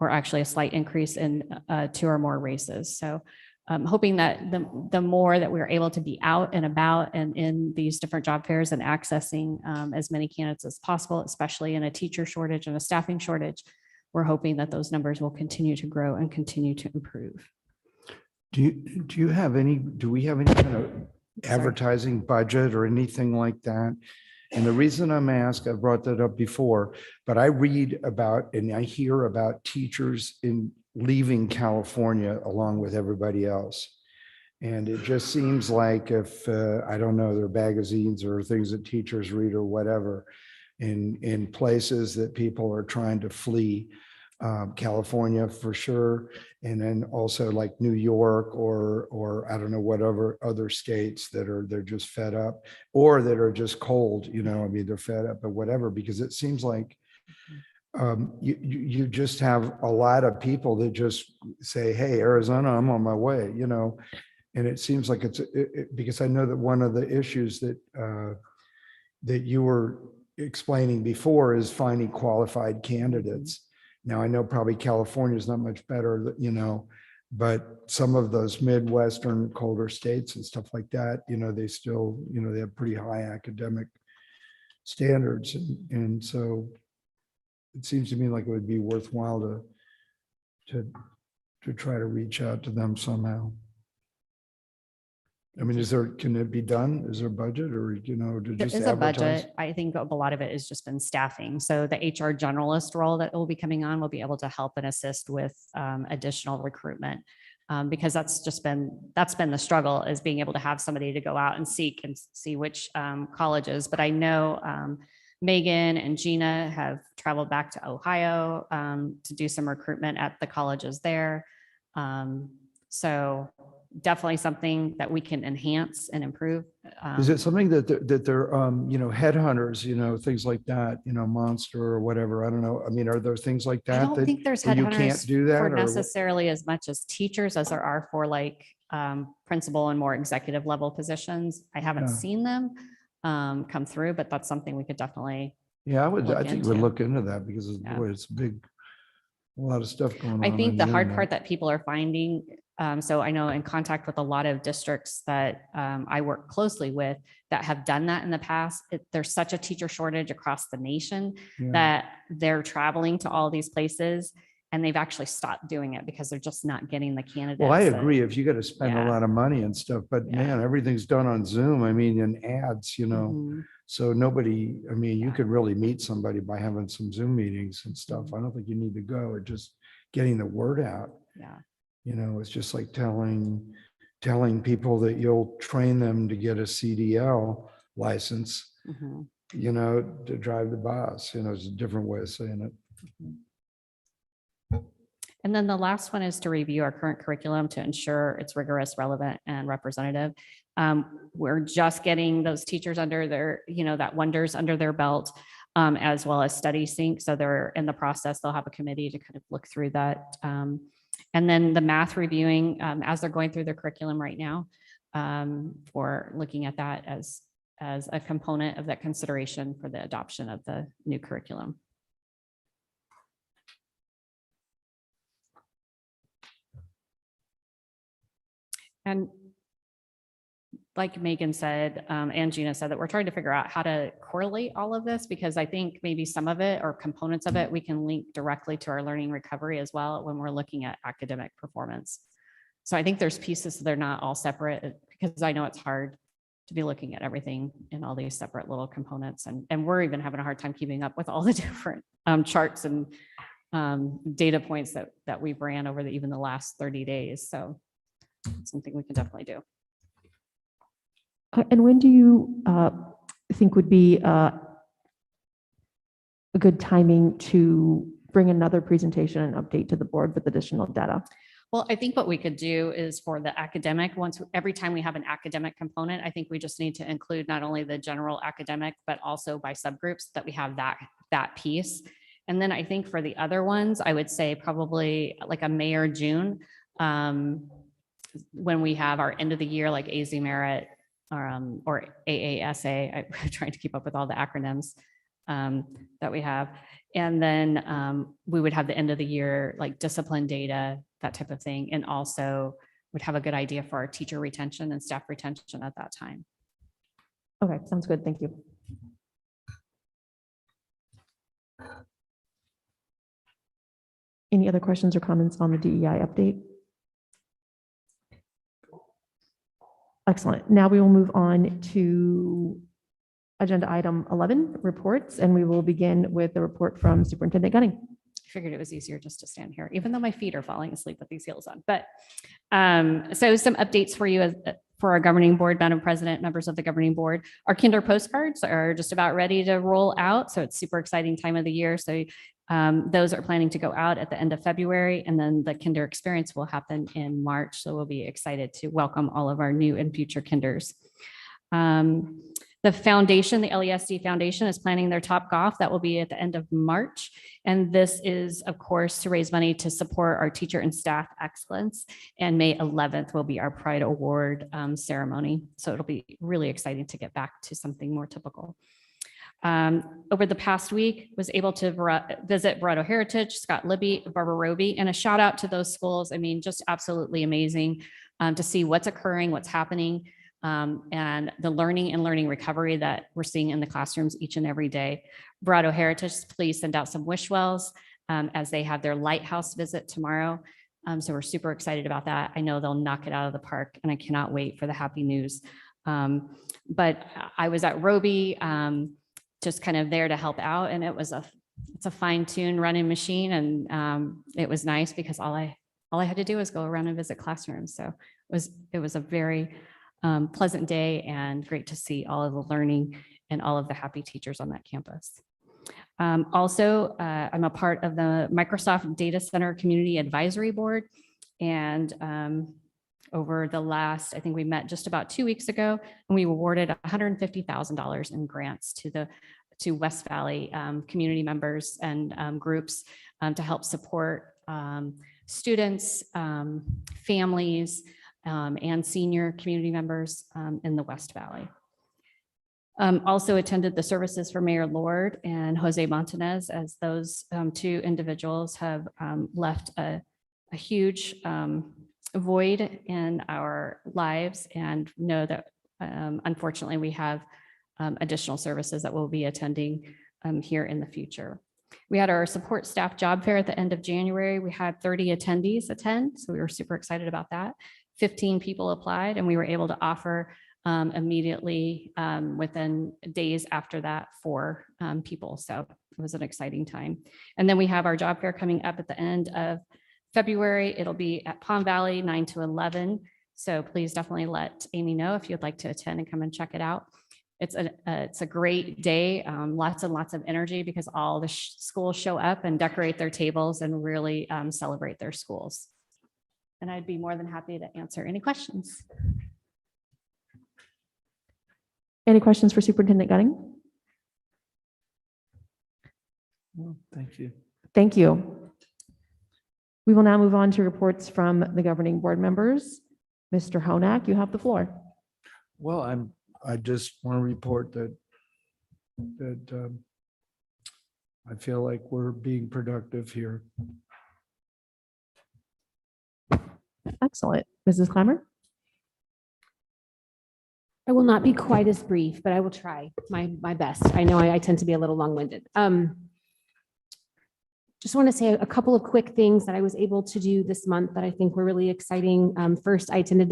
or actually a slight increase in 2 or more races. So hoping that the more that we're able to be out and about and in these different job fairs and accessing as many candidates as possible, especially in a teacher shortage and a staffing shortage, we're hoping that those numbers will continue to grow and continue to improve. Do we have any kind of advertising budget or anything like that? And the reason I'm asked, I've brought that up before, but I read about and I hear about teachers leaving California along with everybody else. And it just seems like if, I don't know, there are magazines or things that teachers read or whatever, in places that people are trying to flee, California for sure, and then also like New York or I don't know, whatever other states they're just fed up, or that are just cold, I mean, they're fed up or whatever, because it seems like you just have a lot of people that just say, hey, Arizona, I'm on my way, and it seems like because I know that one of the issues that you were explaining before is finding qualified candidates. Now, I know probably California is not much better, but some of those Midwestern colder states and stuff like that, they still, they have pretty high academic standards. And so it seems to me like it would be worthwhile to try to reach out to them somehow. I mean, can it be done? Is there a budget or, to There just is a advertise? budget. I think a lot of it has just been staffing. So the HR generalist role that will be coming on will be able to help and assist with additional recruitment. Because that's been the struggle, is being able to have somebody to go out and seek and see which colleges. But I know Megan and Gina have traveled back to Ohio to do some recruitment at the colleges there. So definitely something that we can enhance and improve. Is it something that they're, headhunters, things like that, Monster or whatever? I don't know. I mean, are there things like I that? don't think there's where you can't headhunters do that? for or what? necessarily as much as teachers as there are for like principal and more executive level positions. I haven't Yeah. seen them come through, but that's something we could definitely. Yeah, I look think we'd into. look into that because Yeah. boy, it's a lot of stuff going on. I think on the hard internet. part that people are finding, so I know in contact with a lot of districts that I work closely with that have done that in the past, there's such a teacher shortage across the nation Yeah. that they're traveling to all these places and they've actually stopped doing it because they're just not getting the candidates. Well, I that- agree. If you got to spend a Yeah. lot of money and stuff, but Yeah. man, everything's done on Zoom. I mean, and ads, Mhm. So nobody, I mean, you could really meet somebody by having some Zoom meetings and stuff. I don't think you need to go or just getting the word out. Yeah. It's just like telling people that you'll train them to get a CDL license, Mhm. to drive the bus, it's a different way of saying it. And then the last one is to review our current curriculum to ensure it's rigorous, relevant, and representative. We're just getting those teachers under their, that wonders under their belt, as well as Study Sync. So they're in the process. They'll have a committee to kind of look through that. And then the math reviewing, as they're going through their curriculum right now, for looking at that as a component of that consideration for the adoption of the new curriculum. And like Megan said, and Gina said, that we're trying to figure out how to correlate all of this, because I think maybe some of it or components of it, we can link directly to our learning recovery as well when we're looking at academic performance. So I think there's pieces that they're not all separate, because I know it's hard to be looking at everything in all these separate little components. And we're even having a hard time keeping up with all the different charts and data points that we've ran over even the last 30 days. So it's something we can definitely do. And when do you think would be a good timing to bring another presentation and update to the board with additional data? Well, I think what we could do is for the academic, every time we have an academic component, I think we just need to include not only the general academic, but also by subgroups, that we have that piece. And then I think for the other ones, I would say probably like a May or June, when we have our end of the year, like AZ Merit or AASA. I'm trying to keep up with all the acronyms that we have. And then we would have the end of the year, like discipline data, that type of thing. And also would have a good idea for our teacher retention and staff retention at that time. Okay, sounds good. Thank you. Any other questions or comments on the DEI update? Excellent. Now we will move on to agenda item 11, reports, and we will begin with the report from Superintendent Gunning. I figured it was easier just to stand here, even though my feet are falling asleep with these heels on. But so some updates for you for our governing board, Madam President, members of the governing board. Our kinder postcards are just about ready to roll out. So it's super exciting time of the year. So those are planning to go out at the end of February, and then the kinder experience will happen in March. So we'll be excited to welcome all of our new and future kinders. The foundation, the LESD Foundation, is planning their Top Golf. That will be at the end of March. And this is, of course, to raise money to support our teacher and staff excellence. And May 11th will be our Pride Award ceremony. So it'll be really exciting to get back to something more typical. Over the past week, was able to visit Barretto Heritage, Scott Libby, Barbara Roby, and a shout out to those schools. I mean, just absolutely amazing to see what's occurring, what's happening. And the learning and learning recovery that we're seeing in the classrooms each and every day. Barretto Heritage, please send out some wish wells as they have their lighthouse visit tomorrow. So we're super excited about that. I know they'll knock it out of the park, and I cannot wait for the happy news. But I was at Roby, just kind of there to help out, and it's a fine-tuned running machine, and it was nice because all I had to do was go around and visit classrooms. So it was a very pleasant day, and great to see all of the learning and all of the happy teachers on that campus. Also, I'm a part of the Microsoft Data Center Community Advisory Board, and over the last, I think we met just about 2 weeks ago, and we awarded $150,000 in grants to West Valley community members and groups to help support students, families, and senior community members in the West Valley. Also attended the services for Mayor Lord and Jose Montanez, as those two individuals have left a huge void in our lives, and know that unfortunately we have additional services that we'll be attending here in the future. We had our support staff job fair at the end of January. We had 30 attendees attend, so we were super excited about that. 15 people applied, and we were able to offer immediately within days after that for people. So it was an exciting time. And then we have our job fair coming up at the end of February. It'll be at Palm Valley, 9 to 11. So please definitely let Amy know if you'd like to attend and come and check it out. It's a great day, lots and lots of energy, because all the schools show up and decorate their tables and really celebrate their schools. And I'd be more than happy to answer any questions. Any questions for Superintendent Gunning? Well, thank you. Thank you. We will now move on to reports from the governing board members. Mr. Honak, you have the floor. Well, I just want to report that I feel like we're being productive here. Excellent. Mrs. Clammer? I will not be quite as brief, but I will try my best. I know I tend to be a little long-winded. Just want to say a couple of quick things that I was able to do this month that I think were really exciting. First, I attended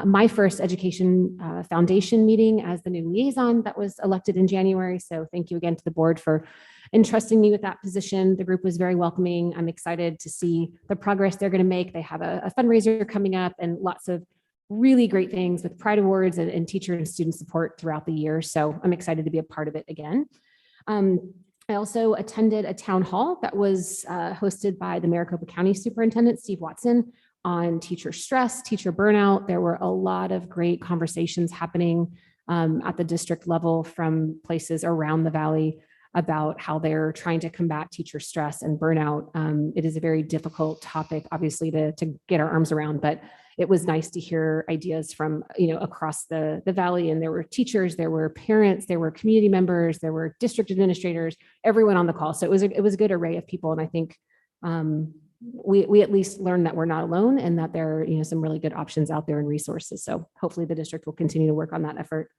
my first education foundation meeting as the new liaison that was elected in January. So thank you again to the board for entrusting me with that position. The group was very welcoming. I'm excited to see the progress they're going to make. They have a fundraiser coming up and lots of really great things with Pride Awards and teacher and student support throughout the year. So I'm excited to be a part of it again. I also attended a town hall that was hosted by the Maricopa County Superintendent, Steve Watson, on teacher stress, teacher burnout. There were a lot of great conversations happening at the district level from places around the valley about how they're trying to combat teacher stress and burnout. It is a very difficult topic, obviously, to get our arms around, but it was nice to hear ideas from, across the valley. And there were teachers, there were parents, there were community members, there were district administrators, everyone on the call. So it was a good array of people. And I think we at least learned that we're not alone, and that there are some really good options out there and resources. So hopefully the district will continue to work on that effort.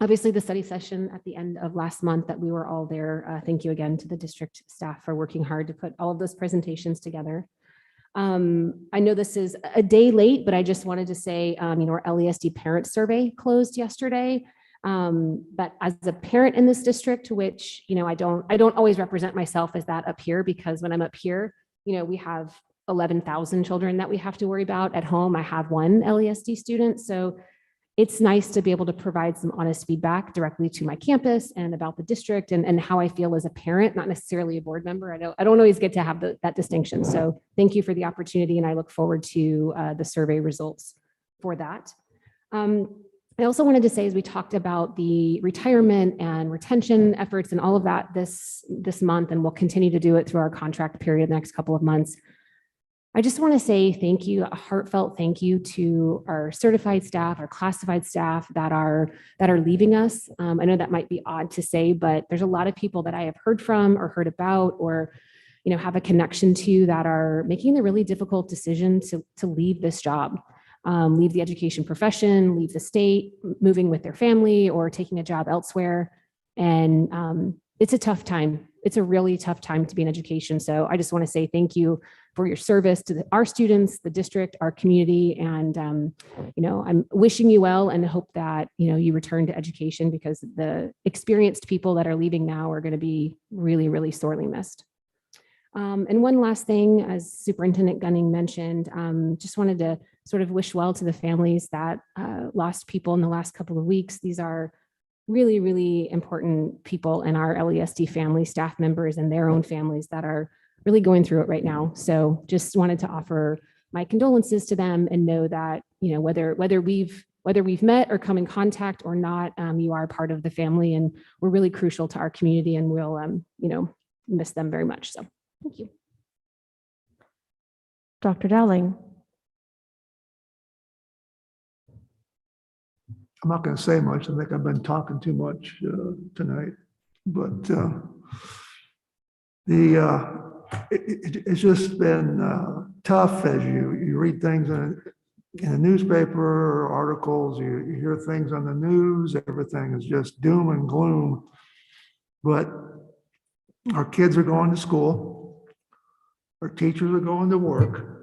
Obviously, the study session at the end of last month that we were all there. Thank you again to the district staff for working hard to put all of those presentations together. I know this is a day late, but I just wanted to say, our LESD parent survey closed yesterday. But as a parent in this district, which, I don't always represent myself as that up here, because when I'm up here, we have 11,000 children that we have to worry about. At home, I have one LESD student. So it's nice to be able to provide some honest feedback directly to my campus and about the district and how I feel as a parent, not necessarily a board member. I don't always get to have that distinction. So thank you for the opportunity, and I look forward to the survey results for that. I also wanted to say, as we talked about the retirement and retention efforts and all of that this month, and we'll continue to do it through our contract period the next couple of months, I just want to say thank you, a heartfelt thank you to our certified staff, our classified staff that are leaving us. I know that might be odd to say, but there's a lot of people that I have heard from or heard about or have a connection to that are making the really difficult decision to leave this job, leave the education profession, leave the state, moving with their family or taking a job elsewhere. And it's a tough time it's a really tough time to be in education. So I just want to say thank you for your service to our students, the district, our community. And, I'm wishing you well and hope that, you return to education, because the experienced people that are leaving now are going to be really, really sorely missed. And one last thing, as Superintendent Gunning mentioned, just wanted to sort of wish well to the families that lost people in the last couple of weeks. These are really, really important people in our LESD family, staff members and their own families that are really going through it right now. So just wanted to offer my condolences to them and know that, whether we've met or come in contact or not, you are part of the family and we're really crucial to our community, and we'll, miss them very much. So thank you. Dr. Dowling. I'm not going to say much. I think I've been talking too much tonight, but it's just been tough as you read things in a newspaper or articles, you hear things on the news, everything is just doom and gloom. But our kids are going to school, our teachers are going to work,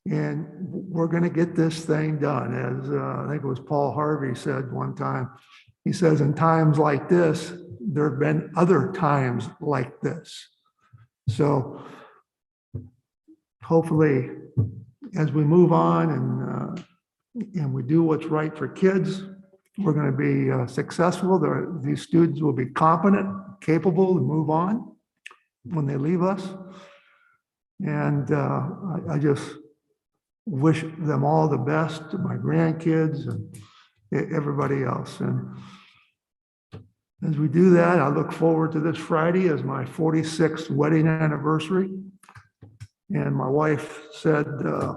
and we're going to get this thing done. As I think it was Paul Harvey said one time, he says, in times like this, there have been other times like this. So hopefully, as we move on and we do what's right for kids, we're going to be successful. These students will be competent, capable to move on when they leave us. And I just wish them all the best, to my grandkids and everybody else. And as we do that, I look forward to this Friday as my 46th wedding anniversary. And my wife said,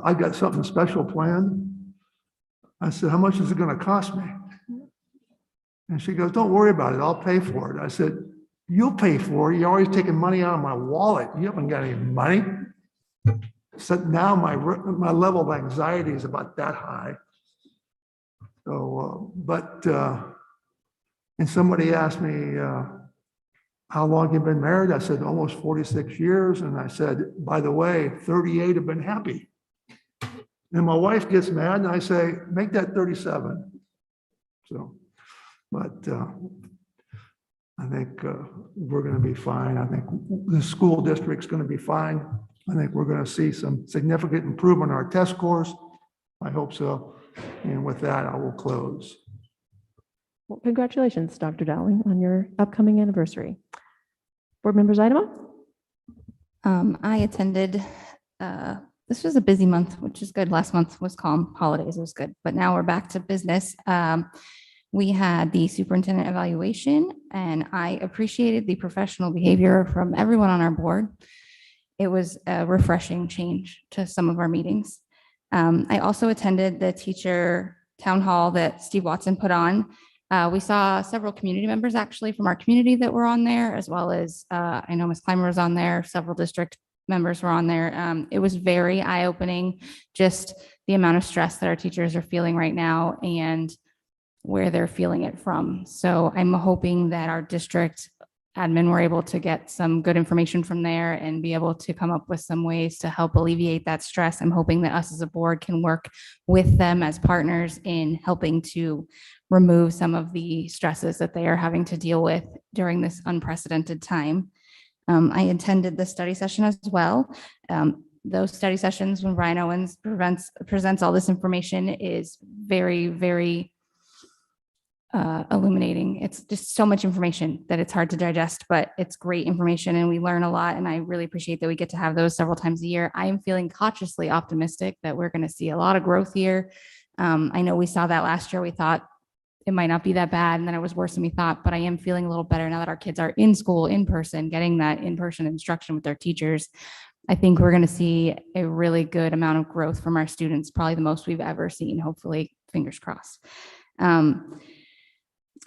I got something special planned. I said, how much is it going to cost me? And she goes, don't worry about it. I'll pay for it. I said, you'll pay for it. You're always taking money out of my wallet. You haven't got any money. So now my level of anxiety is about that high. So, and somebody asked me, how long you been married? I said, almost 46 years. And I said, by the way, 38 have been happy. And my wife gets mad and I say, make that 37. So, but I think we're going to be fine. I think the school district's going to be fine. I think we're going to see some significant improvement in our test scores. I hope so. And with that, I will close. Well, congratulations, Dr. Dowling, on your upcoming anniversary. Board members, Idema? I attended, this was a busy month, which is good. Last month was calm, holidays, it was good. But now we're back to business. We had the superintendent evaluation, and I appreciated the professional behavior from everyone on our board. It was a refreshing change to some of our meetings. I also attended the teacher town hall that Steve Watson put on. We saw several community members actually from our community that were on there, as well as I know Ms. Clymer was on there, several district members were on there. It was very eye-opening, just the amount of stress that our teachers are feeling right now and where they're feeling it from. So I'm hoping that our district admin were able to get some good information from there and be able to come up with some ways to help alleviate that stress. I'm hoping that us as a board can work with them as partners in helping to remove some of the stresses that they are having to deal with during this unprecedented time. I attended the study session as well. Those study sessions when Brian Owens presents all this information is very, very illuminating. It's just so much information that it's hard to digest, but it's great information and we learn a lot. And I really appreciate that we get to have those several times a year. I am feeling cautiously optimistic that we're going to see a lot of growth here. I know we saw that last year. We thought it might not be that bad, and then it was worse than we thought, but I am feeling a little better now that our kids are in school, in person, getting that in-person instruction with their teachers. I think we're going to see a really good amount of growth from our students, probably the most we've ever seen, hopefully, fingers crossed.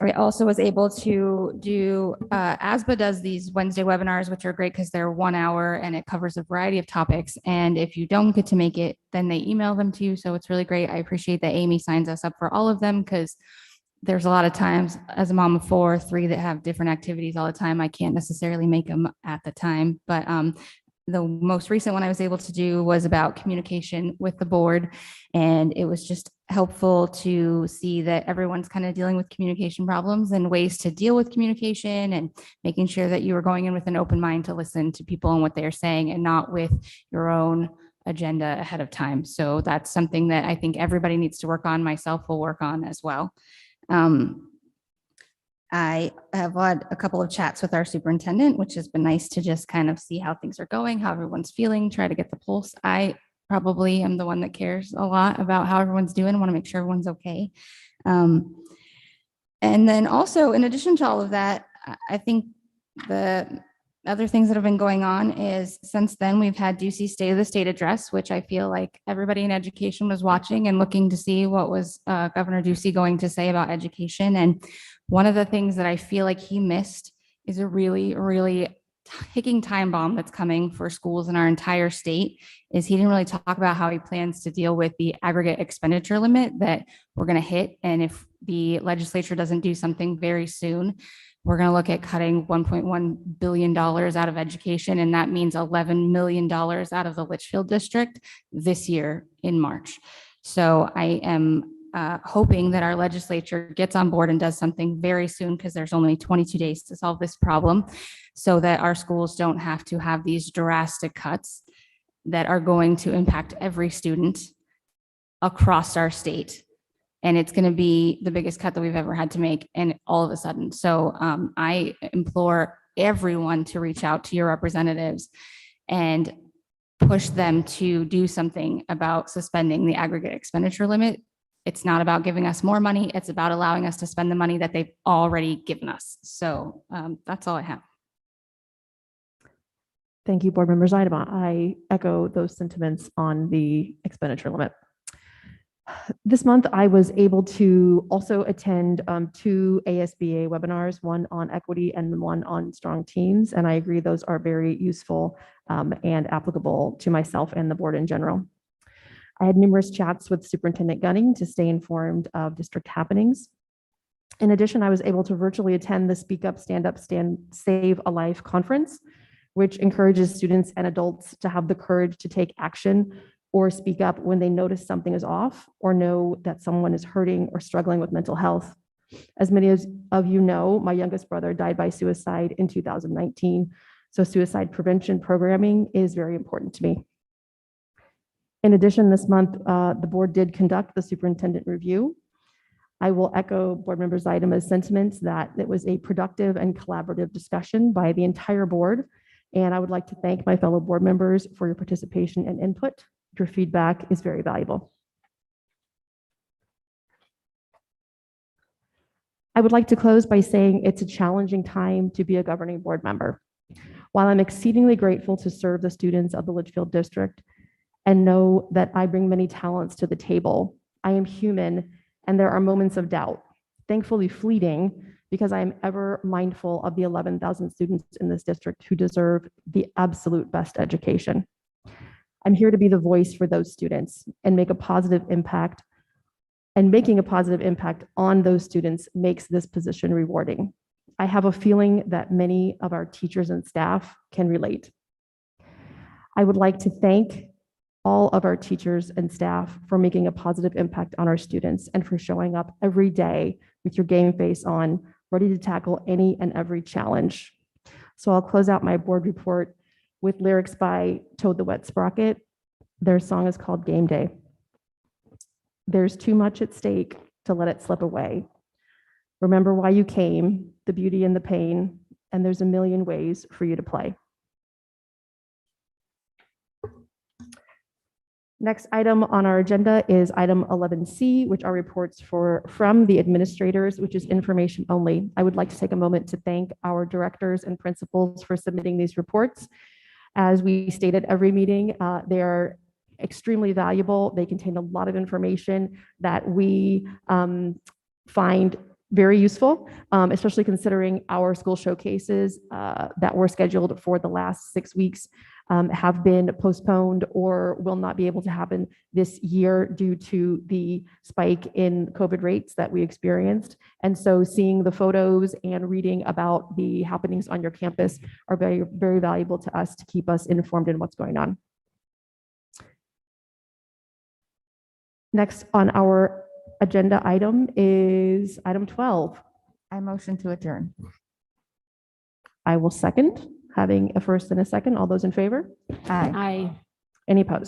I also was able to do, ASBA does these Wednesday webinars, which are great because they're 1 hour and it covers a variety of topics. And if you don't get to make it, then they email them to you. So it's really great. I appreciate that Amy signs us up for all of them because there's a lot of times as a mom of four, three that have different activities all the time. I can't necessarily make them at the time, but the most recent one I was able to do was about communication with the board. And it was just helpful to see that everyone's kind of dealing with communication problems and ways to deal with communication, and making sure that you are going in with an open mind to listen to people and what they are saying, and not with your own agenda ahead of time. So that's something that I think everybody needs to work on. Myself will work on as well. I have had a couple of chats with our superintendent, which has been nice to just kind of see how things are going, how everyone's feeling, try to get the pulse. I probably am the one that cares a lot about how everyone's doing, want to make sure everyone's okay. And then also, in addition to all of that, I think the other things that have been going on is, since then, we've had Ducey's State of the State address, which I feel like everybody in education was watching and looking to see what was Governor Ducey going to say about education. And one of the things that I feel like he missed is a really, really ticking time bomb that's coming for schools in our entire state. Is he didn't really talk about how he plans to deal with the aggregate expenditure limit that we're going to hit. And if the legislature doesn't do something very soon, we're going to look at cutting $1.1 billion out of education. And that means $11 million out of the Litchfield district this year in March. So I am hoping that our legislature gets on board and does something very soon, because there's only 22 days to solve this problem, so that our schools don't have to have these drastic cuts that are going to impact every student across our state. And it's going to be the biggest cut that we've ever had to make, and all of a sudden. So I implore everyone to reach out to your representatives and push them to do something about suspending the aggregate expenditure limit. It's not about giving us more money. It's about allowing us to spend the money that they've already given us. So that's all I have. Thank you, Board Member Zaidama. I echo those sentiments on the expenditure limit. This month, I was able to also attend 2 ASBA webinars, one on equity and one on strong teams. And I agree those are very useful and applicable to myself and the board in general. I had numerous chats with Superintendent Gunning to stay informed of district happenings. In addition, I was able to virtually attend the Speak Up, Stand Up, Save a Life conference, which encourages students and adults to have the courage to take action or speak up when they notice something is off or know that someone is hurting or struggling with mental health. As many of you know, my youngest brother died by suicide in 2019, so suicide prevention programming is very important to me. In addition, this month, the board did conduct the superintendent review. I will echo Board Member Zaidama's sentiments that it was a productive and collaborative discussion by the entire board. And I would like to thank my fellow board members for your participation and input. Your feedback is very valuable. I would like to close by saying it's a challenging time to be a governing board member. While I'm exceedingly grateful to serve the students of the Litchfield District and know that I bring many talents to the table, I am human and there are moments of doubt, thankfully fleeting, because I am ever mindful of the 11,000 students in this district who deserve the absolute best education. I'm here to be the voice for those students and make a positive impact, and making a positive impact on those students makes this position rewarding. I have a feeling that many of our teachers and staff can relate. I would like to thank all of our teachers and staff for making a positive impact on our students and for showing up every day with your game face on, ready to tackle any and every challenge. So I'll close out my board report with lyrics by Toad the Wet Sprocket. Their song is called Game Day. There's too much at stake to let it slip away. Remember why you came, the beauty and the pain, and there's a million ways for you to play. Next item on our agenda is item 11C, which are reports from the administrators, which is information only. I would like to take a moment to thank our directors and principals for submitting these reports. As we state at every meeting, they are extremely valuable. They contain a lot of information that we find very useful, especially considering our school showcases that were scheduled for the last 6 weeks. have been postponed or will not be able to happen this year due to the spike in COVID rates that we experienced. And so seeing the photos and reading about the happenings on your campus are very, very valuable to us to keep us informed in what's going on. Next on our agenda item is item 12. I motion to adjourn. I will second, having a first and a second. All those in favor? Aye. Aye. Any opposed?